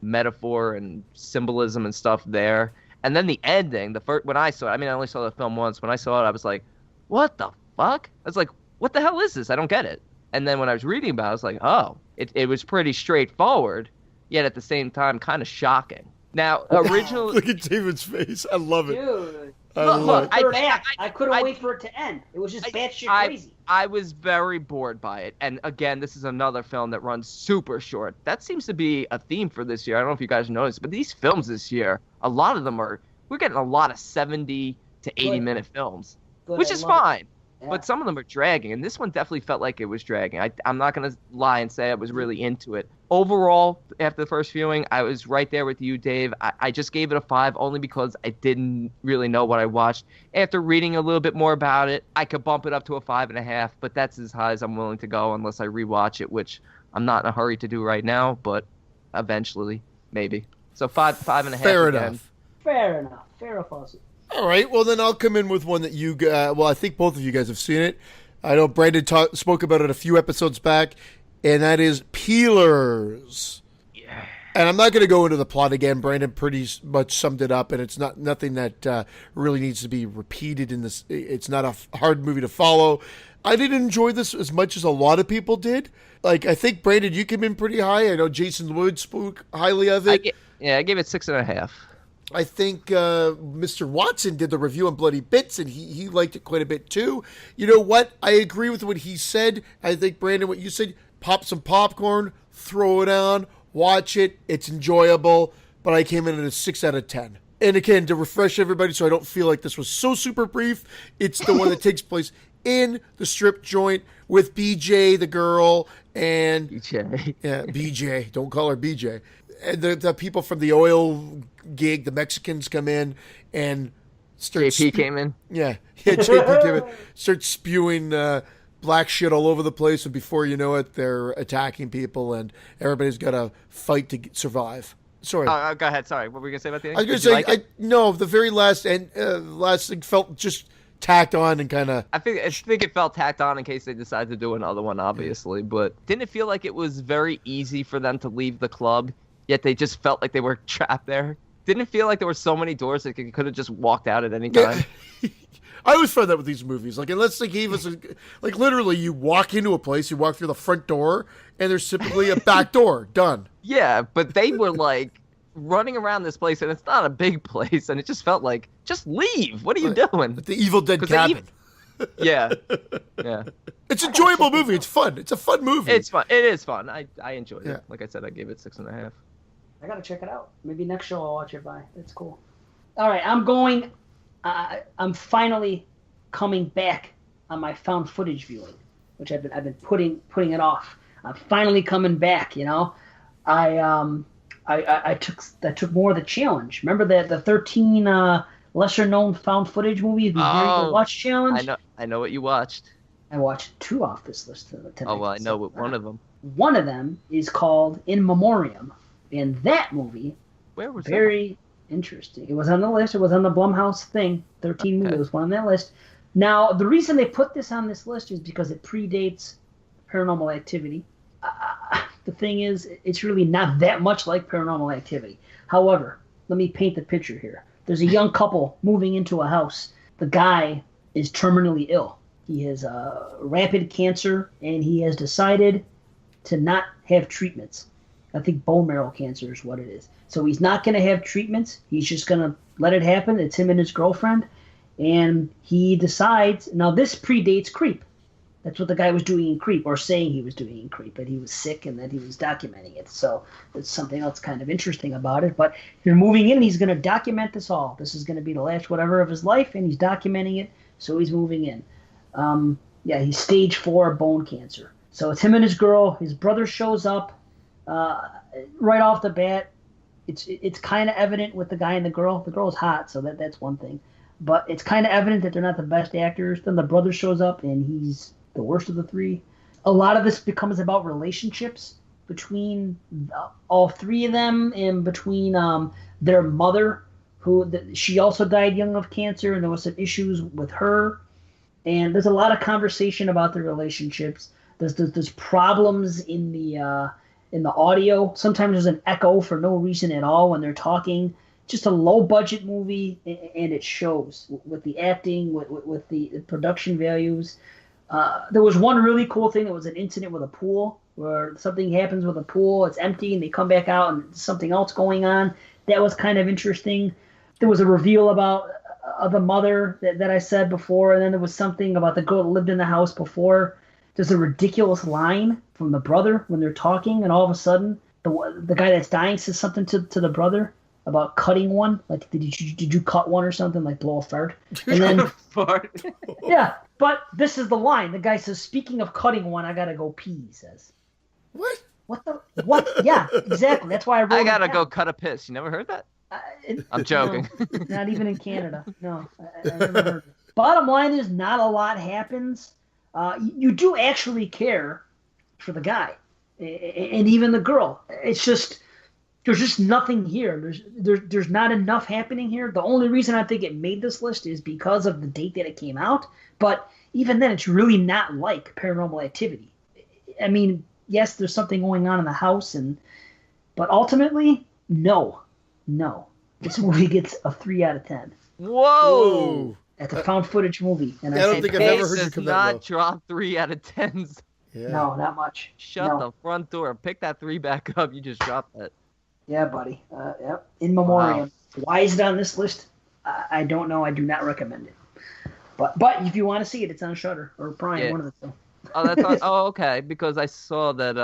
metaphor and symbolism and stuff there. And then the ending, when I saw it, I mean, I only saw the film once. When I saw it, I was like, what the fuck? I was like, what the hell is this? I don't get it. And then when I was reading about it, I was like, oh, it was pretty straightforward, yet at the same time kind of shocking. Now, originally... Look at David's face. I love it. Dude. Look, third act. I couldn't wait for it to end. It was just batshit crazy. I was very bored by it. And again, this is another film that runs super short. That seems to be a theme for this year. I don't know if you guys noticed, but these films this year, a lot of them we're getting a lot of 70 to 80-minute films, which is fine. Yeah. But some of them are dragging, and this one definitely felt like it was dragging. I'm not going to lie and say I was really into it. Overall, after the first viewing, I was right there with you, Dave. I just gave it a 5 only because I didn't really know what I watched. After reading a little bit more about it, I could bump it up to a 5.5, but that's as high as I'm willing to go unless I rewatch it, which I'm not in a hurry to do right now, but eventually, maybe. So 5.5. Fair enough. Fair enough. Fair enough. All right, well, then I'll come in with one that you I think both of you guys have seen it. I know Brandon spoke about it a few episodes back, and that is Peelers. Yeah. And I'm not going to go into the plot again. Brandon pretty much summed it up, and it's nothing that really needs to be repeated in this. It's not a hard movie to follow. I didn't enjoy this as much as a lot of people did. Like, I think, Brandon, you came in pretty high. I know Jason Wood spoke highly of it. I gave it 6.5. I think Mr. Watson did the review on Bloody Bits, and he liked it quite a bit too. You know what? I agree with what he said. I think, Brandon, what you said, pop some popcorn, throw it on, watch it. It's enjoyable, but I came in at a 6 out of 10. And again, to refresh everybody so I don't feel like this was so super brief, it's the one that takes place in the strip joint with BJ, the girl, and... BJ. Yeah, BJ. Don't call her BJ. And the people from the oil gig, the Mexicans come in and start... JP came in? Yeah, JP came in. Start spewing black shit all over the place, and before you know it, they're attacking people, and everybody's got to fight to survive. Sorry. Go ahead. Sorry. What were you going to say about the end? I was going to say, no, the very last thing felt just tacked on and kind of... I think it felt tacked on in case they decided to do another one, obviously, but didn't it feel like it was very easy for them to leave the club? Yet they just felt like they were trapped there. Didn't it feel like there were so many doors that they could have just walked out at any time? I always find that with these movies. Like, unless they gave us, literally, you walk into a place, you walk through the front door, and there's typically a back door. Done. Yeah, but they were, like, running around this place, and it's not a big place, and it just felt like, just leave. What are you doing? The Evil Dead cabin. Yeah. It's an enjoyable movie. It's fun. It's a fun movie. It's fun. It is fun. I enjoyed it. Like I said, I gave it 6.5. I gotta check it out. Maybe next show I'll watch it by. That's cool. All right, I'm going. I'm finally coming back on my found footage viewing, which I've been putting it off. I'm finally coming back. You know, I took more of the challenge. Remember the 13 lesser known found footage movies we watch challenge? I know what you watched. I watched 2 off this list tonight. Oh well, I know one of them. One of them is called In Memoriam. And that movie, where was very interesting. It was on the list. It was on the Blumhouse thing. 13 movies. It was one on that list. Now, the reason they put this on this list is because it predates Paranormal Activity. The thing is, it's really not that much like Paranormal Activity. However, let me paint the picture here. There's a young couple moving into a house. The guy is terminally ill. He has rapid cancer, and he has decided to not have treatments. I think bone marrow cancer is what it is. So he's not going to have treatments. He's just going to let it happen. It's him and his girlfriend. And he decides, now this predates Creep. That's what the guy was doing in Creep, or saying he was doing in Creep, but he was sick and then he was documenting it. So that's something else kind of interesting about it. But you're moving in, he's going to document this all. This is going to be the last whatever of his life, and he's documenting it, so he's moving in. He's stage 4 bone cancer. So it's him and his girl. His brother shows up. Right off the bat, it's kind of evident with the guy and the girl. The girl's hot, so that's one thing. But it's kind of evident that they're not the best actors. Then the brother shows up, and he's the worst of the 3. A lot of this becomes about relationships between all 3 of them, and between their mother, she also died young of cancer, and there was some issues with her. And there's a lot of conversation about their relationships. There's problems in the audio. Sometimes there's an echo for no reason at all when they're talking. just a low budget movie, and it shows with the acting, with the production values. There was one really cool thing. It was an incident with a pool where something happens with a pool. It's empty, and they come back out, and something else going on. That was kind of interesting. There was a reveal about the mother that I said before, and then there was something about the girl that lived in the house before. There's a ridiculous line from the brother when they're talking, and all of a sudden, the guy that's dying says something to the brother about cutting one, like did you cut one or something, like blow a fart, and then Fart. yeah. But this is the line. The guy says, "Speaking of cutting one, I gotta go pee." He says, What? What? Yeah, exactly. That's why I wrote. I gotta go cut a piss. You never heard that? I'm joking. No, not even in Canada. No, I never heard it. Bottom line is, not a lot happens. You do actually care for the guy, and even the girl. It's just there's just nothing here. There's not enough happening here. The only reason I think it made this list is because of the date that it came out. But even then, it's really not like Paranormal Activity. I mean, yes, there's something going on in the house, but ultimately, no. This movie gets a 3 out of 10. Whoa! That's a found footage movie, and I don't think I've ever heard you does come that low. not drop 3 out of 10s. Yeah. No, not much. Shut the front door. Pick that 3 back up. You just dropped that. Yeah, buddy. Yep. In memoriam. Wow. Why is it on this list? I don't know. I do not recommend it. But if you want to see it, it's on Shudder or Prime, one of the two. Oh, that's on, okay. Because I saw that.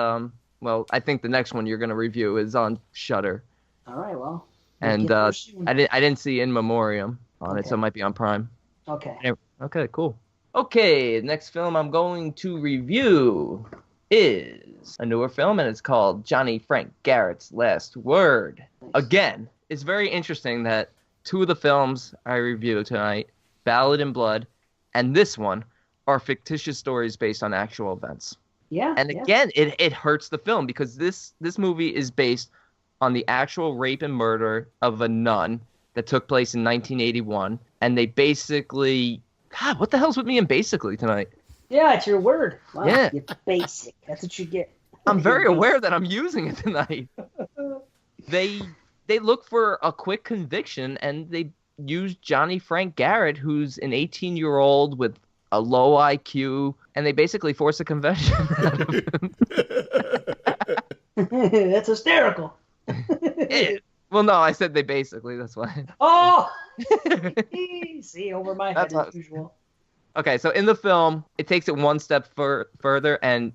Well, I think the next one you're going to review is on Shudder. All right. Well. And I didn't see In Memoriam on it, so it might be on Prime. Okay. Anyway, okay. Cool. Okay. The next film I'm going to review is a newer film, and it's called Johnny Frank Garrett's Last Word. Nice. Again, it's very interesting that 2 of the films I review tonight, Ballad in Blood and this one, are fictitious stories based on actual events. Yeah. And again, it hurts the film because this movie is based on the actual rape and murder of a nun that took place in 1981. And they basically... God, what the hell's with me and basically tonight? Yeah, it's your word. Wow, yeah. You're basic. That's what you get. I'm very aware that I'm using it tonight. They look for a quick conviction, and they use Johnny Frank Garrett, who's an 18-year-old with a low IQ, and they basically force a confession out of him. That's hysterical. Well, no, I said they basically. That's why. Oh! See, over my head as usual. Okay, so in the film, it takes it one step further, and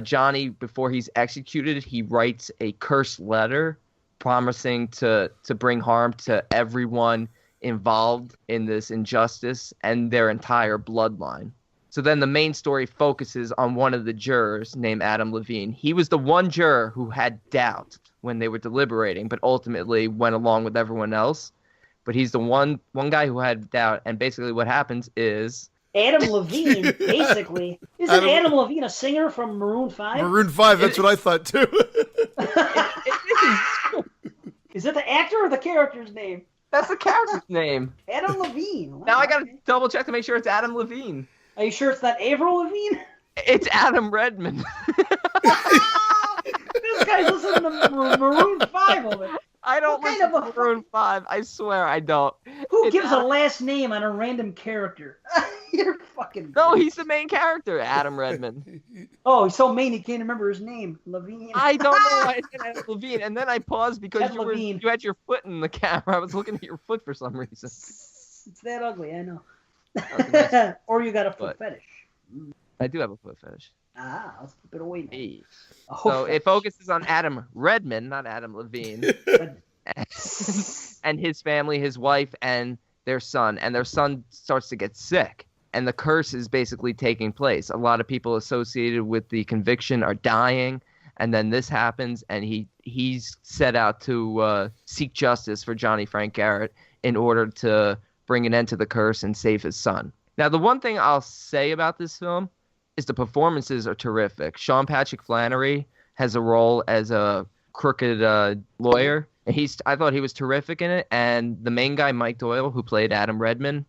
Johnny, before he's executed, he writes a cursed letter promising to bring harm to everyone involved in this injustice and their entire bloodline. So then the main story focuses on one of the jurors named Adam Levine. He was the one juror who had doubt when they were deliberating, but ultimately went along with everyone else. But he's the one guy who had doubt, and basically what happens is... Adam Levine, basically. Isn't Adam Levine a singer from Maroon 5? Maroon 5, that's what I thought too. Is it the actor or the character's name? That's the character's name. Adam Levine. Wow. Now I gotta double check to make sure it's Adam Levine. Are you sure it's not Avril Lavigne? It's Adam Redman. This guy's listening to Maroon 5 over there. I don't listen to Maroon 5. I swear I don't. Who gives a last name on a random character? You're fucking... No, he's the main character, Adam Redman. Oh, he's so mean he can't remember his name. Levine. I don't know why I said Adam Levine. And then I paused because you had your foot in the camera. I was looking at your foot for some reason. It's that ugly, I know. Nice. Or you got a foot fetish. I do have a foot fetish. Let's keep it away. Hey. So it focuses on Adam Redman, not Adam Levine, and his family, his wife, and their son. And their son starts to get sick, and the curse is basically taking place. A lot of people associated with the conviction are dying, and then this happens, and he's set out to seek justice for Johnny Frank Garrett in order to bring an end to the curse and save his son. Now, the one thing I'll say about this film is the performances are terrific. Sean Patrick Flannery has a role as a crooked lawyer, and I thought he was terrific in it. And the main guy, Mike Doyle, who played Adam Redman,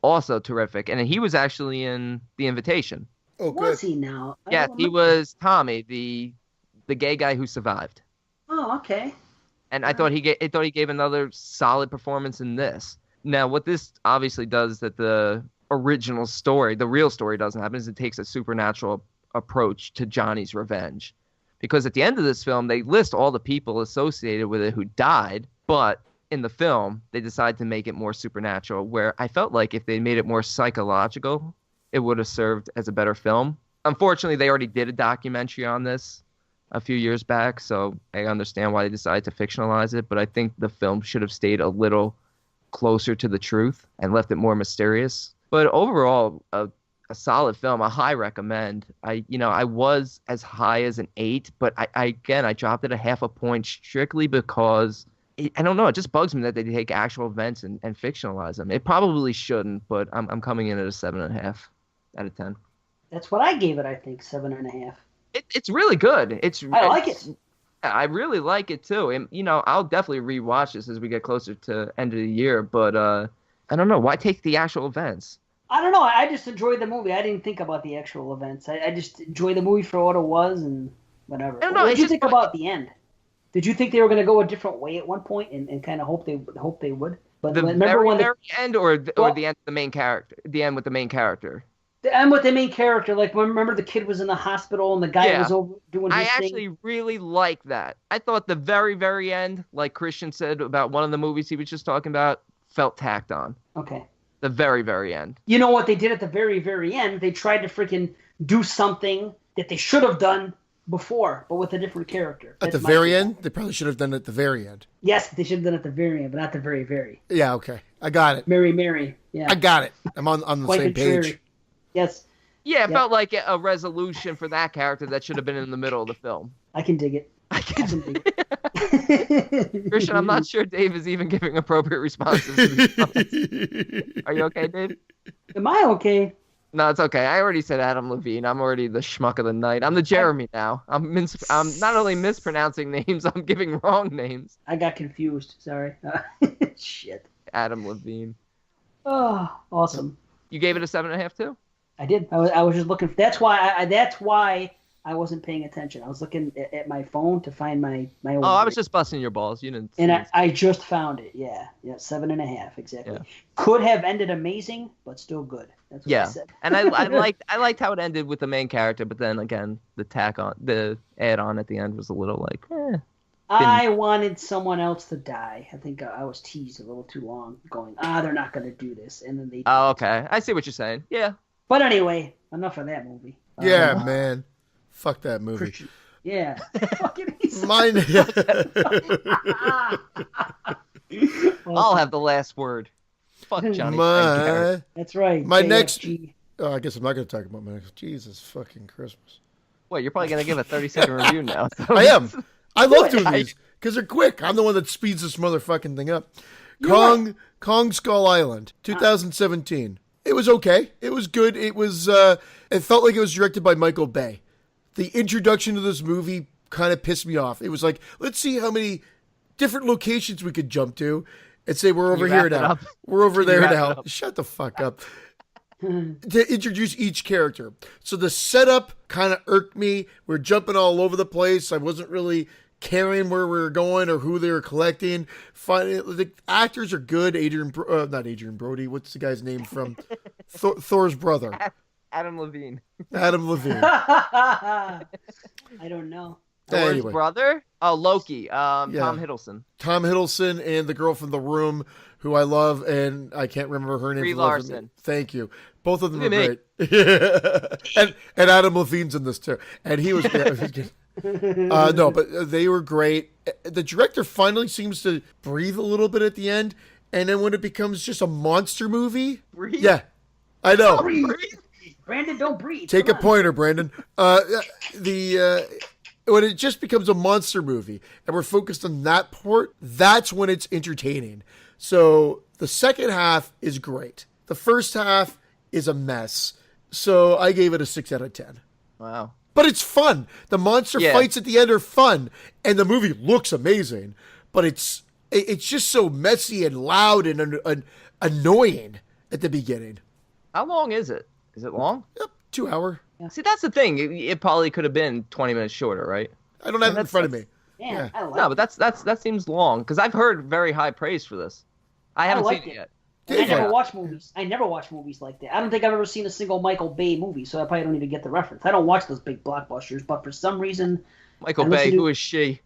also terrific. And he was actually in The Invitation. Oh, good. Was he now? Yes, he was Tommy, the gay guy who survived. Oh, okay. And I thought he gave another solid performance in this. Now, what this obviously does that the original story, the real story, doesn't happen is it takes a supernatural approach to Johnny's revenge. Because at the end of this film, they list all the people associated with it who died, but in the film, they decide to make it more supernatural, where I felt like if they made it more psychological, it would have served as a better film. Unfortunately, they already did a documentary on this a few years back, so I understand why they decided to fictionalize it, but I think the film should have stayed a little closer to the truth and left it more mysterious. But overall, a solid film, a high recommend. I was as high as an 8, but I dropped it a half a point strictly because I don't know. It just bugs me that they take actual events and fictionalize them. It probably shouldn't, but I'm coming in at a 7.5 out of 10. That's what I gave it. I think 7.5. It's really good. I like it. I really like it too. And I'll definitely rewatch this as we get closer to end of the year. But I don't know, why take the actual events? I don't know. I just enjoyed the movie. I didn't think about the actual events. I just enjoyed the movie for what it was and whatever. What did you think about the end? Did you think they were going to go a different way at one point and kind of hope they would? But the very end or the end of the main character? The end with the main character. The end with the main character. Like, remember the kid was in the hospital and the guy was over doing his thing? I actually really like that. I thought the very, very end, like Christian said about one of the movies he was just talking about, felt tacked on. Okay. The very, very end. You know what they did at the very, very end? They tried to freaking do something that they should have done before, but with a different character. At the very end? They probably should have done it at the very end. Yes, they should have done it at the very end, but not the very, very. Yeah, okay. I got it. Mary. Yeah. I got it. I'm on the same page. Yes. Yeah, it felt like a resolution for that character that should have been in the middle of the film. I can dig it. I can dig it. Christian, I'm not sure Dave is even giving appropriate responses to these comments. Are you okay, Dave? Am I okay? No, it's okay. I already said Adam Levine. I'm already the schmuck of the night. I'm the Jeremy now. I'm not only mispronouncing names, I'm giving wrong names. I got confused. Sorry. Shit. Adam Levine. Oh, awesome. You gave it a 7.5 too? I did. I was just looking. That's why I wasn't paying attention. I was looking at my phone to find my old. Oh, I was just busting your balls. You didn't. And I just found it. Yeah, 7.5 exactly. Yeah. Could have ended amazing, but still good. That's what I said. And I liked how it ended with the main character, but then again, the add on at the end was a little like. I wanted someone else to die. I think I was teased a little too long, going, they're not going to do this, and then they. Oh, okay. I see what you're saying. Yeah. But anyway, enough of that movie. Yeah, man. Fuck that movie. Yeah. Fucking Mine. I'll have the last word. Fuck Johnny. That's right. My next. Oh, I guess I'm not going to talk about my next. Jesus fucking Christmas. Well, you're probably going to give a 30-second review now. So. I am. I love doing these because they're quick. I'm the one that speeds this motherfucking thing up. Kong Skull Island, 2017. It was okay. It was good. It was. It felt like it was directed by Michael Bay. The introduction to this movie kind of pissed me off. It was like, let's see how many different locations we could jump to and say we're over here now. We're over there now. Shut the fuck up. To introduce each character. So the setup kind of irked me. We're jumping all over the place. I wasn't really caring where we were going or who they were collecting. The actors are good. Not Adrian Brody. What's the guy's name from Thor's brother? Adam Levine. I don't know. Thor's brother? Oh, Loki. Tom Hiddleston. Tom Hiddleston and the girl from The Room, who I love, and I can't remember her name. Brie Larson. Thank you. Both of them are great. and Adam Levine's in this too, and he was. No, but they were great. The director finally seems to breathe a little bit at the end, and then when it becomes just a monster movie, yeah, I know. Brandon, don't breathe. Take a pointer, Brandon. When it just becomes a monster movie, and we're focused on that part, that's when it's entertaining. So the second half is great. The first half is a mess. So I gave it a 6 out of 10. Wow. But it's fun. The monster fights at the end are fun, and the movie looks amazing. But it's just so messy and loud and annoying at the beginning. How long is it? Is it long? Yep, 2 hour. Yeah. See, that's the thing. It probably could have been 20 minutes shorter, right? I don't have it in front of me. Man, I like No, but that seems long because I've heard very high praise for this. I haven't seen it yet. I never watch movies. I never watch movies like that. I don't think I've ever seen a single Michael Bay movie, so I probably don't even get the reference. I don't watch those big blockbusters, but for some reason, Michael Bay, who is she?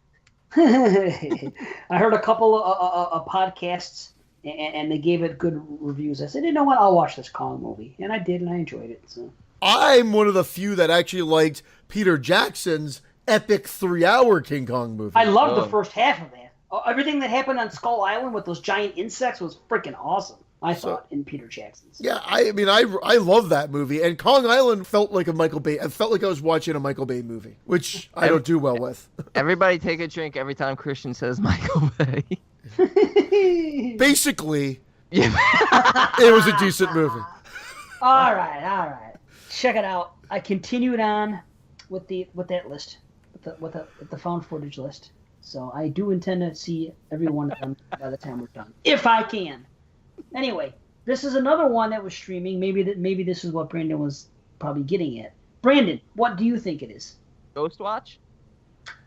I heard a couple of podcasts, and they gave it good reviews. I said, you know what? I'll watch this Kong movie, and I did, and I enjoyed it. So I'm one of the few that actually liked Peter Jackson's epic 3-hour King Kong movie. I loved the first half of that. Everything that happened on Skull Island with those giant insects was freaking awesome. I thought in Peter Jackson's. Yeah, I mean, I love that movie, and Kong Island felt like a Michael Bay. I felt like I was watching a Michael Bay movie, which I don't do well with. Everybody take a drink every time Christian says Michael Bay. Basically, it was a decent movie. All right. Check it out. I continued on with that list, with the found footage list. So I do intend to see every one of them by the time we're done, if I can. Anyway, this is another one that was streaming. Maybe this is what Brandon was probably getting at. Brandon, what do you think it is? Ghostwatch?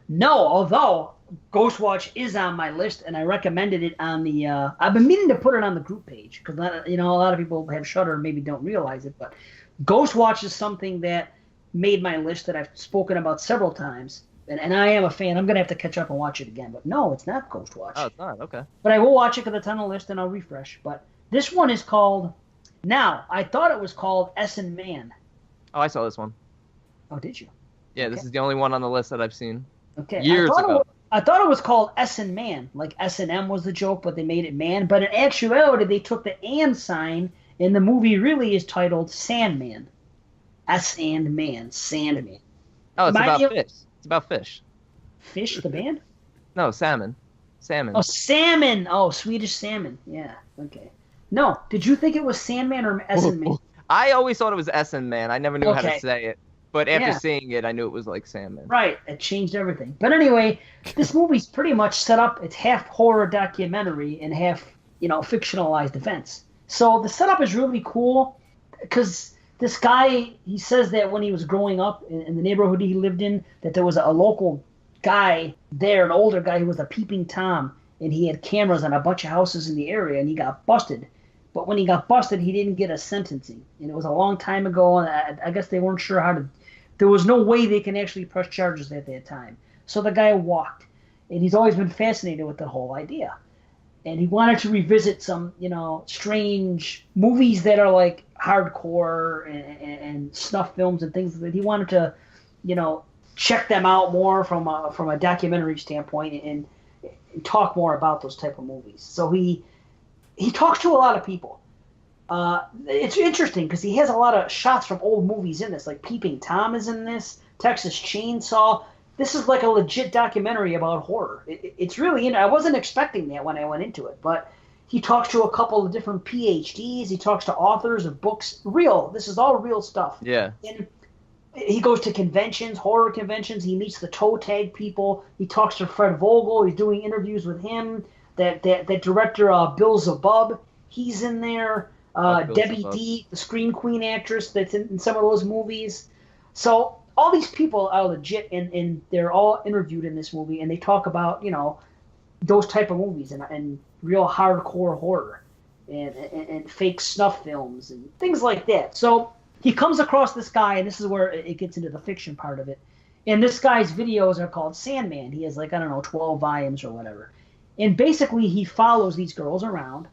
No, although Ghostwatch is on my list, and I recommended it on the. I've been meaning to put it on the group page because a lot of people have Shudder and maybe don't realize it, but Ghostwatch is something that made my list that I've spoken about several times. And I am a fan. I'm going to have to catch up and watch it again. But no, it's not Ghostwatch. Oh, it's not? Okay. But I will watch it because it's on the list and I'll refresh. But this one is called... Now, I thought it was called Essen Man. Oh, I saw this one. Oh, did you? Yeah, Okay. This is the only one on the list that I've seen. Okay. Years ago. I thought it was called Essen Man. Like S&M was the joke, but they made it man. But in actuality, they took the and sign, and the movie really is titled Sandman. S and Man. Sandman. Oh, it's about fish. It's about fish. Fish, the band? No, salmon. Salmon. Oh, salmon. Oh, Swedish salmon. Yeah. Okay. No, did you think it was Sandman or Essen Man? I always thought it was Essen Man. I never knew how to Okay. say it. But after Yeah. seeing it, I knew it was like salmon. Right. It changed everything. But anyway, this movie's pretty much set up. It's half horror documentary and half, fictionalized events. So the setup is really cool because this guy, he says that when he was growing up in the neighborhood he lived in, that there was a local guy there, an older guy who was a peeping Tom, and he had cameras on a bunch of houses in the area, and he got busted. But when he got busted, he didn't get a sentencing. And it was a long time ago, and I guess they weren't sure how to... There was no way they can actually press charges at that time. So the guy walked, and he's always been fascinated with the whole idea. And he wanted to revisit some, strange movies that are like hardcore and snuff films and things that he wanted to, check them out more from a documentary standpoint and talk more about those type of movies. So he talks to a lot of people. It's interesting because he has a lot of shots from old movies in this, like Peeping Tom is in this, Texas Chainsaw. This is like a legit documentary about horror. It's really, I wasn't expecting that when I went into it, but he talks to a couple of different PhDs. He talks to authors of books. This is all real stuff. Yeah. And he goes to conventions, horror conventions. He meets the toe tag people. He talks to Fred Vogel. He's doing interviews with him. That director, Bill Zabub, he's in there. Debbie Zabub. D, the Scream Queen actress that's in some of those movies. So all these people are legit, and they're all interviewed in this movie, and they talk about, those type of movies and real hardcore horror and fake snuff films and things like that. So he comes across this guy, and this is where it gets into the fiction part of it. And this guy's videos are called Sandman. He has 12 volumes or whatever. And basically he follows these girls around.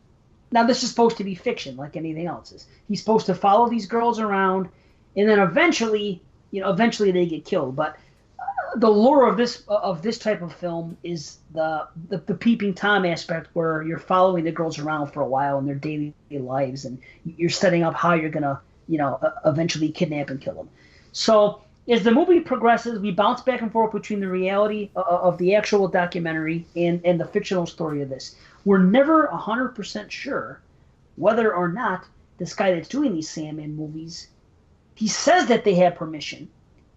Now this is supposed to be fiction like anything else is. He's supposed to follow these girls around, and then eventually they get killed. But the lure of this type of film is the Peeping Tom aspect, where you're following the girls around for a while in their daily lives, and you're setting up how you're gonna eventually kidnap and kill them. So as the movie progresses, we bounce back and forth between the reality of the actual documentary and the fictional story of this. We're never 100% sure whether or not this guy that's doing these Sandman movies, he says that they have permission,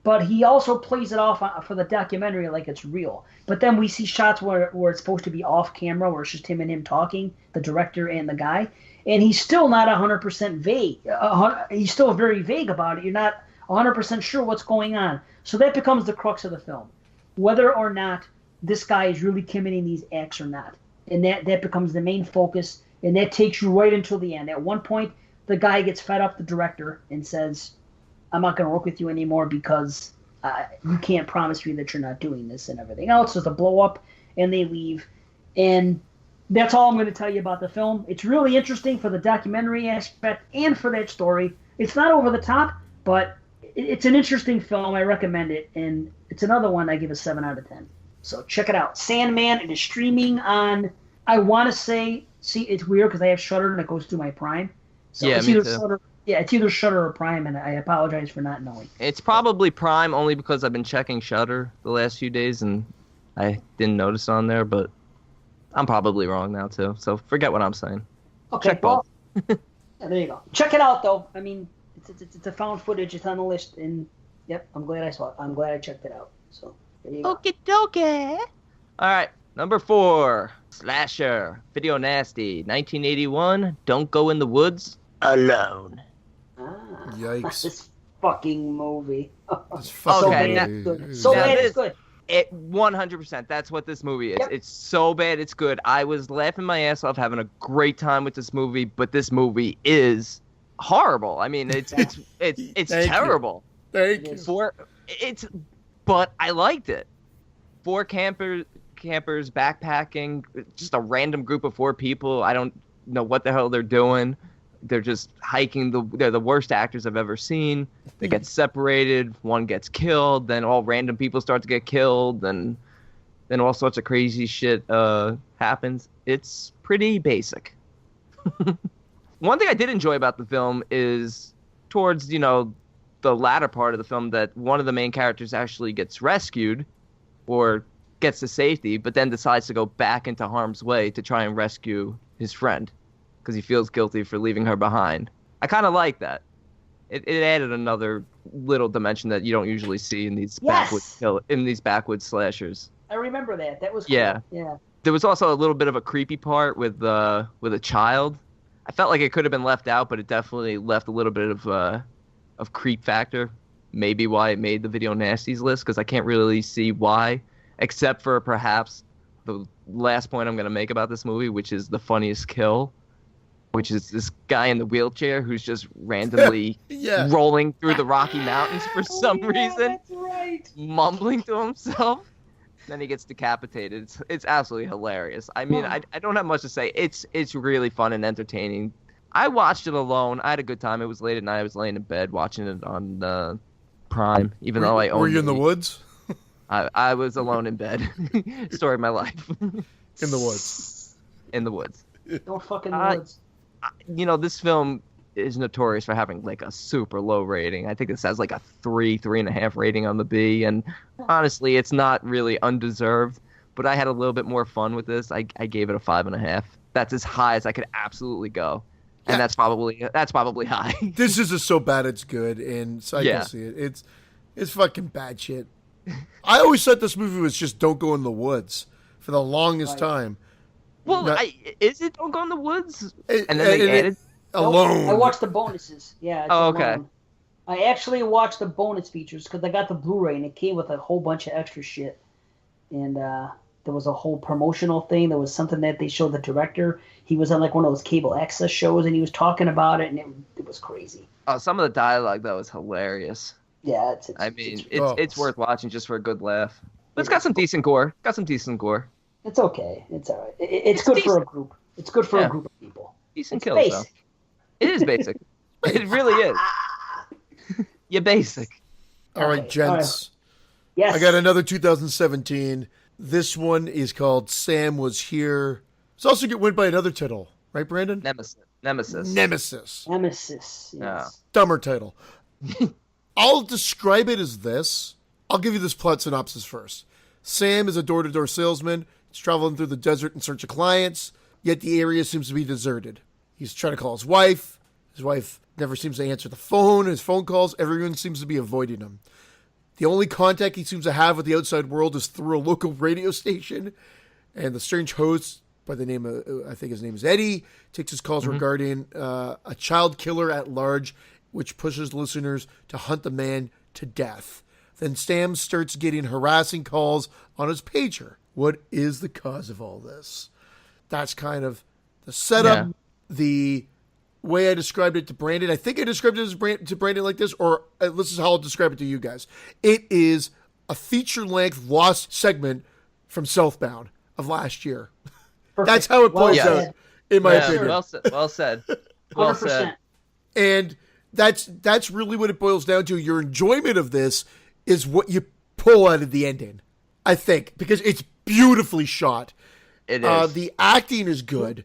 but he also plays it off for the documentary like it's real. But then we see shots where it's supposed to be off camera, where it's just him and him talking, the director and the guy, and he's still not 100% vague. He's still very vague about it. You're not 100% sure what's going on. So that becomes the crux of the film. Whether or not this guy is really committing these acts or not. And that becomes the main focus, and that takes you right until the end. At one point, the guy gets fed up, the director, and says, I'm not going to work with you anymore because you can't promise me that you're not doing this and everything else. There's a blow up, and they leave. And that's all I'm going to tell you about the film. It's really interesting for the documentary aspect and for that story. It's not over the top, but it's an interesting film. I recommend it, and it's another one I give a 7 out of 10. So check it out. Sandman. It is streaming on, I want to say, see, it's weird because I have Shudder and it goes through my Prime. So yeah, it's me either too. Shudder, yeah, it's either Shudder or Prime, and I apologize for not knowing. It's probably Prime only because I've been checking Shudder the last few days and I didn't notice on there, but I'm probably wrong now too. So forget what I'm saying. Okay, Check both. yeah, there you go. Check it out, though. I mean, it's a found footage. It's on the list, and yep, I'm glad I saw it. I'm glad I checked it out. So there you go. Okie dokie. All right, number 4, slasher, Video Nasty, 1981. Don't go in the woods alone. Yikes. This fucking movie. This So fucking bad, movie. it's good. So bad, it's good. It 100%. That's what this movie is. Yep. It's so bad, it's good. I was laughing my ass off, having a great time with this movie, but this movie is horrible. I mean, it's Thank terrible. Thank It you. is. But I liked it. 4 campers backpacking, just a random group of 4 people. I don't know what the hell they're doing. They're just hiking. They're the worst actors I've ever seen. They get separated. One gets killed. Then all random people start to get killed. And then all sorts of crazy shit happens. It's pretty basic. One thing I did enjoy about the film is towards, the latter part of the film that one of the main characters actually gets rescued or gets to safety, but then decides to go back into harm's way to try and rescue his friend because he feels guilty for leaving her behind. I kind of like that. It added another little dimension that you don't usually see in these backwoods slashers. I remember that. That was cool. Yeah. Yeah. There was also a little bit of a creepy part with a child. I felt like it could have been left out, but it definitely left a little bit of creep factor. Maybe why it made the Video Nasties list, because I can't really see why, except for perhaps the last point I'm going to make about this movie, which is the funniest kill, which is this guy in the wheelchair who's just randomly Yeah. rolling through the Rocky Mountains for some reason, That's right. mumbling to himself. Then he gets decapitated. It's absolutely hilarious. I mean, I don't have much to say. It's really fun and entertaining. I watched it alone. I had a good time. It was late at night. I was laying in bed watching it on Prime, even though I owned Were you in the it. woods? I was alone in bed. Story of my life. In the woods. In the woods. Don't fucking woods. This film is notorious for having like a super low rating. I think this has like a 3.5 rating on the B, and honestly, it's not really undeserved. But I had a little bit more fun with this. I gave it a 5.5. That's as high as I could absolutely go, and Yeah. that's probably high. This is just so bad it's good, and so I Yeah. can see it. It's fucking bad shit. I always thought this movie was just Don't Go in the Woods for the longest time. Well, Not- is it Don't Go in the Woods? It- And then they it- added. Alone. I watched the bonuses. Yeah. It's Oh, okay. Alone. I actually watched the bonus features because I got the Blu-ray and it came with a whole bunch of extra shit. And there was a whole promotional thing. There was something that they showed the director. He was on like one of those cable access shows and he was talking about it, and it was crazy. Oh, some of the dialogue though is hilarious. Yeah, it's It's worth watching just for a good laugh. But it's got some decent gore. it's okay. It's all right. It's good for a group. It's good for a group of people. Decent It's kills basic. though. It is basic. It really is. You're basic. All right, Okay, gents. Yes. I got another 2017. This one is called Sam Was Here. It's also get win by another title, right, Brandon? Nemesis. Nemesis. Nemesis. Yes. Yeah. Dumber title. I'll describe it as this. I'll give you this plot synopsis first. Sam is a door-to-door salesman. He's traveling through the desert in search of clients, yet the area seems to be deserted. He's trying to call his wife. His wife never seems to answer the phone. His phone calls, everyone seems to be avoiding him. The only contact he seems to have with the outside world is through a local radio station. And the strange host, by the name of, I think his name is Eddie, takes his calls regarding a child killer at large, which pushes listeners to hunt the man to death. Then Sam starts getting harassing calls on his pager. what is the cause of all this? That's kind of the setup, the way I described it to Brandon. I think I described it to Brandon like this, or this is how I'll describe it to you guys. It is a feature-length lost segment from Southbound of last year. Perfect. That's how it plays out, in my opinion. Well said. Well said. Well 100%. said. And that's really what it boils down to. Your enjoyment of this is what you pull out of the ending, I think, because it's beautifully shot. It is. The acting is good.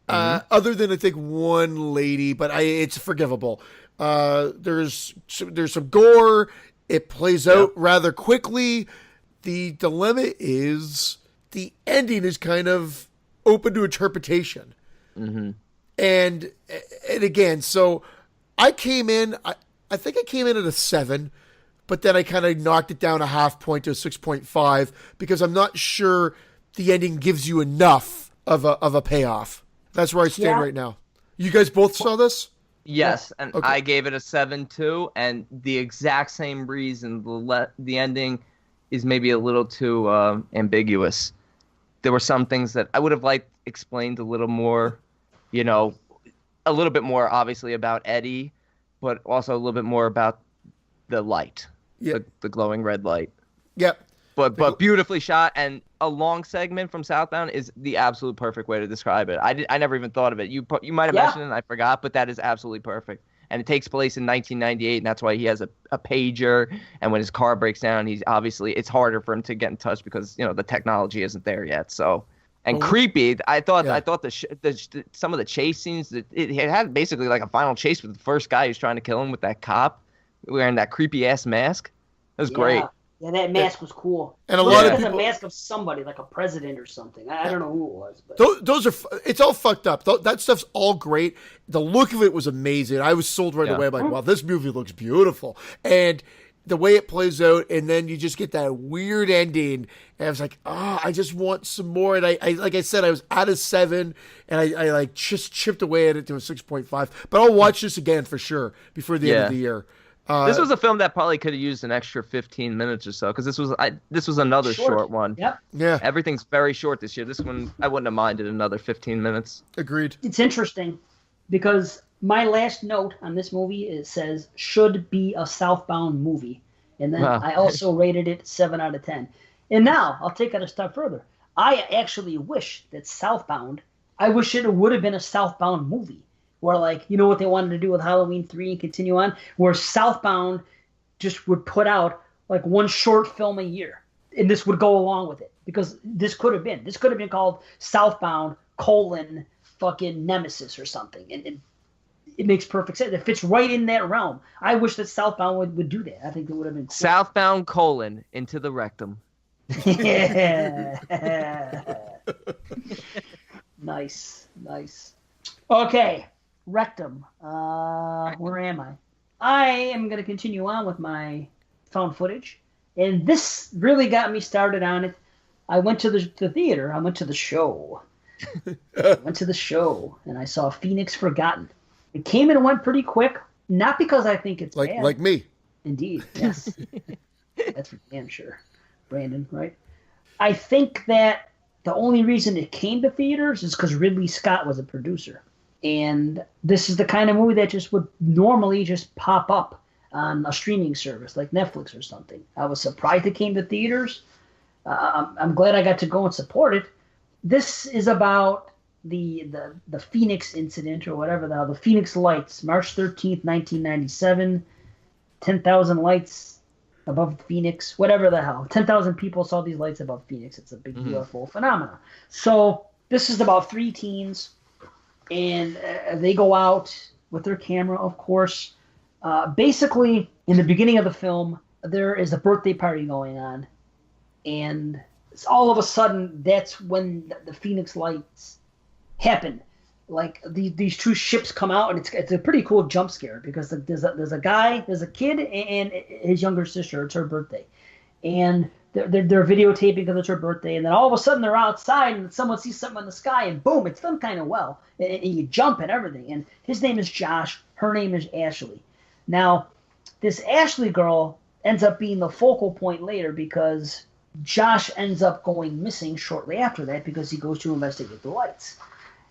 Other than I think one lady, but it's forgivable. There's some gore. It plays out rather quickly. The dilemma is the ending is kind of open to interpretation. And again, so I came in. I think I came in at a 7, but then I kind of knocked it down a half point to a 6.5 because I'm not sure the ending gives you enough of a payoff. That's where I stand right now. You guys both saw this? Yes, and Okay. I gave it a 7 too, and the exact same reason. The ending is maybe a little too ambiguous. There were some things that I would have liked explained a little more, a little bit more obviously about Eddie, but also a little bit more about the light, the glowing red light. Yep. But beautifully shot, and a long segment from Southbound is the absolute perfect way to describe it. I never even thought of it. You might have mentioned it and I forgot, but that is absolutely perfect. And it takes place in 1998, and that's why he has a pager. And when his car breaks down, it's harder for him to get in touch because the technology isn't there yet. So, and creepy. I thought some of the chase scenes it had basically like a final chase with the first guy who's trying to kill him with that cop wearing that creepy ass mask. It was great. Yeah, that mask was cool. And a lot of people, a mask of somebody, like a president or something. I don't know who it was. But those are, it's all fucked up. That stuff's all great. The look of it was amazing. I was sold right away. I'm like, wow, this movie looks beautiful. And the way it plays out, and then you just get that weird ending. And I was like, I just want some more. And I like I said, I was at a 7, and I like just chipped away at it to a 6.5. But I'll watch this again for sure before the end of the year. This was a film that probably could have used an extra 15 minutes or so, because this was another short one. Yep. Yeah. Everything's very short this year. This one, I wouldn't have minded another 15 minutes. Agreed. It's interesting because my last note on this movie says should be a Southbound movie, and then I also rated it 7 out of 10. And now I'll take it a step further. I actually wish that Southbound. I wish it would have been a Southbound movie. Where, like, you know what they wanted to do with Halloween 3 and continue on? Where Southbound just would put out, like, one short film a year. And this would go along with it. Because this could have been called Southbound, fucking Nemesis or something. And it makes perfect sense. It fits right in that realm. I wish that Southbound would do that. I think it would have been cool. Southbound, into the rectum. Yeah. Nice. Okay. Rectum. Where am I? I am going to continue on with my found footage, and this really got me started on it. I went to the theater. I went to the show. And I saw Phoenix Forgotten. It came and went pretty quick. Not because I think it's bad. Like me. Indeed, yes. That's for damn sure. Brandon, right? I think that the only reason it came to theaters is because Ridley Scott was a producer. And this is the kind of movie that just would normally just pop up on a streaming service like Netflix or something. I was surprised it came to theaters. I'm glad I got to go and support it. This is about the Phoenix incident or whatever the Phoenix Lights, March 13th, 1997. 10,000 lights above Phoenix, whatever the hell. 10,000 people saw these lights above Phoenix. It's a big UFO phenomenon. So this is about 3 teens. And they go out with their camera, of course. Basically, in the beginning of the film, there is a birthday party going on. And all of a sudden, that's when the Phoenix Lights happen. Like, these 2 ships come out, and it's a pretty cool jump scare because there's a kid, and his younger sister. It's her birthday. And they're videotaping because it's her birthday, and then all of a sudden they're outside and someone sees something in the sky, and boom, it's done kind of well, and you jump and everything. And his name is Josh, her name is Ashley. Now, this Ashley girl ends up being the focal point later because Josh ends up going missing shortly after that because he goes to investigate the lights,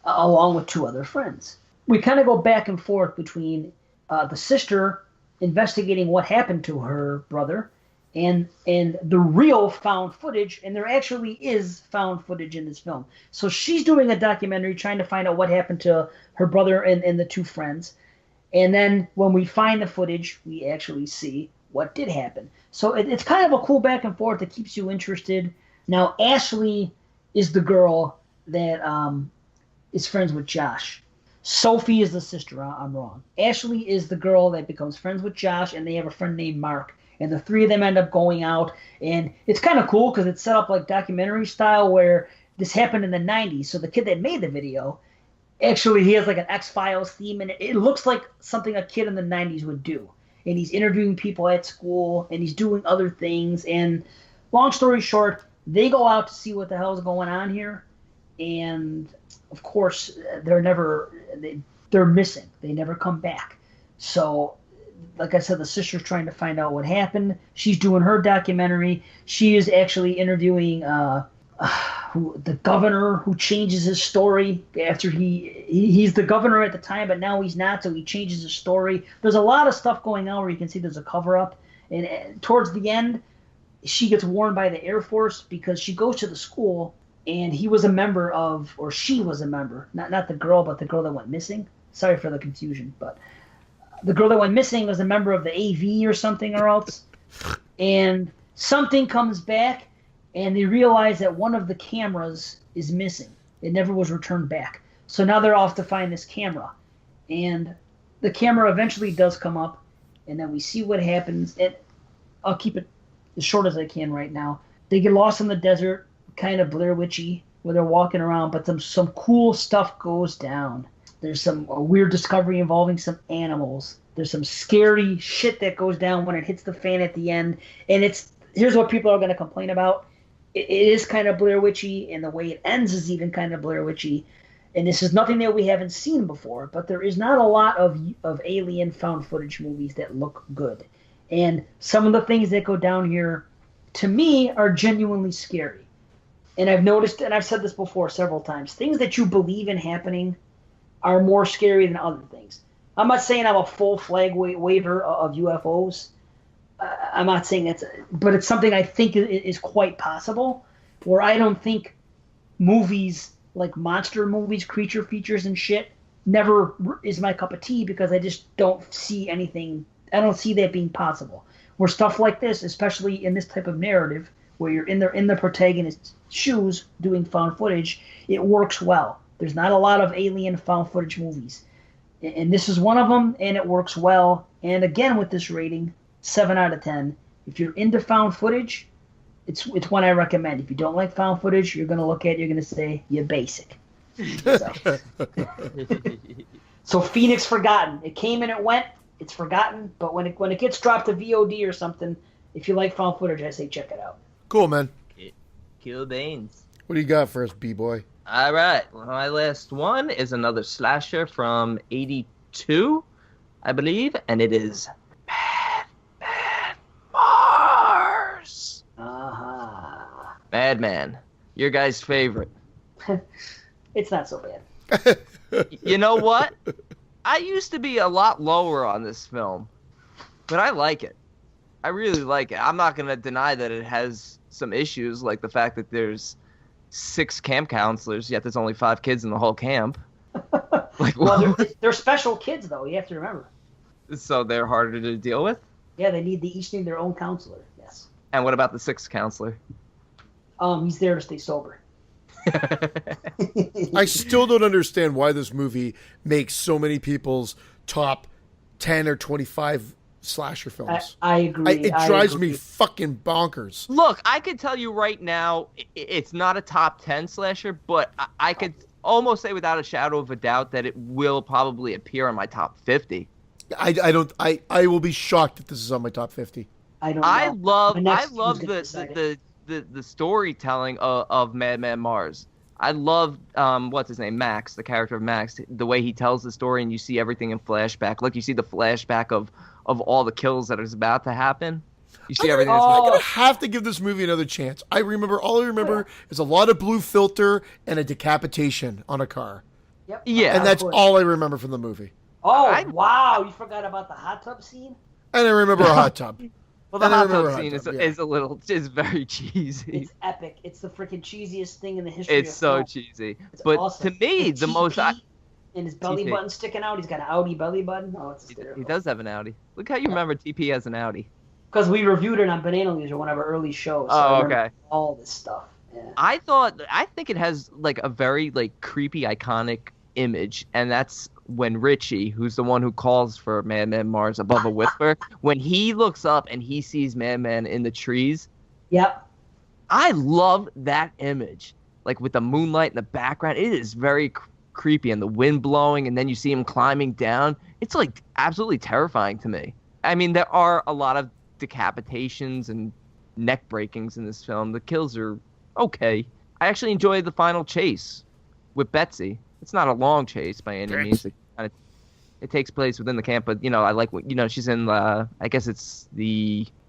along with 2 other friends. We kind of go back and forth between the sister investigating what happened to her brother and the real found footage, and there actually is found footage in this film. So she's doing a documentary trying to find out what happened to her brother and the 2 friends. And then when we find the footage, we actually see what did happen. So it's kind of a cool back and forth that keeps you interested. Now, Ashley is the girl that is friends with Josh. Sophie is the sister. I'm wrong. Ashley is the girl that becomes friends with Josh, and they have a friend named Mark. And the 3 of them end up going out. And it's kind of cool because it's set up like documentary style where this happened in the 90s. So the kid that made the video, actually, he has like an X-Files theme, and it looks like something a kid in the 90s would do. And he's interviewing people at school, and he's doing other things. And long story short, they go out to see what the hell is going on here. And, of course, they're missing. They never come back. So, like I said, the sister's trying to find out what happened. She's doing her documentary. She is actually interviewing the governor who changes his story after he's the governor at the time, but now he's not, so he changes his story. There's a lot of stuff going on where you can see there's a cover-up. And towards the end, she gets warned by the Air Force because she goes to the school, and he was a member of, or she was a member, not the girl, but the girl that went missing. Sorry for the confusion, but the girl that went missing was a member of the AV or something or else. And something comes back, and they realize that one of the cameras is missing. It never was returned back. So now they're off to find this camera. And the camera eventually does come up, and then we see what happens. I'll keep it as short as I can right now. They get lost in the desert, kind of Blair Witchy, where they're walking around, but some cool stuff goes down. There's a weird discovery involving some animals. There's some scary shit that goes down when it hits the fan at the end. And here's what people are going to complain about. It is kind of Blair Witchy, and the way it ends is even kind of Blair Witchy. And this is nothing that we haven't seen before, but there is not a lot of alien found footage movies that look good. And some of the things that go down here, to me, are genuinely scary. And I've noticed, and I've said this before several times, things that you believe in happening are more scary than other things. I'm not saying I'm a full flag waiver of UFOs. I'm not saying but it's something I think is quite possible, where I don't think movies like monster movies, creature features and shit, never is my cup of tea because I just don't see anything. I don't see that being possible. Where stuff like this, especially in this type of narrative, where you're in the protagonist's shoes doing found footage, it works well. There's not a lot of alien found footage movies. And this is one of them, and it works well. And again, with this rating, 7 out of 10. If you're into found footage, it's one I recommend. If you don't like found footage, you're going to look at it, you're going to say, you're basic. So Phoenix Forgotten. It came and it went. It's forgotten. But when it gets dropped to VOD or something, if you like found footage, I say check it out. Cool, man. Kill Baines. What do you got for us, B-boy? All right. Well, my last one is another slasher from 82, I believe, and it is Madman Mars. Uh-huh. Madman. Your guy's favorite. It's not so bad. You know what? I used to be a lot lower on this film, but I like it. I really like it. I'm not going to deny that it has some issues, like the fact that there's 6 camp counselors, yet there's only 5 kids in the whole camp. Like, well, they're special kids, though. You have to remember. So they're harder to deal with? Yeah, they each need their own counselor, yes. And what about the 6th counselor? He's there to stay sober. I still don't understand why this movie makes so many people's top 10 or 25 slasher films. I agree. It drives me fucking bonkers. Look, I could tell you right now, it's not a top 10 slasher, but I could almost say without a shadow of a doubt that it will probably appear in my top 50. I will be shocked if this is on my top 50. I don't know. I love the the storytelling of Madman Mars. I love what's his name, Max, the character of Max, the way he tells the story, and you see everything in flashback. Like you see the flashback of all the kills that is about to happen. You see everything. I'm gonna have to give this movie another chance. All I remember is a lot of blue filter and a decapitation on a car. Yep. Yeah. And that's all I remember from the movie. Oh, wow. You forgot about the hot tub scene? And I remember a hot tub. Well, the hot tub scene is very cheesy. It's epic. It's the freaking cheesiest thing in the history of It's so film. cheesy. It's But awesome. to me, the most... And his belly button sticking out. He's got an Audi belly button. Oh, it's hysterical. He does have an Audi. Look how you remember TP as an Audi. Because we reviewed it on Banana Leisure, one of our early shows. So Oh, okay. All this stuff. Yeah. I think it has like a very like creepy, iconic image, and that's when Richie, who's the one who calls for Madman Mars above a whisper, when he looks up and he sees Madman in the trees. Yep. I love that image, like with the moonlight in the background. It is very creepy, and the wind blowing, and then you see him climbing down. It's like absolutely terrifying to me. I mean, there are a lot of decapitations and neck breakings in this film. The kills are okay. I actually enjoyed the final chase with Betsy. It's not a long chase by any means. It takes place within the camp, but I like she's in I guess it's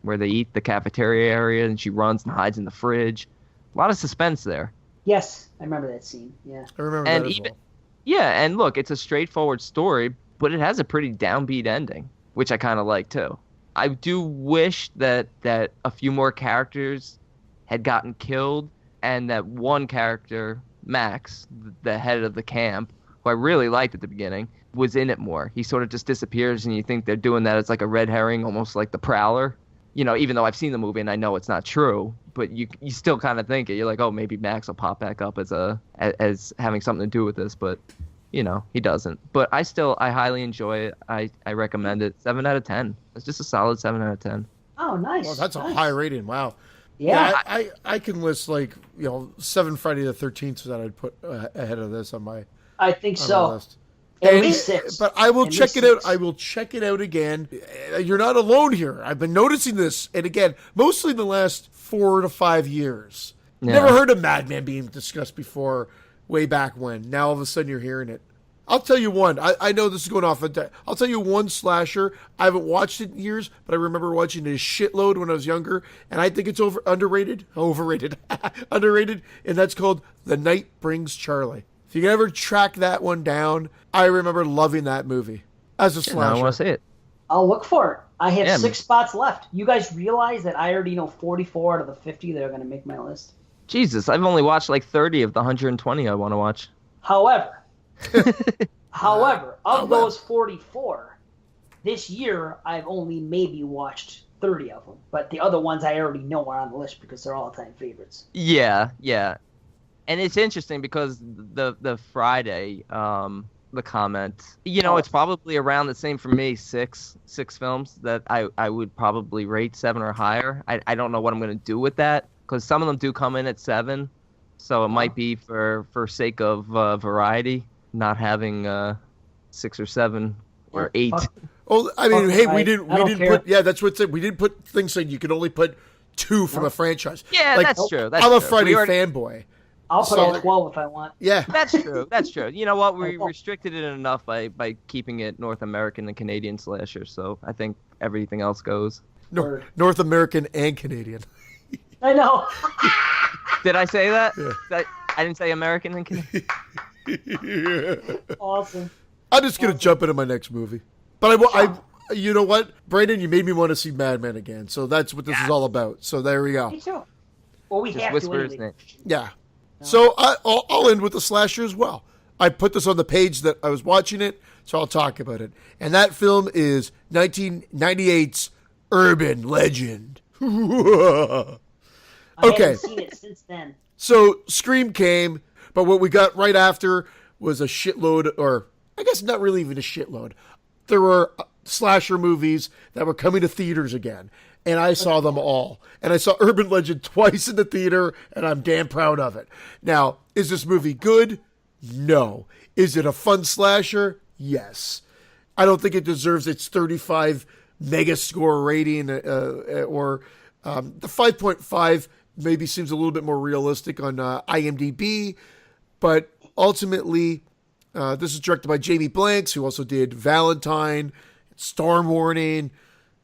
where they eat, the cafeteria area, and she runs and hides in the fridge. A lot of suspense there. Yes, I remember that scene. Yeah, I remember that as well. Yeah, and look, it's a straightforward story, but it has a pretty downbeat ending, which I kind of like too. I do wish that a few more characters had gotten killed, and that one character, Max, the head of the camp, who I really liked at the beginning, was in it more. He sort of just disappears, and you think they're doing that as like a red herring, almost like the Prowler. Even though I've seen the movie and I know it's not true, but you still kind of think it. You're like, oh, maybe Max will pop back up as having something to do with this, but he doesn't. But I highly enjoy it. I recommend it. 7 out of 10. It's just a solid 7 out of 10. Oh, nice. Well, that's nice. a high rating. Wow. Yeah. I can list 7 Friday the 13th that I'd put ahead of this on my. I think so. My list. At least 6. But I will check it out. 6. I will check it out again. You're not alone here. I've been noticing this, and again, mostly in the last 4 to 5 years. Yeah. Never heard of Madman being discussed before, way back when. Now all of a sudden you're hearing it. I'll tell you one. I know this is going off. I'll tell you one slasher. I haven't watched it in years, but I remember watching it a shitload when I was younger, and I think it's underrated, underrated, and that's called The Night Brings Charlie. If you can ever track that one down, I remember loving that movie as a slasher. I want to see it. I'll look for it. I have 6 spots left. You guys realize that I already know 44 out of the 50 that are going to make my list? Jesus, I've only watched like 30 of the 120 I want to watch. However, of those 44, this year I've only maybe watched 30 of them. But the other ones I already know are on the list because they're all-time favorites. Yeah. And it's interesting because the Friday, the comment, it's probably around the same for me, six films that I would probably rate 7 or higher. I don't know what I'm going to do with that because some of them do come in at 7. So it might be for sake of variety, not having 6 or 7 or 8. Oh, I mean, hey, we didn't put. Yeah, that's what it said. We didn't put things saying you could only put 2 from a franchise. Yeah, that's true. I'm a Friday fanboy. I'll put it at 12 if I want. Yeah. That's true. You know what? We restricted it enough by keeping it North American and Canadian slasher, so I think everything else goes. North American and Canadian. I know. Did I say that? Yeah. I didn't say American and Canadian. Awesome. I'm just going to jump into my next movie. But I you know what? Brandon, you made me want to see Mad Men again, so that's what this is all about. So there we go. Me too. Well, we Just have whisper to his anyway. name. Yeah. So I'll end with the slasher as well. I put this on the page that I was watching it, so I'll talk about it. And that film is 1998's Urban Legend. I haven't seen it since then. So Scream came, but what we got right after was a shitload, or I guess not really even a shitload. There were slasher movies that were coming to theaters again. And I saw them all. And I saw Urban Legend twice in the theater, and I'm damn proud of it. Now, is this movie good? No. Is it a fun slasher? Yes. I don't think it deserves its 35 mega score rating, or the 5.5 maybe seems a little bit more realistic on IMDb. But ultimately, this is directed by Jamie Blanks, who also did Valentine, Storm Warning,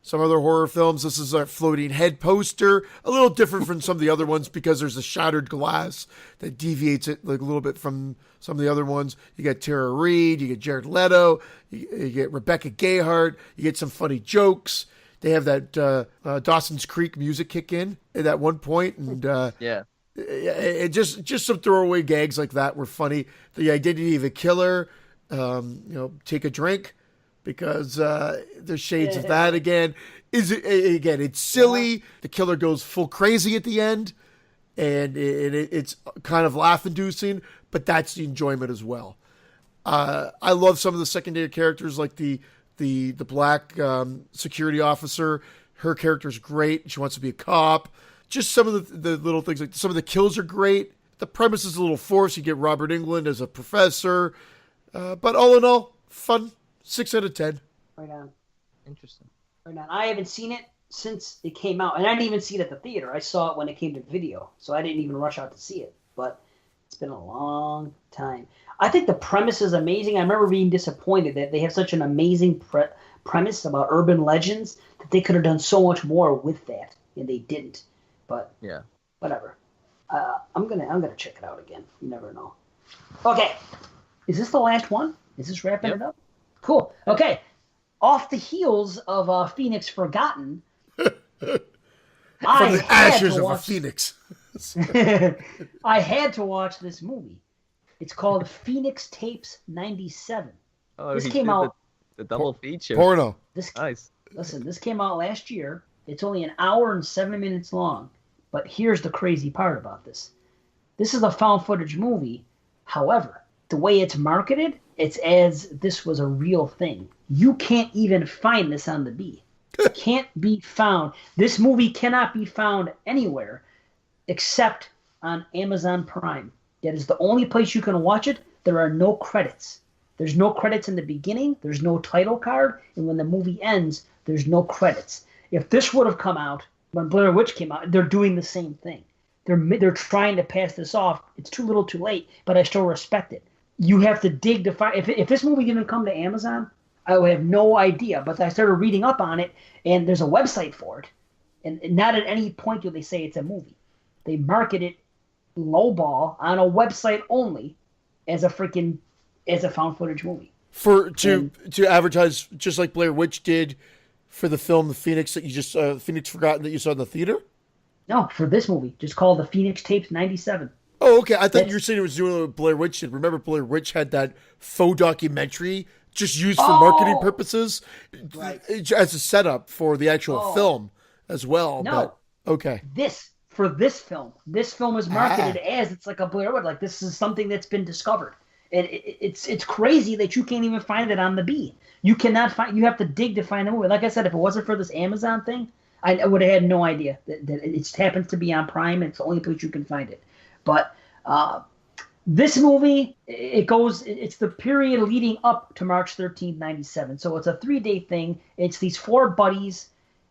some other horror films. This is a floating head poster, a little different from some of the other ones because there's a shattered glass that deviates it like a little bit from some of the other ones. You got Tara Reid, you get Jared Leto, you get Rebecca Gayheart, you get some funny jokes. They have that Dawson's Creek music kick in at that one point, and it just some throwaway gags like that were funny. The identity of a killer, take a drink, because there's shades of that again. It's silly. Yeah. The killer goes full crazy at the end, and it's kind of laugh-inducing, but that's the enjoyment as well. I love some of the secondary characters, like the black security officer. Her character's great. She wants to be a cop. Just some of the little things, like some of the kills are great. The premise is a little forced. You get Robert Englund as a professor. But all in all, fun. 6 out of 10. Right on. Interesting. Right on. I haven't seen it since it came out. And I didn't even see it at the theater. I saw it when it came to video. So I didn't even rush out to see it. But it's been a long time. I think the premise is amazing. I remember being disappointed that they have such an amazing premise about urban legends that they could have done so much more with that. And they didn't. But yeah, whatever. I'm gonna check it out again. You never know. Okay. Is this the last one? Is this wrapping it up? Cool. Okay. Off the heels of Phoenix Forgotten, from the ashes of a phoenix. I had to watch this movie. It's called Phoenix Tapes 97. Oh, this came out the double feature. Porno. Nice. Listen, this came out last year. It's only an hour and 7 minutes long. But here's the crazy part about this. This is a found footage movie. However, the way it's marketed, it's as this was a real thing. You can't even find this on the B. It can't be found. This movie cannot be found anywhere except on Amazon Prime. That is the only place you can watch it. There are no credits. There's no credits in the beginning. There's no title card. And when the movie ends, there's no credits. If this would have come out when Blair Witch came out, they're doing the same thing. They're trying to pass this off. It's too little too late, but I still respect it. You have to dig to find. If this movie didn't come to Amazon, I would have no idea. But I started reading up on it, and there's a website for it. And not at any point do they say it's a movie. They market it lowball on a website only as a found footage movie. To advertise just like Blair Witch did for the film The Phoenix that you just Phoenix Forgotten that you saw in the theater? No, for this movie, just called the Phoenix Tapes 97. Oh, okay. I thought you were saying it was doing what Blair Witch did. Remember, Blair Witch had that faux documentary just used for marketing purposes, right, as a setup for the actual film as well. No, but, okay. This film is marketed as it's like a Blair Witch. Like this is something that's been discovered. It's crazy that you can't even find it on the B. You cannot find. You have to dig to find the movie. Like I said, if it wasn't for this Amazon thing, I would have had no idea that it happens to be on Prime. And it's the only place you can find it. But this movie, it's the period leading up to March 13th, 97. So it's a 3-day thing. It's these 4 buddies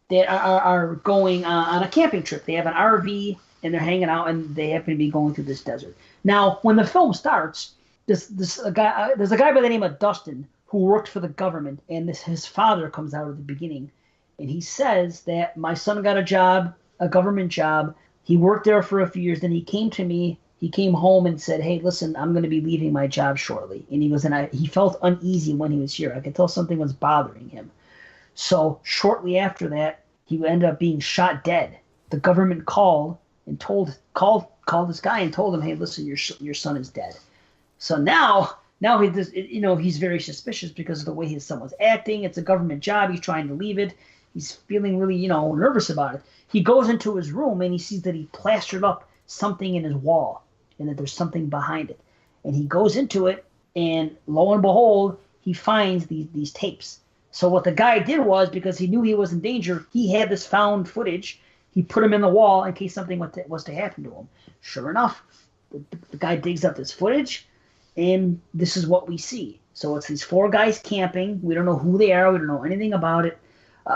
that are going on a camping trip. They have an RV and they're hanging out, and they happen to be going through this desert. Now, when the film starts, there's a guy by the name of Dustin who worked for the government, and his father comes out at the beginning, and he says that my son got a government job. He worked there for a few years. Then he came to me. He came home and said, "Hey, listen, I'm going to be leaving my job shortly." And he felt uneasy when he was here. I could tell something was bothering him. So shortly after that, he ended up being shot dead. The government called this guy and told him, "Hey, listen, your son is dead." So now he's very suspicious because of the way his son was acting. It's a government job. He's trying to leave it. He's feeling really, nervous about it. He goes into his room and he sees that he plastered up something in his wall and that there's something behind it. And he goes into it, and lo and behold, he finds these tapes. So what the guy did was, because he knew he was in danger, he had this found footage. He put them in the wall in case something was to happen to him. Sure enough, the guy digs up this footage, and this is what we see. So it's these 4 guys camping. We don't know who they are. We don't know anything about it.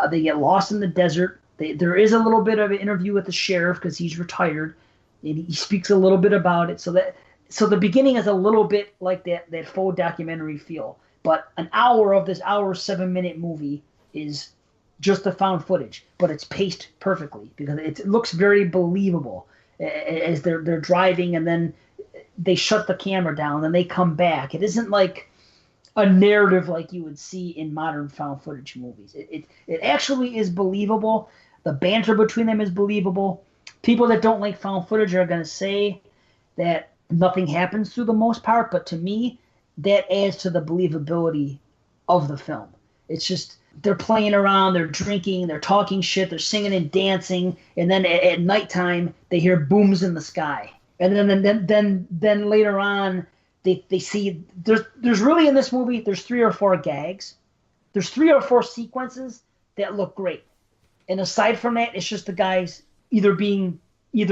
They get lost in the desert. There is a little bit of an interview with the sheriff because he's retired, and he speaks a little bit about it. So the beginning is a little bit like that faux documentary feel. But an hour of this 7-minute movie is just the found footage, but it's paced perfectly because it looks very believable as they're driving and then they shut the camera down and they come back. It isn't like a narrative like you would see in modern found footage movies. It actually is believable. The banter between them is believable. People that don't like found footage are going to say that nothing happens through the most part, but to me, that adds to the believability of the film. It's just they're playing around, they're drinking, they're talking shit, they're singing and dancing, and then at nighttime they hear booms in the sky, and then later on they see there's really in this movie there's 3 or 4 gags, there's 3 or 4 sequences that look great, and aside from that, it's just the guys either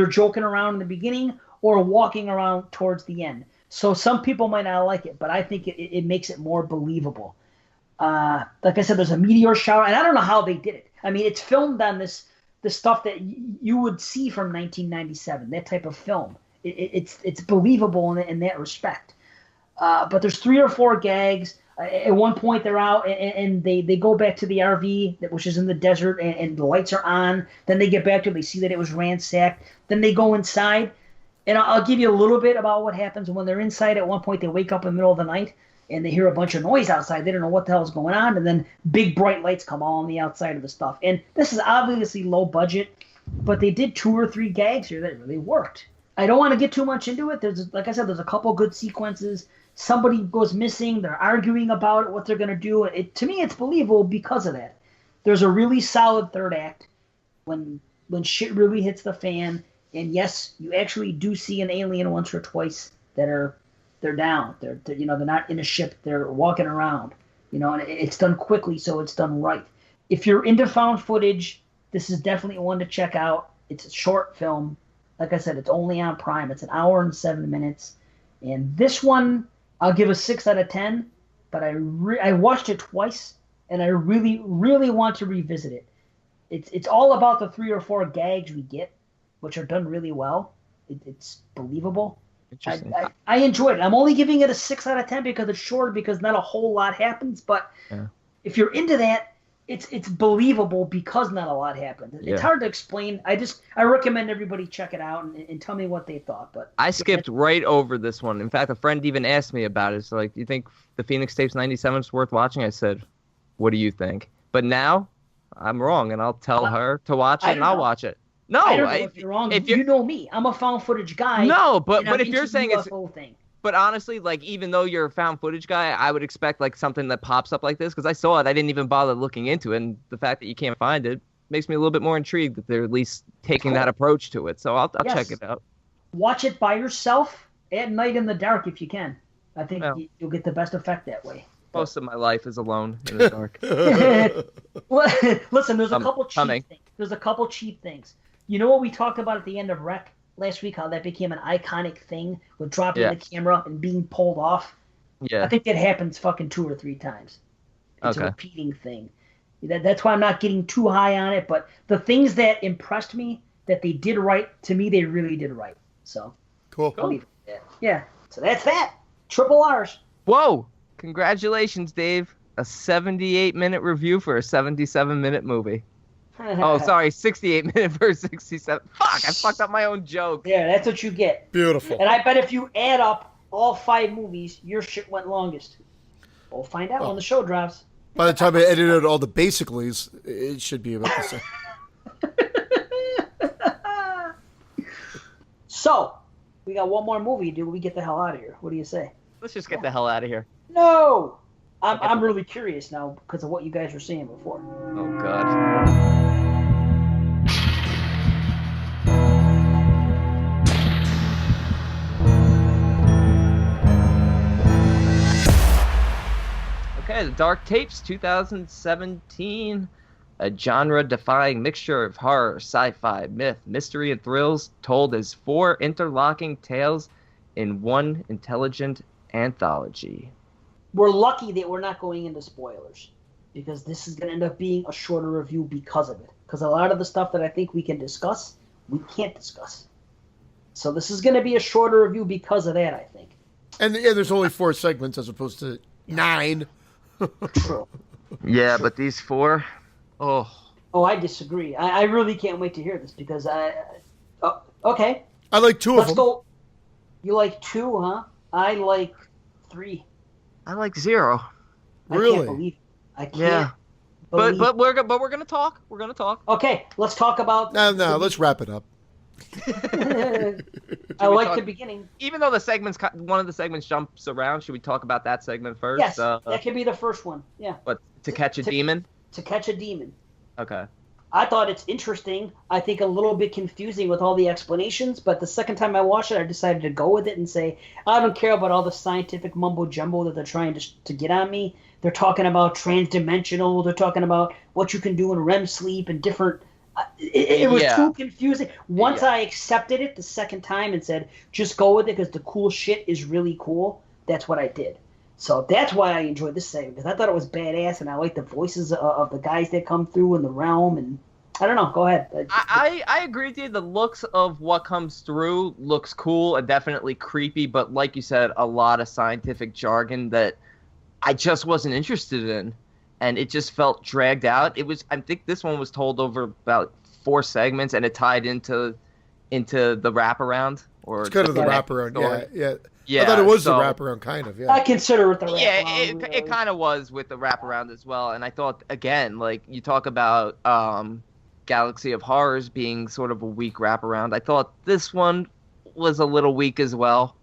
joking around in the beginning or walking around towards the end. So some people might not like it, but I think it makes it more believable. Like I said, there's a meteor shower, and I don't know how they did it. I mean, it's filmed on this stuff that you would see from 1997, that type of film. It's believable in that respect. But there's 3 or 4 gags. At one point, they're out, and they go back to the RV, which is in the desert, and the lights are on. Then they get back to it. They see that it was ransacked. Then they go inside. And I'll give you a little bit about what happens when they're inside. At one point, they wake up in the middle of the night, and they hear a bunch of noise outside. They don't know what the hell is going on. And then big, bright lights come on the outside of the stuff. And this is obviously low budget, but they did 2 or 3 gags here that really worked. I don't want to get too much into it. Like I said, there's a couple good sequences. Somebody goes missing. They're arguing about it, what they're going to do. To me, it's believable because of that. There's a really solid third act when shit really hits the fan. And yes, you actually do see an alien once or twice they're down. They're not in a ship. They're walking around. And it's done quickly, so it's done right. If you're into found footage, this is definitely one to check out. It's a short film. Like I said, it's only on Prime. It's 1 hour and 7 minutes. And this one, I'll give a 6 out of 10. But I watched it twice, and I really, really want to revisit it. It's all about the 3 or 4 gags we get, which are done really well. It's believable. Interesting. I enjoyed it. I'm only giving it a 6 out of 10 because it's short, because not a whole lot happens. But if you're into that, it's believable because not a lot happens. It's hard to explain. I recommend everybody check it out and tell me what they thought. But I skipped right over this one. In fact, a friend even asked me about it. So like, you think the Phoenix Tapes 97 is worth watching? I said, what do you think? But now I'm wrong, and I'll tell her to watch it, and I'll watch it. No, I don't know if you're wrong. You know me. I'm a found footage guy. No, but if you're saying it's thing. But honestly, like, even though you're a found footage guy, I would expect like something that pops up like this, because I saw it. I didn't even bother looking into it, and the fact that you can't find it makes me a little bit more intrigued that they're at least taking that approach to it. So I'll check it out. Watch it by yourself at night in the dark if you can. I think you'll get the best effect that way. Most of my life is alone in the dark. Listen, there's a couple cheap things. There's a couple cheap things. You know what we talked about at the end of Rec last week, how that became an iconic thing with dropping the camera and being pulled off? Yeah. I think that happens fucking 2 or 3 times. It's a repeating thing. That's why I'm not getting too high on it, but the things that impressed me that they did right, to me, they really did right. So, cool. I'll leave it at that. Yeah. So that's that. Triple R's. Whoa. Congratulations, Dave. A 78-minute review for a 77-minute movie. Oh, sorry, 68-minute versus 67. Fuck, I fucked up my own joke. Yeah, that's what you get. Beautiful. And I bet if you add up all 5 movies, your shit went longest. We'll find out when the show drops. By the time I edited all the basicallys, it should be about the same. So, we got one more movie. Do we get the hell out of here? What do you say? Let's just get the hell out of here. No! I'm really curious now because of what you guys were saying before. Oh, God. Okay, The Dark Tapes, 2017. A genre-defying mixture of horror, sci-fi, myth, mystery, and thrills, told as 4 interlocking tales in one intelligent anthology. We're lucky that we're not going into spoilers, because this is going to end up being a shorter review because of it. Because a lot of the stuff that I think we can discuss, we can't discuss. So this is going to be a shorter review because of that, I think. And there's only 4 segments as opposed to 9. True. Yeah, but these 4, Oh. Oh, I disagree. I really can't wait to hear this because okay. I like two of Let's them. go. You like 2, huh? I like 3. I like 0. I Really? can't believe it. I can't Yeah. believe But we're gonna talk. We're gonna talk. Okay, let's talk about No, let's wrap it up. I like the beginning. Even though one of the segments jumps around, should we talk about that segment first? Yes, that could be the first one. Yeah. But To Catch a Demon? To Catch a Demon. Okay. I thought it's interesting. I think a little bit confusing with all the explanations, but the second time I watched it, I decided to go with it and say, I don't care about all the scientific mumbo-jumbo that they're trying to get on me. They're talking about transdimensional. They're talking about what you can do in REM sleep and different... It was too confusing. Once I accepted it the second time and said, just go with it because the cool shit is really cool, that's what I did. So that's why I enjoyed this segment, because I thought it was badass, and I like the voices of the guys that come through in the realm, and I don't know. Go ahead. I agree with you. The looks of what comes through looks cool and definitely creepy, but like you said, a lot of scientific jargon that I just wasn't interested in, and it just felt dragged out. I think this one was told over about 4 segments, and it tied into the wraparound. It's kind of the wraparound, yeah. Yeah, I thought it was the wraparound, kind of, yeah. I consider it the wraparound. Yeah, it kind of was with the wraparound as well. And I thought, again, like you talk about Galaxy of Horrors being sort of a weak wraparound. I thought this one was a little weak as well.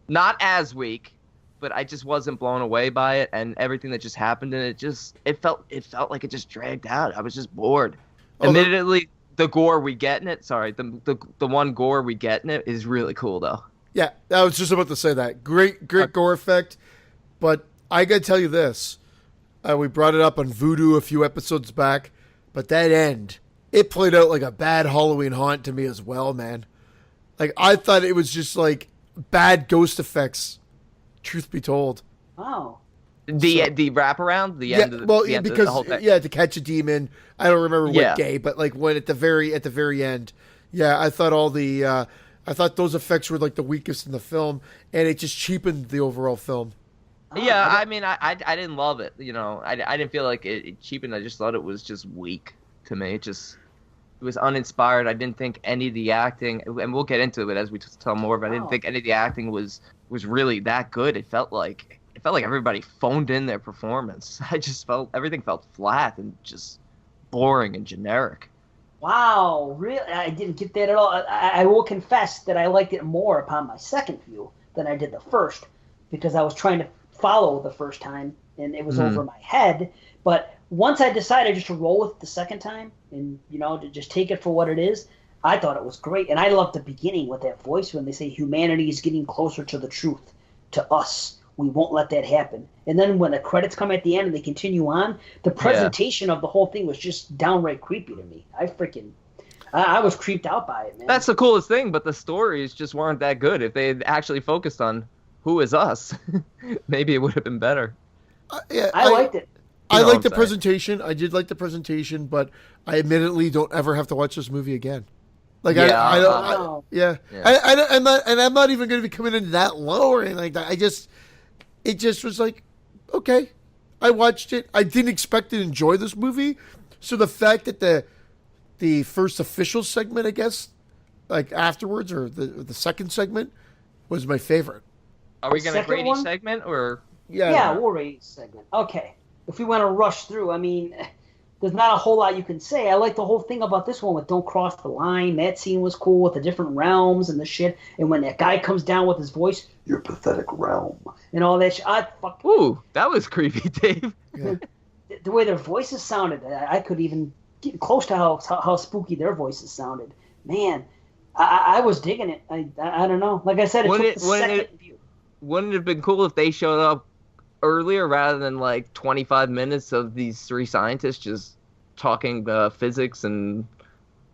Not as weak, but I just wasn't blown away by it. And everything that just happened in it felt like it just dragged out. I was just bored. Admittedly, the gore we get in it, the one gore we get in it is really cool, though. Yeah, I was just about to say that. Great gore effect. But I got to tell you this. We brought it up on Voodoo a few episodes back. But that end, it played out like a bad Halloween haunt to me as well, man. Like, I thought it was just like bad ghost effects, truth be told. Oh. The wraparound? The end of the whole thing. To Catch a Demon. I don't remember what day, but like when at the very end. Yeah, I thought I thought those effects were like the weakest in the film, and it just cheapened the overall film. Yeah, I mean, I didn't love it. You know, I didn't feel like it cheapened. I just thought it was just weak to me. It was uninspired. I didn't think any of the acting, and we'll get into it as we tell more, but I didn't think any of the acting was really that good. It felt like everybody phoned in their performance. I just felt everything felt flat and just boring and generic. Wow, really? I didn't get that at all. I will confess that I liked it more upon my second view than I did the first, because I was trying to follow the first time, and it was over my head. But once I decided just to roll with it the second time and, to just take it for what it is, I thought it was great. And I loved the beginning with that voice when they say humanity is getting closer to the truth, to us. We won't let that happen. And then when the credits come at the end and they continue on, the presentation of the whole thing was just downright creepy to me. I was creeped out by it, man. That's the coolest thing, but the stories just weren't that good. If they had actually focused on who is us, maybe it would have been better. I liked it. I liked the presentation. I did like the presentation, but I admittedly don't ever have to watch this movie again. Like I'm not even going to be coming in that low or anything like that. It just was like, okay, I watched it. I didn't expect to enjoy this movie, so the fact that the first official segment, I guess, like afterwards, or the second segment, was my favorite. Are we going to rate each segment, or? Yeah, we'll rate each segment. Okay. If we want to rush through, I mean, there's not a whole lot you can say. I like the whole thing about this one with Don't Cross the Line. That scene was cool with the different realms and the shit. And when that guy comes down with his voice, your pathetic realm, and all that shit. Ooh, that was creepy, Dave. Yeah. The way their voices sounded, I could even get close to how spooky their voices sounded. Man, I was digging it. I don't know. Like I said, second view. Wouldn't it have been cool if they showed up earlier rather than like 25 minutes of these 3 scientists just talking physics and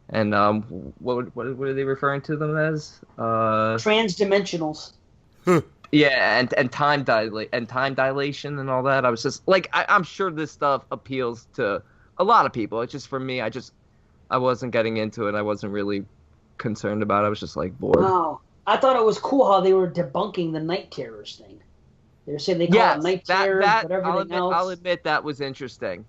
what are they referring to them as? Transdimensionals. Yeah, and time dilation and all that. I was just like, I'm sure this stuff appeals to a lot of people. It's just for me, I wasn't getting into it. I wasn't really concerned about it. I was just like bored. Wow. I thought it was cool how they were debunking the night terrors thing. They were saying they call it night terrors, but everything else. I'll admit that was interesting.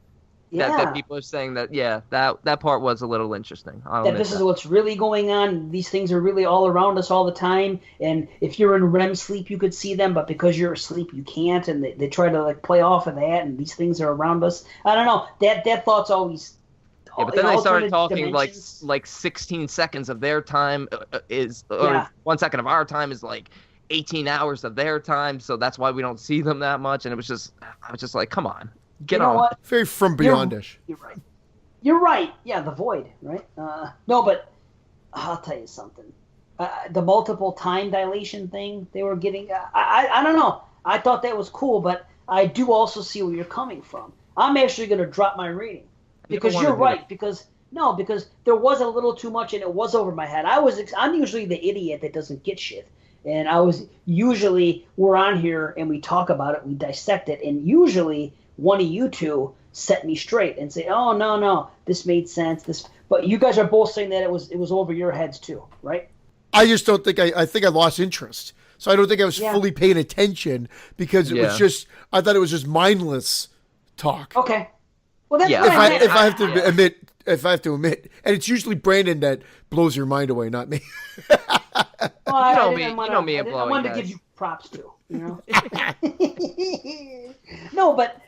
that people are saying that that part was a little interesting. That this is what's really going on. These things are really all around us all the time. And if you're in REM sleep, you could see them, but because you're asleep, you can't. And they try to like play off of that. And these things are around us. I don't know. That thought's always. Yeah, but then they started talking like 16 seconds of their time or 1 second of our time is like 18 hours of their time. So that's why we don't see them that much. And I was just like, come on. Get on. What? Very From Beyondish. You're right. You're right. Yeah, the void, right? No, but I'll tell you something. The multiple time dilation thing they were getting, I don't know. I thought that was cool, but I do also see where you're coming from. I'm actually going to drop my rating because you're right. Because there was a little too much and it was over my head. I'm usually the idiot that doesn't get shit. And we're on here and we talk about it, we dissect it, and usually one of you two set me straight and say, "Oh no, this made sense." But you guys are both saying that it was over your heads too, right? I just don't think I think I lost interest. So I don't think I was fully paying attention because it was just I thought it was just mindless talk. Okay. Well, that's if I have to admit, and it's usually Brandon that blows your mind away, not me. Well, you know me. I wanted to give you props too. You know. No, but.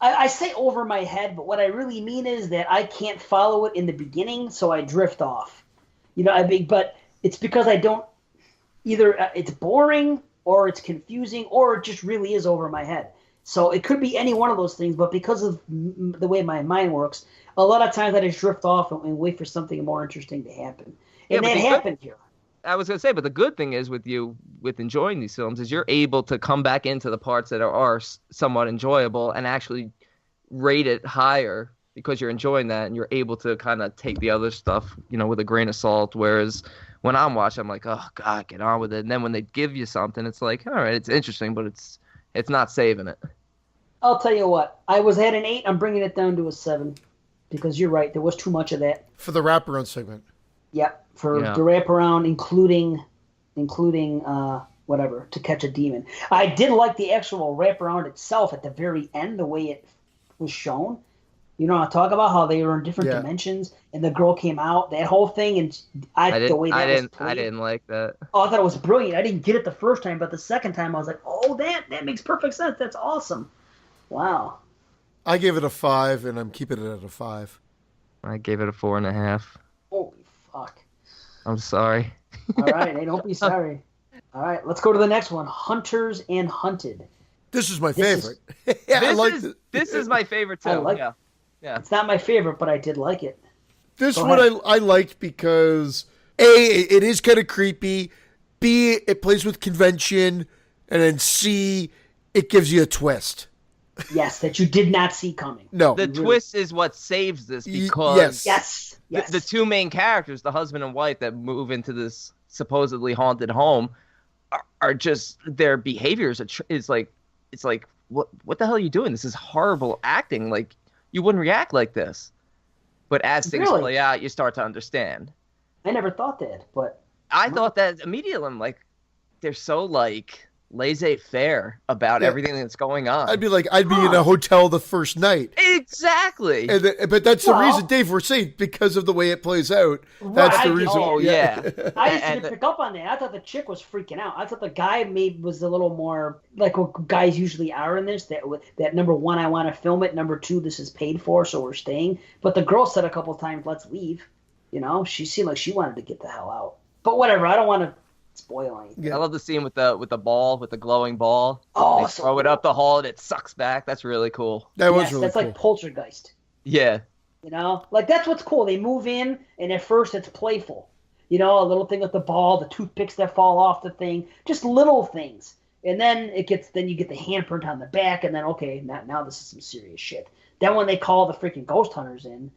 I say over my head, but what I really mean is that I can't follow it in the beginning, so I drift off. You know, but it's because I don't either. It's boring, or it's confusing, or it just really is over my head. So it could be any one of those things, but because of the way my mind works, a lot of times I just drift off and wait for something more interesting to happen. And that happened here. I was going to say, but the good thing is with enjoying these films is you're able to come back into the parts that are somewhat enjoyable and actually rate it higher because you're enjoying that and you're able to kind of take the other stuff, with a grain of salt. Whereas when I'm watching, I'm like, oh God, get on with it. And then when they give you something, it's like, all right, it's interesting, but it's not saving it. I'll tell you what, I was at an 8. I'm bringing it down to a 7 because you're right. There was too much of that. For the wraparound segment. Yep. For the wraparound, including whatever, To Catch a Demon. I did like the actual wraparound itself at the very end, the way it was shown. I talk about how they were in different dimensions, and the girl came out, that whole thing, and I didn't like that. Oh, I thought it was brilliant. I didn't get it the first time, but the second time I was like, oh, that makes perfect sense. That's awesome. Wow. I gave it a 5, and I'm keeping it at a 5. I gave it a 4.5. Holy fuck. I'm sorry. All right, hey, don't be sorry. All right, let's go to the next one. Hunters and Hunted. This is my favorite. This is my favorite too. Yeah. It's not my favorite, but I did like it. This one I liked because A, it is kind of creepy. B, it plays with convention. And then C, it gives you a twist. Yes, that you did not see coming. No. The twist is what saves this because Yes. The two main characters, the husband and wife that move into this supposedly haunted home, are just their behaviors is like, it's like, what the hell are you doing? This is horrible acting. Like, you wouldn't react like this. But as things play out, you start to understand. I never thought that, but I thought that immediately. I'm like, they're so like laissez-faire about everything that's going on. I'd be in a hotel the first night. Exactly. But that's the reason, Dave, we're saying because of the way it plays out. That's the reason. Oh, yeah. I didn't pick up on that. I thought the chick was freaking out. I thought the guy was a little more like what guys usually are in this. That number one, I want to film it. Number two, this is paid for, so we're staying. But the girl said a couple of times, let's leave. She seemed like she wanted to get the hell out. But whatever, I don't want to spoil anything. Yeah. I love the scene with the ball, with the glowing ball. Oh, they throw it up the hall and it sucks back. That's really cool. That was really that's cool. Like Poltergeist. Yeah. Like that's what's cool. They move in and at first it's playful. A little thing with the ball, the toothpicks that fall off the thing, just little things. And then you get the handprint on the back, and then okay, now this is some serious shit. Then when they call the freaking ghost hunters in,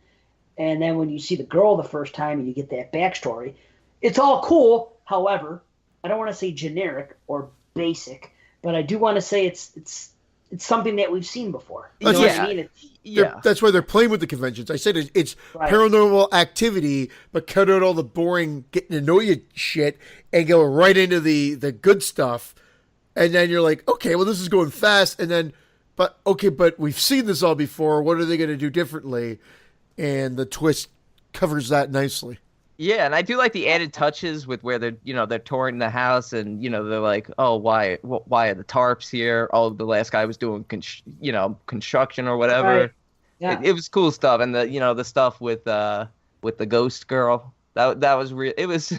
and then when you see the girl the first time and you get that backstory, it's all cool. However, I don't want to say generic or basic, but I do want to say it's something that we've seen before. You know what I mean? That's why they're playing with the conventions. I said it's paranormal activity, but cut out all the boring getting to know you shit and go right into the good stuff. And then you're like, okay, well, this is going fast. And then but we've seen this all before. What are they going to do differently? And the twist covers that nicely. Yeah, and I do like the added touches with where they're touring the house, and they're like, oh, why are the tarps here? Oh, the last guy was doing construction or whatever. Right. Yeah. It was cool stuff, and the stuff with the ghost girl. That was real. It was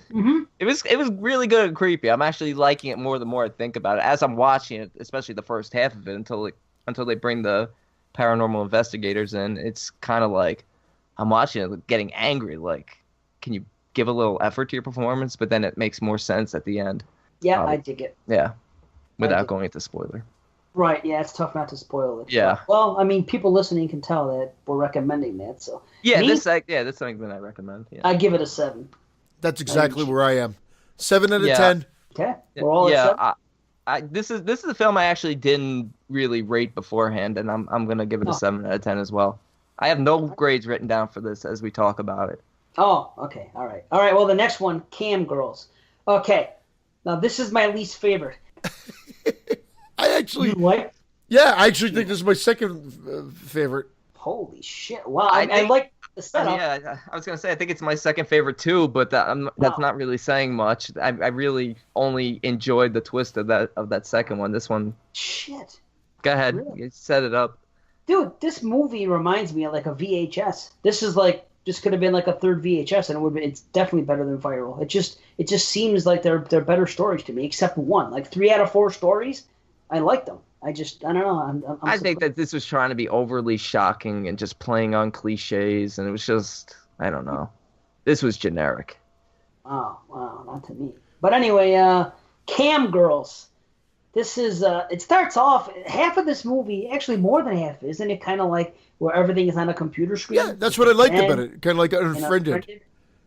it was really good and creepy. I'm actually liking it more the more I think about it as I'm watching it, especially the first half of it until they bring the paranormal investigators in. It's kind of like I'm watching it getting angry. Like, can you give a little effort to your performance? But then it makes more sense at the end. Yeah, I dig it. Yeah, without going into spoiler. Right, yeah, it's tough not to spoil it. Yeah. Well, I mean, people listening can tell that we're recommending that, so. Yeah, that's something that I recommend. Yeah. I give it a 7. That's exactly where I am. 7 out of 10. Okay, we're all at 7. This is a film I actually didn't really rate beforehand, and I'm gonna give it a 7 out of 10 as well. I have no grades written down for this as we talk about it. Oh, okay, all right. Well, the next one, Cam Girls. Okay, now this is my least favorite. I actually think this is my second favorite. Holy shit! Wow, I like the setup. Yeah, I was gonna say I think it's my second favorite too, but that's not really saying much. I really only enjoyed the twist of that second one. This one. Shit. Go ahead, really? Set it up. Dude, this movie reminds me of like a VHS. This could have been like a third VHS, and it's definitely better than Viral. It just seems like they're better stories to me, except one. Like 3 out of 4 stories. I like them. I don't know. I think that this was trying to be overly shocking and just playing on cliches, and it was just, I don't know. This was generic. Oh, wow, not to me. But anyway, Cam Girls. This is, it starts off, half of this movie, actually more than half, isn't it kind of like where everything is on a computer screen? Yeah, that's what I liked about it. Kind of like Unfriended.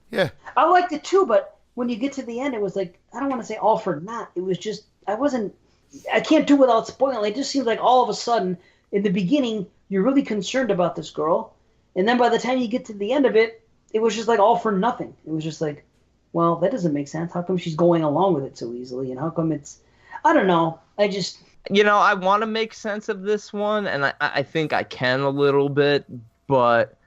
Yeah. I liked it too, but when you get to the end, it was like, I don't want to say all for naught. It was just, I can't do without spoiling. It just seems like all of a sudden, in the beginning, you're really concerned about this girl. And then by the time you get to the end of it, it was just like all for nothing. It was just like, well, that doesn't make sense. How come she's going along with it so easily? And how come I don't know. I just... I want to make sense of this one, and I think I can a little bit. But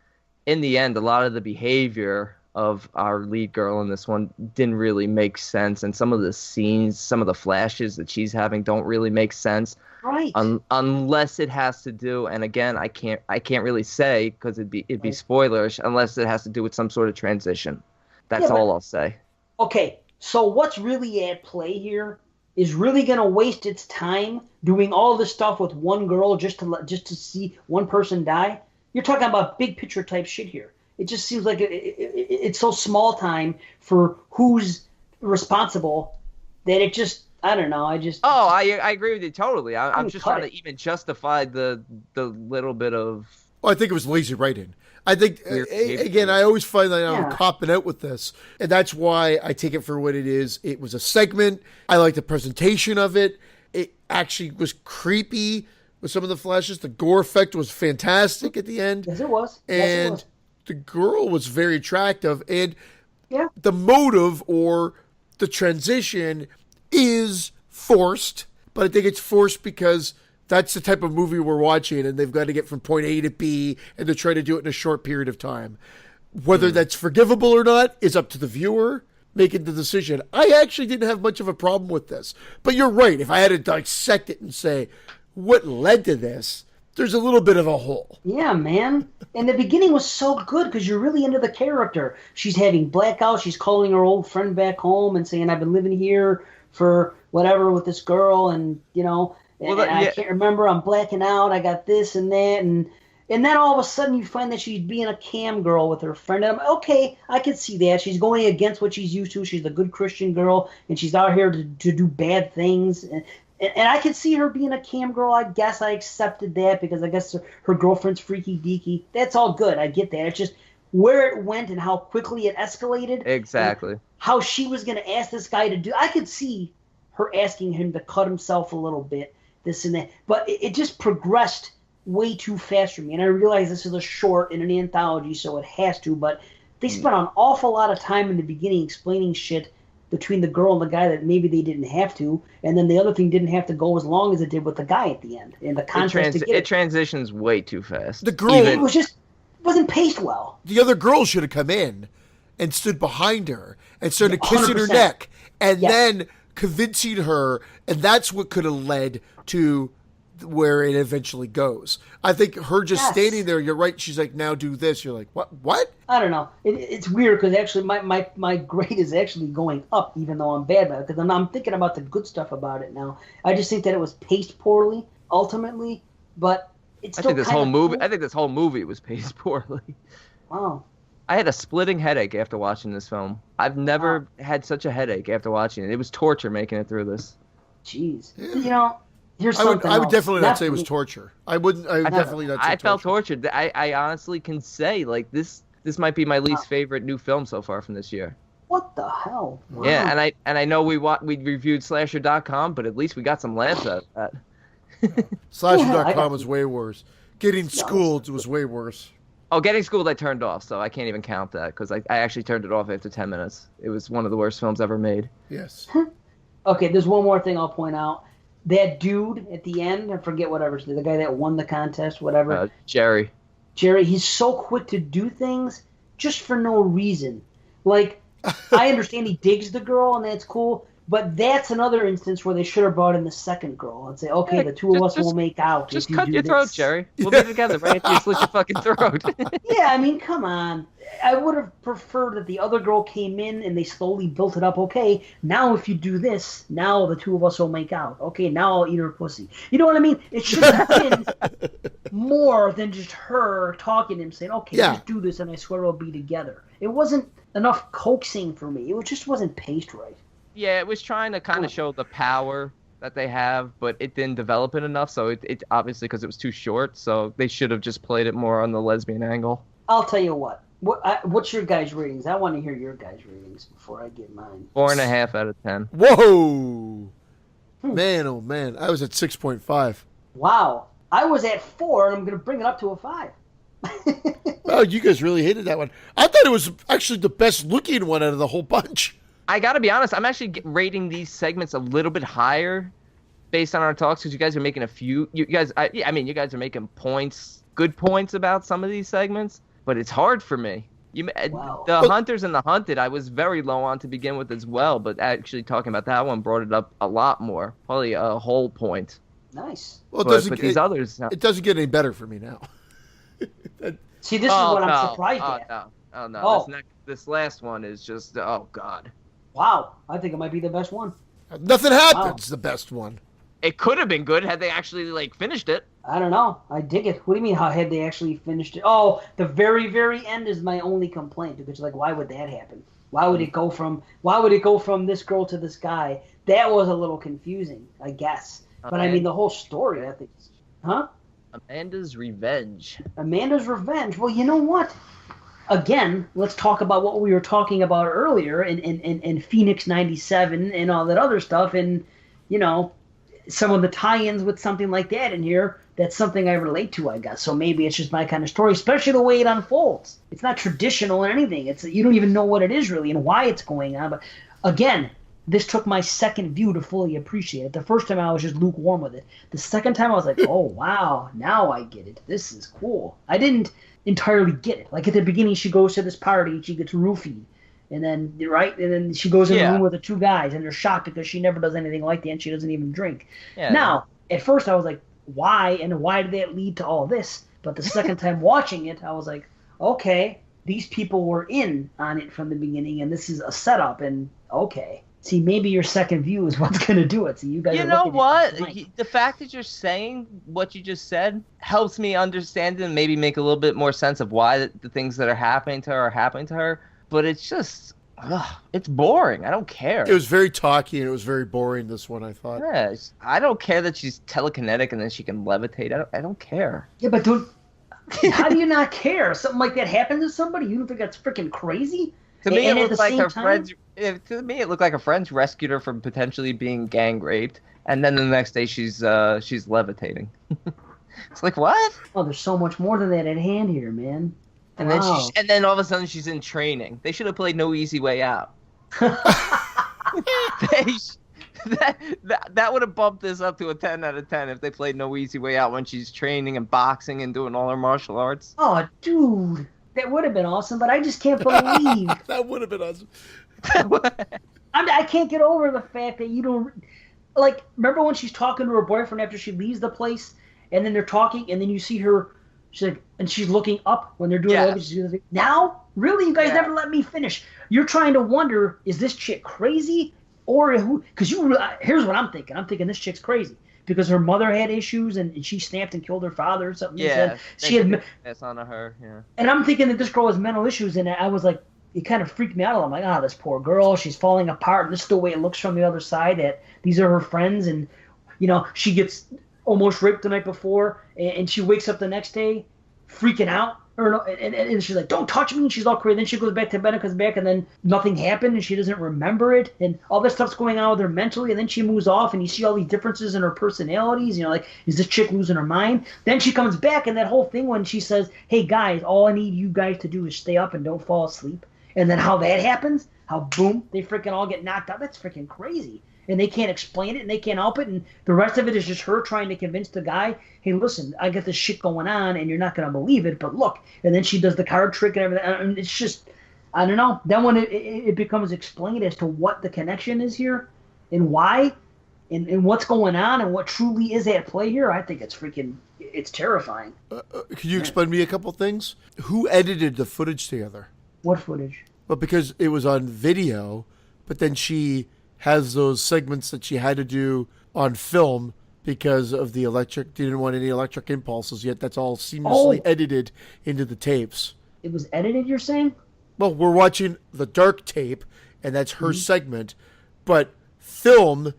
in the end, a lot of the behavior of our lead girl in this one didn't really make sense, and some of the scenes, some of the flashes that she's having don't really make sense, right? Unless it has to do, and again, I can't really say because it'd be spoilerish, unless it has to do with some sort of transition. That's all I'll say. Okay, so what's really at play here is really going to waste its time doing all this stuff with one girl just to see one person die. You're talking about big picture type shit here. It just seems like it's so small time for who's responsible that it just, I don't know. I agree with you totally. I'm just trying to even justify the little bit of... Well, I think it was lazy writing. I think, again, I always find that I'm copping out with this. And that's why I take it for what it is. It was a segment. I like the presentation of it. It actually was creepy with some of the flashes. The gore effect was fantastic at the end. Yes, it was. And the girl was very attractive. And the motive or the transition is forced. But I think it's forced because that's the type of movie we're watching, and they've got to get from point A to B, and they're trying to do it in a short period of time. Whether that's forgivable or not is up to the viewer making the decision. I actually didn't have much of a problem with this. But you're right. If I had to dissect it and say, what led to this, there's a little bit of a hole. Yeah, man. And the beginning was so good because you're really into the character. She's having blackouts. She's calling her old friend back home and saying, I've been living here for whatever with this girl, and, I can't remember. I'm blacking out. I got this and that. And then all of a sudden you find that she's being a cam girl with her friend. And I'm okay, I can see that. She's going against what she's used to. She's a good Christian girl, and she's out here to do bad things. And I can see her being a cam girl. I guess I accepted that because I guess her girlfriend's freaky deaky. That's all good. I get that. It's just where it went and how quickly it escalated. Exactly. How she was going to ask this guy to do. I could see her asking him to cut himself a little bit. This and that, but it just progressed way too fast for me. And I realize this is a short in an anthology, so it has to. But they spent an awful lot of time in the beginning explaining shit between the girl and the guy that maybe they didn't have to, and then the other thing didn't have to go as long as it did with the guy at the end. And the contest it transitions way too fast. The girl, it wasn't paced well. The other girl should have come in and stood behind her and started kissing 100%. her neck and Yes. then convincing her, and that's what could have led to where it eventually goes. I think her just standing there, you're right, she's like, now do this. You're like, what? I don't know. It's weird because actually my grade is actually going up even though I'm bad about it because I'm thinking about the good stuff about it now. I just think that it was paced poorly ultimately, but it's still I think this whole movie was paced poorly. Wow. I had a splitting headache after watching this film. I've never had such a headache after watching it. It was torture making it through this. Jeez. Yeah. You know, here's something I would else. definitely not say it was torture. I would definitely not say I felt torture. tortured. I honestly can say, like, this might be my least favorite new film so far from this year. What the hell? Wow. Yeah, and I know we reviewed Slasher.com, but at least we got some laughs out of that. Slasher.com was way worse. Getting Schooled was way worse. Oh, Getting Schooled I turned off, so I can't even count that because I actually turned it off after 10 minutes. It was one of the worst films ever made. Yes. Okay, there's one more thing I'll point out. That dude at the end, I forget whatever, the guy that won the contest, whatever. Jerry, he's so quick to do things just for no reason. Like, I understand he digs the girl and that's cool, but that's another instance where they should have brought in the second girl and say, okay, the two of us will make out. Just if cut you your do throat, this. Jerry. We'll be together right after you slit your fucking throat. Yeah, I mean, come on. I would have preferred that the other girl came in and they slowly built it up. Okay, now if you do this, now the two of us will make out. Okay, now I'll eat her pussy. You know what I mean? It should have been more than just her talking to him saying, okay, just do this and I swear we'll be together. It wasn't enough coaxing for me. It just wasn't paced right. Yeah, it was trying to kind of show the power that they have, but it didn't develop it enough, so it obviously because it was too short, so they should have just played it more on the lesbian angle. I'll tell you what. What's your guys' ratings? I want to hear your guys' ratings before I get mine. 4.5 out of 10. Whoa! Man, oh man. I was at 6.5. Wow. I was at 4, and I'm going to bring it up to a 5. Oh, you guys really hated that one. I thought it was actually the best looking one out of the whole bunch. I gotta be honest, I'm actually rating these segments a little bit higher based on our talks because you guys are making you guys are making good points about some of these segments, but it's hard for me. The Hunters and the Hunted, I was very low on to begin with as well, but actually talking about that one brought it up a lot more, probably a whole point. Nice. Well, these others, it doesn't get any better for me now. See, this is what I'm surprised at. No. This last one is just, oh, God. Wow. I think it might be the best one. Nothing happens. The best one. It could have been good had they actually, finished it. I don't know. I dig it. What do you mean, how had they actually finished it? Oh, the very, very end is my only complaint. Because, why would that happen? Why would it go from this girl to this guy? That was a little confusing, I guess. But, I mean, the whole story, I think. Huh? Amanda's Revenge. Well, you know what? Again, let's talk about what we were talking about earlier in Phoenix 97 and all that other stuff. And, some of the tie-ins with something like that in here, that's something I relate to, I guess. So maybe it's just my kind of story, especially the way it unfolds. It's not traditional in anything. You don't even know what it is really and why it's going on. But again, this took my second view to fully appreciate it. The first time I was just lukewarm with it. The second time I was like, oh, wow, now I get it. This is cool. I didn't entirely get it. Like at the beginning, she goes to this party and she gets roofied. And then she goes in the room with the two guys and they're shocked because she never does anything like that and she doesn't even drink. Yeah, now, at first I was like, why? And why did that lead to all this? But the second time watching it, I was like, okay, these people were in on it from the beginning and this is a setup and okay. See, maybe your second view is what's going to do it. So you guys. You know what? The fact that you're saying what you just said helps me understand and maybe make a little bit more sense of why the things that are happening to her are happening to her. But it's just, it's boring. I don't care. It was very talky and it was very boring. This one, I thought. Yeah, I don't care that she's telekinetic and then she can levitate. I don't care. Yeah, but how do you not care? Something like that happened to somebody? You don't think that's freaking crazy? To me, it looked like her friends. To me, it looked like her friends rescued her from potentially being gang raped, and then the next day she's levitating. It's like, what? Oh, there's so much more than that at hand here, man. And then all of a sudden she's in training. They should have played No Easy Way Out. That would have bumped this up to a 10 out of 10 if they played No Easy Way Out when she's training and boxing and doing all her martial arts. Oh, dude, that would have been awesome, but I just can't believe. That would have been awesome. I can't get over the fact that you don't... Like, remember when she's talking to her boyfriend after she leaves the place, and then they're talking, and then you see her, she's like, and she's looking up when they're doing it. Now? Really? You guys never let me finish. You're trying to wonder, is this chick crazy? Or who? Because here's what I'm thinking. I'm thinking this chick's crazy because her mother had issues and she snapped and killed her father or something. Yeah, she had. That's on her. Yeah. And I'm thinking that this girl has mental issues, and I was like, it kind of freaked me out. I'm like, this poor girl, she's falling apart. And this is the way it looks from the other side. That these are her friends, and she gets almost raped the night before, and she wakes up the next day, freaking out. And she's like, don't touch me. And she's all crazy. Then she goes back to bed and comes back, and then nothing happened, and she doesn't remember it. And all this stuff's going on with her mentally. And then she moves off, and you see all these differences in her personalities. Like, is this chick losing her mind? Then she comes back, and that whole thing when she says, hey, guys, all I need you guys to do is stay up and don't fall asleep. And then how that happens, how, boom, they freaking all get knocked out. That's freaking crazy. And they can't explain it, and they can't help it, and the rest of it is just her trying to convince the guy, hey, listen, I got this shit going on, and you're not going to believe it, but look. And then she does the card trick and everything. And it's just, I don't know. Then when it becomes explained as to what the connection is here and why and what's going on and what truly is at play here, I think it's terrifying. Could you explain to me a couple things? Who edited the footage together? What footage? Well, because it was on video, but then she has those segments that she had to do on film because of the didn't want any electric impulses yet. That's all seamlessly edited into the tapes. It was edited, you're saying? Well, we're watching the dark tape, and that's her segment, but film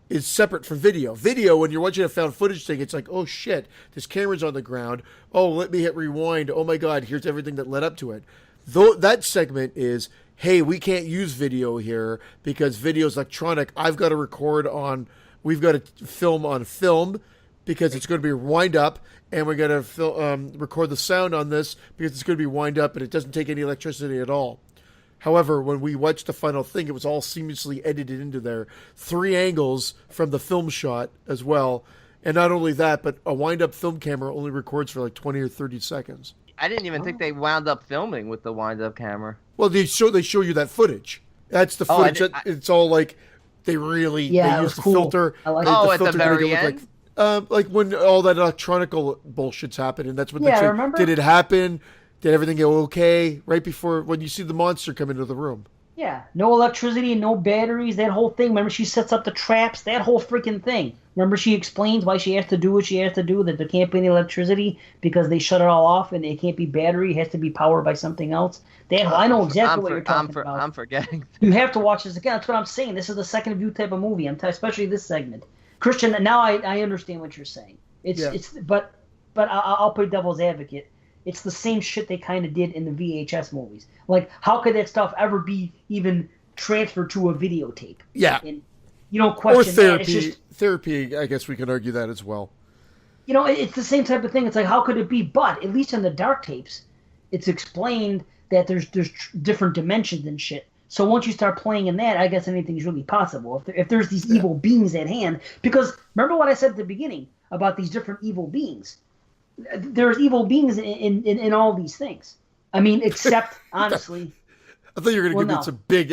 is separate from video. Video, when you're watching a found footage thing, it's like, oh shit, this camera's on the ground. Oh, let me hit rewind. Oh my God, here's everything that led up to it. Though that segment is, hey, we can't use video here because video's electronic. We've got to film on film because it's going to be wind up, and we're going to record the sound on this because it's going to be wind up, and it doesn't take any electricity at all. However, when we watched the final thing, it was all seamlessly edited into there. 3 angles from the film shot as well. And not only that, but a wind-up film camera only records for like 20 or 30 seconds. I didn't even think they wound up filming with the wind-up camera. Well, they show you that footage. That's the footage. It's all like they use the filter. I like at the very end. Like when all that electronical bullshit's happened, and that's what they I remember. Did it happen? Did everything go okay? Right before when you see the monster come into the room. Yeah, no electricity, no batteries, that whole thing. Remember, she sets up the traps, that whole freaking thing. Remember, she explains why she has to do what she has to do, that there can't be any electricity because they shut it all off and it can't be battery, it has to be powered by something else. I know exactly what you're talking about. I'm forgetting. You have to watch this again. That's what I'm saying. This is the second view type of movie, especially this segment. Christian, now I understand what you're saying. But I'll play devil's advocate. It's the same shit they kind of did in the VHS movies. Like, how could that stuff ever be even transferred to a videotape? Yeah. And you don't question or therapy. That. It's just, therapy, I guess we can argue that as well. It's the same type of thing. It's like, how could it be? But at least in the dark tapes, it's explained that there's different dimensions and shit. So once you start playing in that, I guess anything's really possible. If there's these evil beings at hand. Because remember what I said at the beginning about these different evil beings? There's evil beings in all these things. I mean, except, honestly... I thought you were going to give me some big...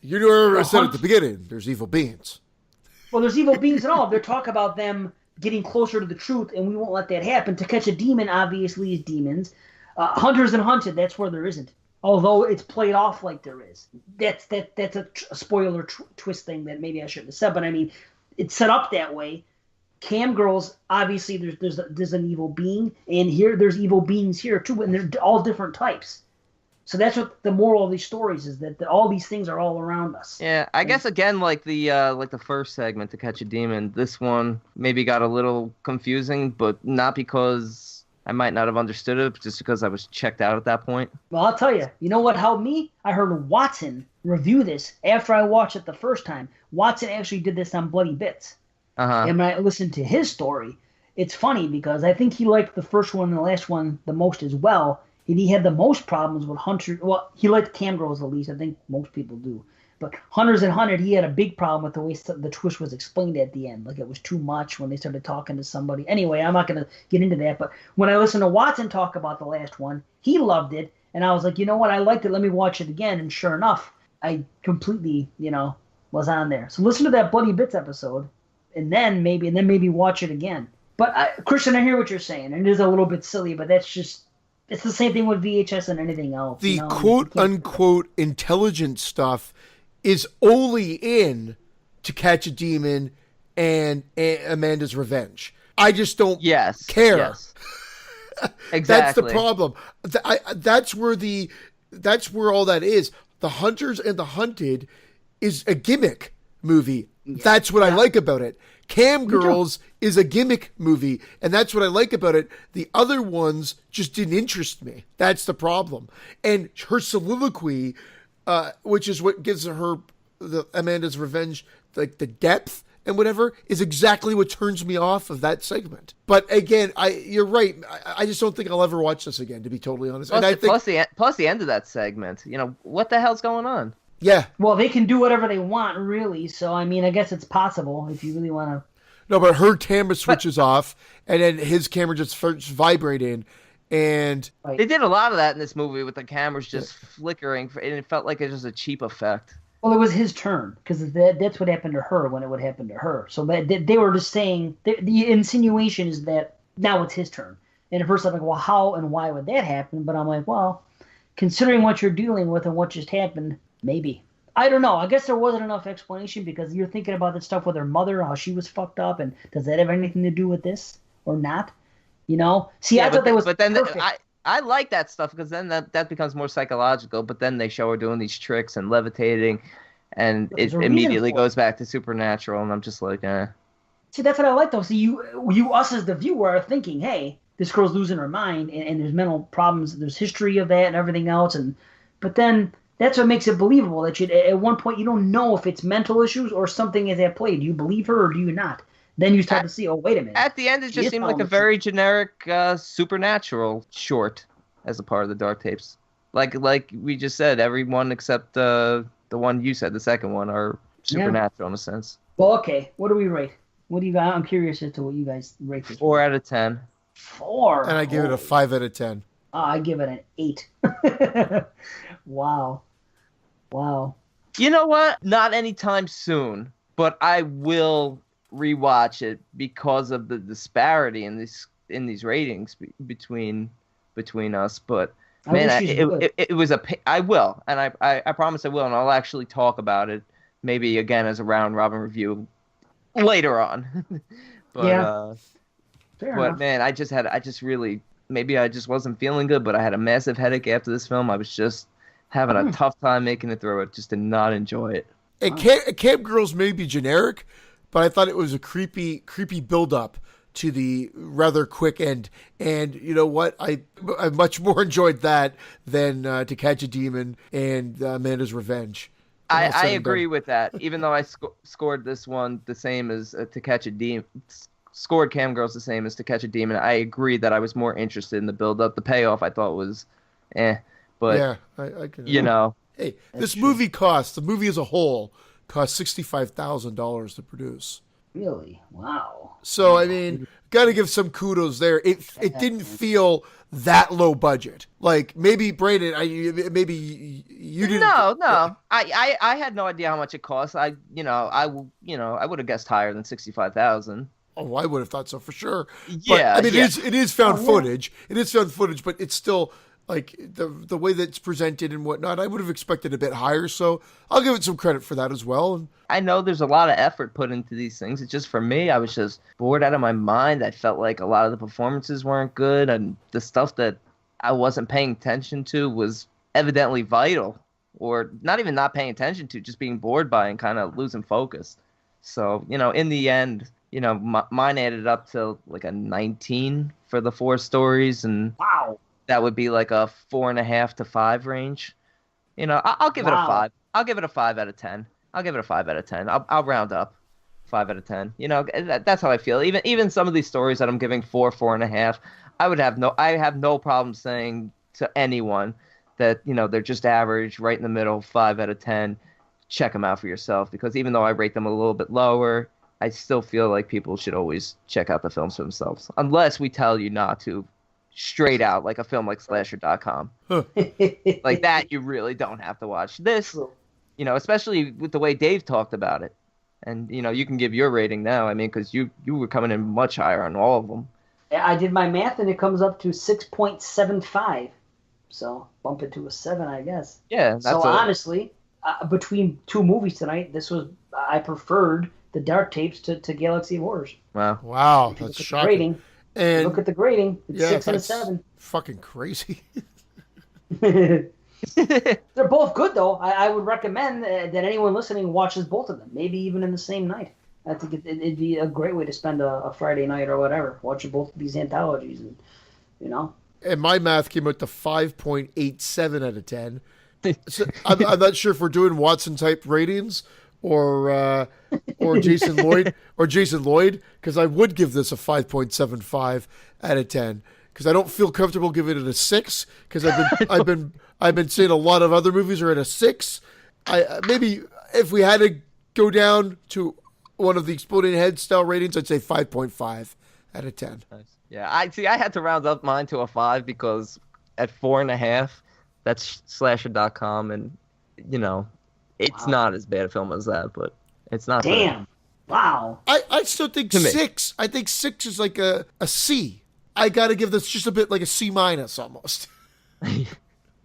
You know what I said at the beginning. There's evil beings. Well, there's evil beings and all. They talk about them getting closer to the truth, and we won't let that happen. To catch a demon, obviously, is demons. Hunters and hunted, that's where there isn't. Although it's played off like there is. That's a spoiler twist thing that maybe I shouldn't have said, but I mean, it's set up that way. Cam girls, obviously, there's an evil being, and here there's evil beings here too, and they're all different types. So that's what the moral of these stories is, that all these things are all around us. Yeah, I guess again, like the first segment, To Catch a Demon, this one maybe got a little confusing, but not because I might not have understood it, but just because I was checked out at that point. Well, I'll tell you, you know what helped me? I heard Watson review this after I watched it the first time. Watson actually did this on Bloody Bits. Uh-huh. And when I listened to his story, it's funny because I think he liked the first one and the last one the most as well. And he had the most problems with Hunter. Well, he liked cam girls the least. I think most people do. But Hunters and Hunted, he had a big problem with the way the twist was explained at the end. Like it was too much when they started talking to somebody. Anyway, I'm not going to get into that. But when I listened to Watson talk about the last one, he loved it. And I was like, you know what? I liked it. Let me watch it again. And sure enough, I completely, was on there. So listen to that Bloody Bits episode, and then maybe watch it again. But Christian, I hear what you're saying. And it is a little bit silly, but that's just... It's the same thing with VHS and anything else. The quote-unquote intelligent stuff is only in To Catch a Demon and Amanda's Revenge. I just don't care. Yes. Exactly. That's the problem. That's where all that is. The Hunters and the Hunted is a gimmick movie. Yeah. That's what I like about it. Cam Girls is a gimmick movie, and that's what I like about it. The other ones just didn't interest me. That's the problem. And her soliloquy, which is what gives her the Amanda's Revenge, like the depth and whatever, is exactly what turns me off of that segment. But again, you're right. I just don't think I'll ever watch this again, to be totally honest. Plus the end of that segment. What the hell's going on? Yeah. Well, they can do whatever they want, really. So, I mean, I guess it's possible if you really want to. No, but her camera switches off, and then his camera just starts vibrating. And they did a lot of that in this movie with the cameras just flickering, and it felt like it was a cheap effect. Well, it was his turn, because that's what happened to her when it would happen to her. So they were just saying, the insinuation is that now it's his turn. And at first I'm like, well, how and why would that happen? But I'm like, well, considering what you're dealing with and what just happened, maybe. I don't know. I guess there wasn't enough explanation, because you're thinking about that stuff with her mother, how she was fucked up, and does that have anything to do with this or not? See, I thought that was perfect. I like that stuff, because then that becomes more psychological, but then they show her doing these tricks and levitating, and it immediately goes back to supernatural, and I'm just like, eh. See, that's what I like, though. See, you us as the viewer are thinking, hey, this girl's losing her mind, and there's mental problems, there's history of that and everything else, but then that's what makes it believable, that at one point you don't know if it's mental issues or something is at play. Do you believe her or do you not? Then you start to see, oh, wait a minute. At the end, it just seemed like a very generic supernatural short as a part of the Dark Tapes. Like we just said, everyone except the one you said, the second one, are supernatural in a sense. Well, okay. What do we rate? What do you guys? I'm curious as to what you guys rate this. 4 out of 10. 4. And I give it a 5 out of 10. I give it an 8. Wow. You know what? Not anytime soon, but I will rewatch it because of the disparity in these ratings between us. But man, it was I will, and I promise I will, and I'll actually talk about it maybe again as a round robin review later on. But Fair enough. Man, I just really maybe I just wasn't feeling good, but I had a massive headache after this film. I was just having a tough time making it through it. Just did not enjoy it. Camp Girls may be generic, but I thought it was a creepy build-up to the rather quick end. And you know what? I much more enjoyed that than To Catch a Demon and Amanda's Revenge. I agree with that. Even though I scored this one the same as To Catch a Demon, scored Cam Girls the same as To Catch a Demon, I agree that I was more interested in the build-up. The payoff I thought was But, yeah, I can. Hey, this movie the movie as a whole cost $65,000 to produce. Really? Wow. So, I mean, got to give some kudos there. It didn't feel that low budget. Like, maybe, Brandon, maybe you didn't. No. I had no idea how much it cost. I would have guessed higher than 65,000. Oh, I would have thought so for sure. Yeah. But, I mean, it is found footage. It is found footage, but it's still... Like, the way that it's presented and whatnot, I would have expected a bit higher, so I'll give it some credit for that as well. And I know there's a lot of effort put into these things. It's just, for me, I was just bored out of my mind. I felt like a lot of the performances weren't good, and the stuff that I wasn't paying attention to was evidently vital, or not even not paying attention to, just being bored by and kind of losing focus. So, in the end, mine added up to like a 19 for the 4 stories, and wow. That would be like a 4.5 to 5 range. I'll give it a 5. I'll give it a 5 out of 10. I'll give it a 5 out of 10. I'll round up 5 out of 10. That's how I feel. Even some of these stories that I'm giving 4.5, I have no problem saying to anyone that, they're just average, right in the middle, 5 out of 10. Check them out for yourself, because even though I rate them a little bit lower, I still feel like people should always check out the films for themselves, unless we tell you not to, straight out, like a film like Slasher.com. Huh. Like that, you really don't have to watch this, especially with the way Dave talked about it. And, you can give your rating now, I mean, because you were coming in much higher on all of them. Yeah, I did my math, and it comes up to 6.75. So bump it to a 7, I guess. Yeah. Honestly, between two movies tonight, I preferred the Dark Tapes to Galaxy of Horrors. Wow, that's shocking. Grading, and look at the grading. It's 6 and a 7. Fucking crazy. They're both good, though. I would recommend that anyone listening watches both of them, maybe even in the same night. I think it'd be a great way to spend a Friday night or whatever, watching both of these anthologies, and And my math came out to 5.87 out of 10. So I'm not sure if we're doing Watson type ratings or Jason Lloyd because I would give this a 5.75 out of 10 because I don't feel comfortable giving it a 6 because I've been seeing a lot of other movies are at a 6. Maybe if we had to go down to one of the Exploding Head style ratings, I'd say 5.5 out of 10. Nice. Yeah, I had to round up mine to a 5 because at 4.5, that's Slasher.com, and it's not as bad a film as that, but it's not. Damn. Wow. I still think 6. I think 6 is like a C. I got to give this just a bit like a C- almost.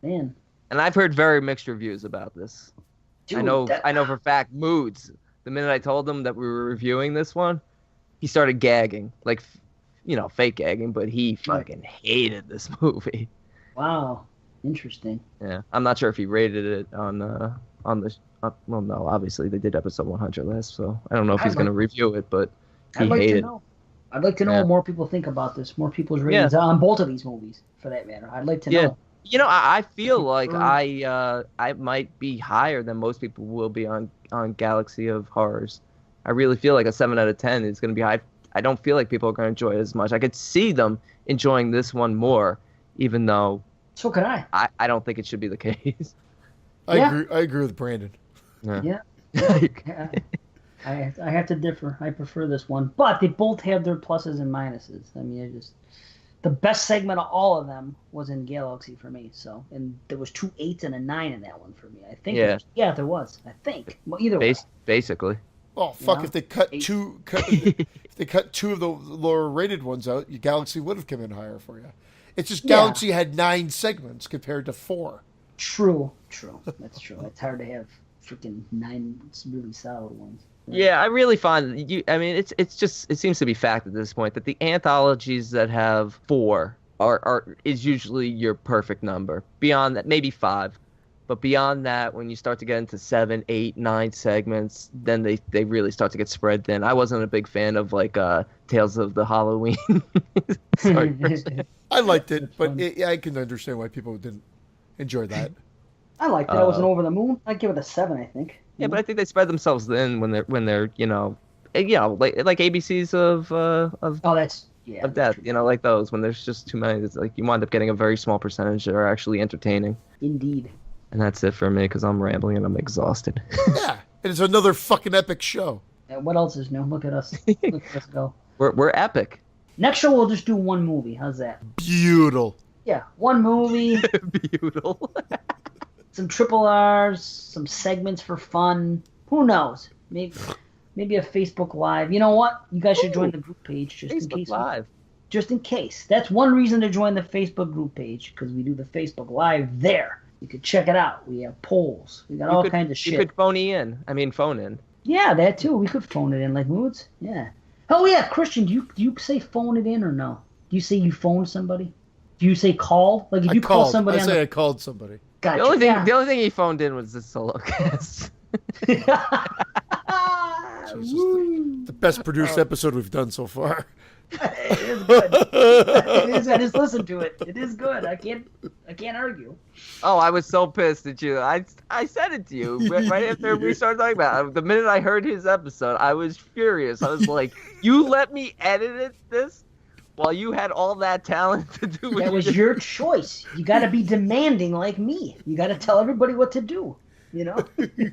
Man. And I've heard very mixed reviews about this. Dude, I know for a fact, Moods, the minute I told him that we were reviewing this one, he started gagging, like, fake gagging, but he fucking hated this movie. Wow. Interesting. Yeah. I'm not sure if he rated it on the well, no, obviously they did episode 100 last, so I don't know if he's going to review it, but he hated it. I'd like to know what more people think about this, more people's ratings on both of these movies, for that matter. I'd like to know. I feel like I might be higher than most people will be on Galaxy of Horrors. I really feel like a 7 out of 10 is going to be high. I don't feel like people are going to enjoy it as much. I could see them enjoying this one more, even though so could I. I don't think it should be the case. I agree with Brandon. Yeah. I have to differ. I prefer this one, but they both have their pluses and minuses. I mean, the best segment of all of them was in Galaxy for me. So, and there was 2 8s and a 9 in that one for me. I think. Yeah. There was. I think. Well, either way. Basically. Oh fuck! If they cut if they cut 2 of the lower rated ones out, Galaxy would have come in higher for you. It's just Galaxy had 9 segments compared to 4. True. That's true. It's hard to have freaking 9 really solid ones. Yeah, I really find it seems to be fact at this point that the anthologies that have 4 is usually your perfect number. Beyond that, maybe 5. But beyond that, when you start to get into 7, 8, 9 segments, then they really start to get spread thin. I wasn't a big fan of like Tales of the Halloween. I liked it, but I can understand why people didn't enjoy that. I liked it. I wasn't over the moon. I'd give it a 7, I think. Yeah, but I think they spread themselves thin when they're like ABCs of death, like those, when there's just too many. It's like you wind up getting a very small percentage that are actually entertaining. Indeed. And that's it for me because I'm rambling and I'm exhausted. Yeah, and it's another fucking epic show. What else is new? Look at us. Look at us go. We're epic. Next show we'll just do one movie. How's that? Beautiful. Yeah, one movie. Beautiful. Some triple R's, some segments for fun. Who knows? Maybe a Facebook Live. You know what? You guys should join the group page just in case. Live. Just in case. That's one reason to join the Facebook group page, because we do the Facebook Live there. You could check it out. We have polls. We got all kinds of shit. You could phone in. Yeah, that too. We could phone it in like Moods. Yeah. Oh yeah, Christian, do you say phone it in or no? Do you say you phone somebody? Do you say call? Like if you call somebody? I called somebody. Gotcha. The only thing he phoned in was the solo cast. The best produced episode we've done so far. It is good. It is. I just listened to it. It is good. I can't argue. Oh, I was so pissed at you. I said it to you right after we started talking about it. The minute I heard his episode, I was furious. I was like, "You let me edit this? While you had all that talent to do what That was your choice. You got to be demanding like me. You got to tell everybody what to do. You know?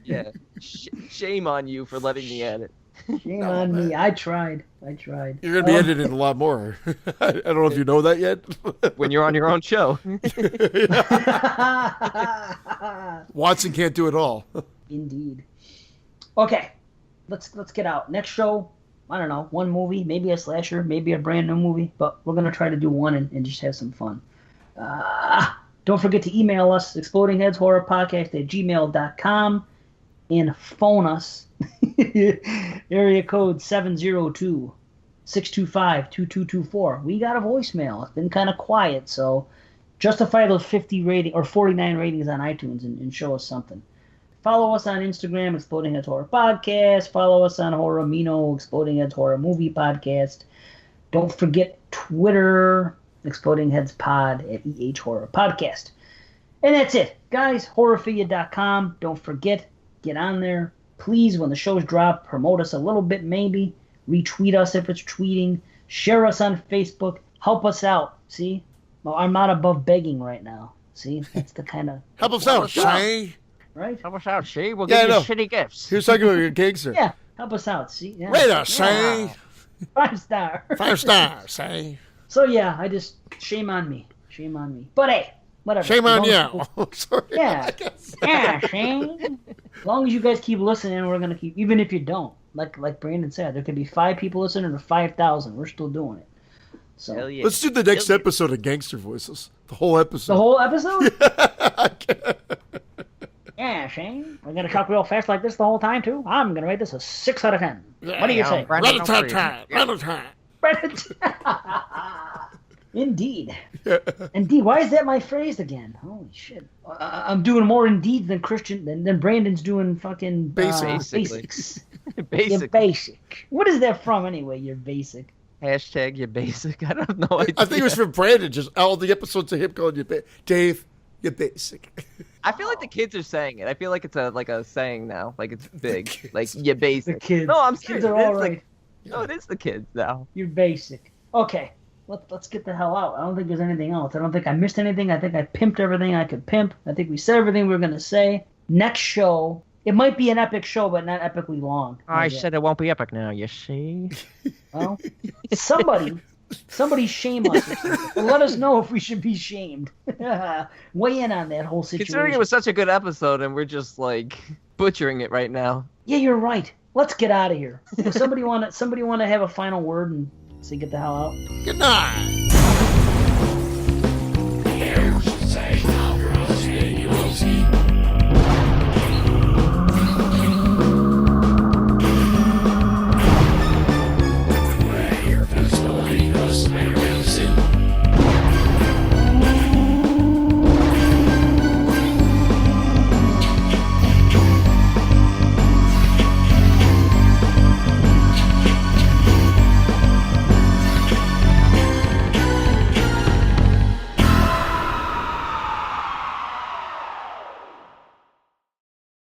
Yeah. Shame on you for letting me edit. Shame on me. I tried. You're going to be editing a lot more. I don't know if you know that yet. When you're on your own show. Watson can't do it all. Indeed. Okay. Let's get out. Next show, I don't know, one movie, maybe a slasher, maybe a brand new movie, but we're going to try to do one and just have some fun. Don't forget to email us, explodingheadshorrorpodcast@gmail.com, and phone us, area code 702-625-2224. We got a voicemail. It's been kind of quiet, so justify those 50 rating or 49 ratings on iTunes and show us something. Follow us on Instagram, Exploding Heads Horror Podcast. Follow us on Horrormino, Exploding Heads Horror Movie Podcast. Don't forget Twitter, Exploding Heads Pod at EH Horror Podcast. And that's it. Guys, horrorphilia.com. Don't forget, get on there. Please, when the shows drop, promote us a little bit maybe. Retweet us if it's tweeting. Share us on Facebook. Help us out. See? Well, I'm not above begging right now. See? That's the kind of... Help us out, Shay. Right? Help us out, see? We'll give you shitty gifts. Here's talking about your gigs, sir. Yeah, help us out, see? Yeah. Rate us, Shay. 5 star. 5 stars, Shay. So, yeah, shame on me. But, hey, whatever. Shame on you. Sorry. Yeah. Yeah, shame. As long as you guys keep listening, we're going to keep, even if you don't. Like Brandon said, there could be 5 people listening or 5,000. We're still doing it. So Hell yeah. Let's do the next episode of Gangster Voices. The whole episode. The whole episode? Yeah, Shane. We're going to talk real fast like this the whole time, too? I'm going to rate this a 6 out of 10. Yeah, what do you say? Indeed. Indeed. Why is that my phrase again? Holy shit. I'm doing more indeed than Christian, than Brandon's doing fucking basics. Basic. You're basic. What is that from anyway, you're basic? Hashtag you're basic. I don't know. I think it was from Brandon, just all the episodes of him calling you Dave, you're basic. I feel like the kids are saying it. I feel like it's a saying now. Like it's big. Like you're basic. The kids. No, I'm kids serious. are all right. No, it is the kids now. You're basic. Okay. Let's get the hell out. I don't think there's anything else. I don't think I missed anything. I think I pimped everything I could pimp. I think we said everything we were going to say. Next show, it might be an epic show, but not epically long. I said it won't be epic now, you see? Well, somebody shame us or something. Let us know if we should be shamed. Weigh in on that whole situation. Considering it was such a good episode and we're just, like, butchering it right now. Yeah, you're right. Let's get out of here. Does somebody want to have a final word and say get the hell out? Good night.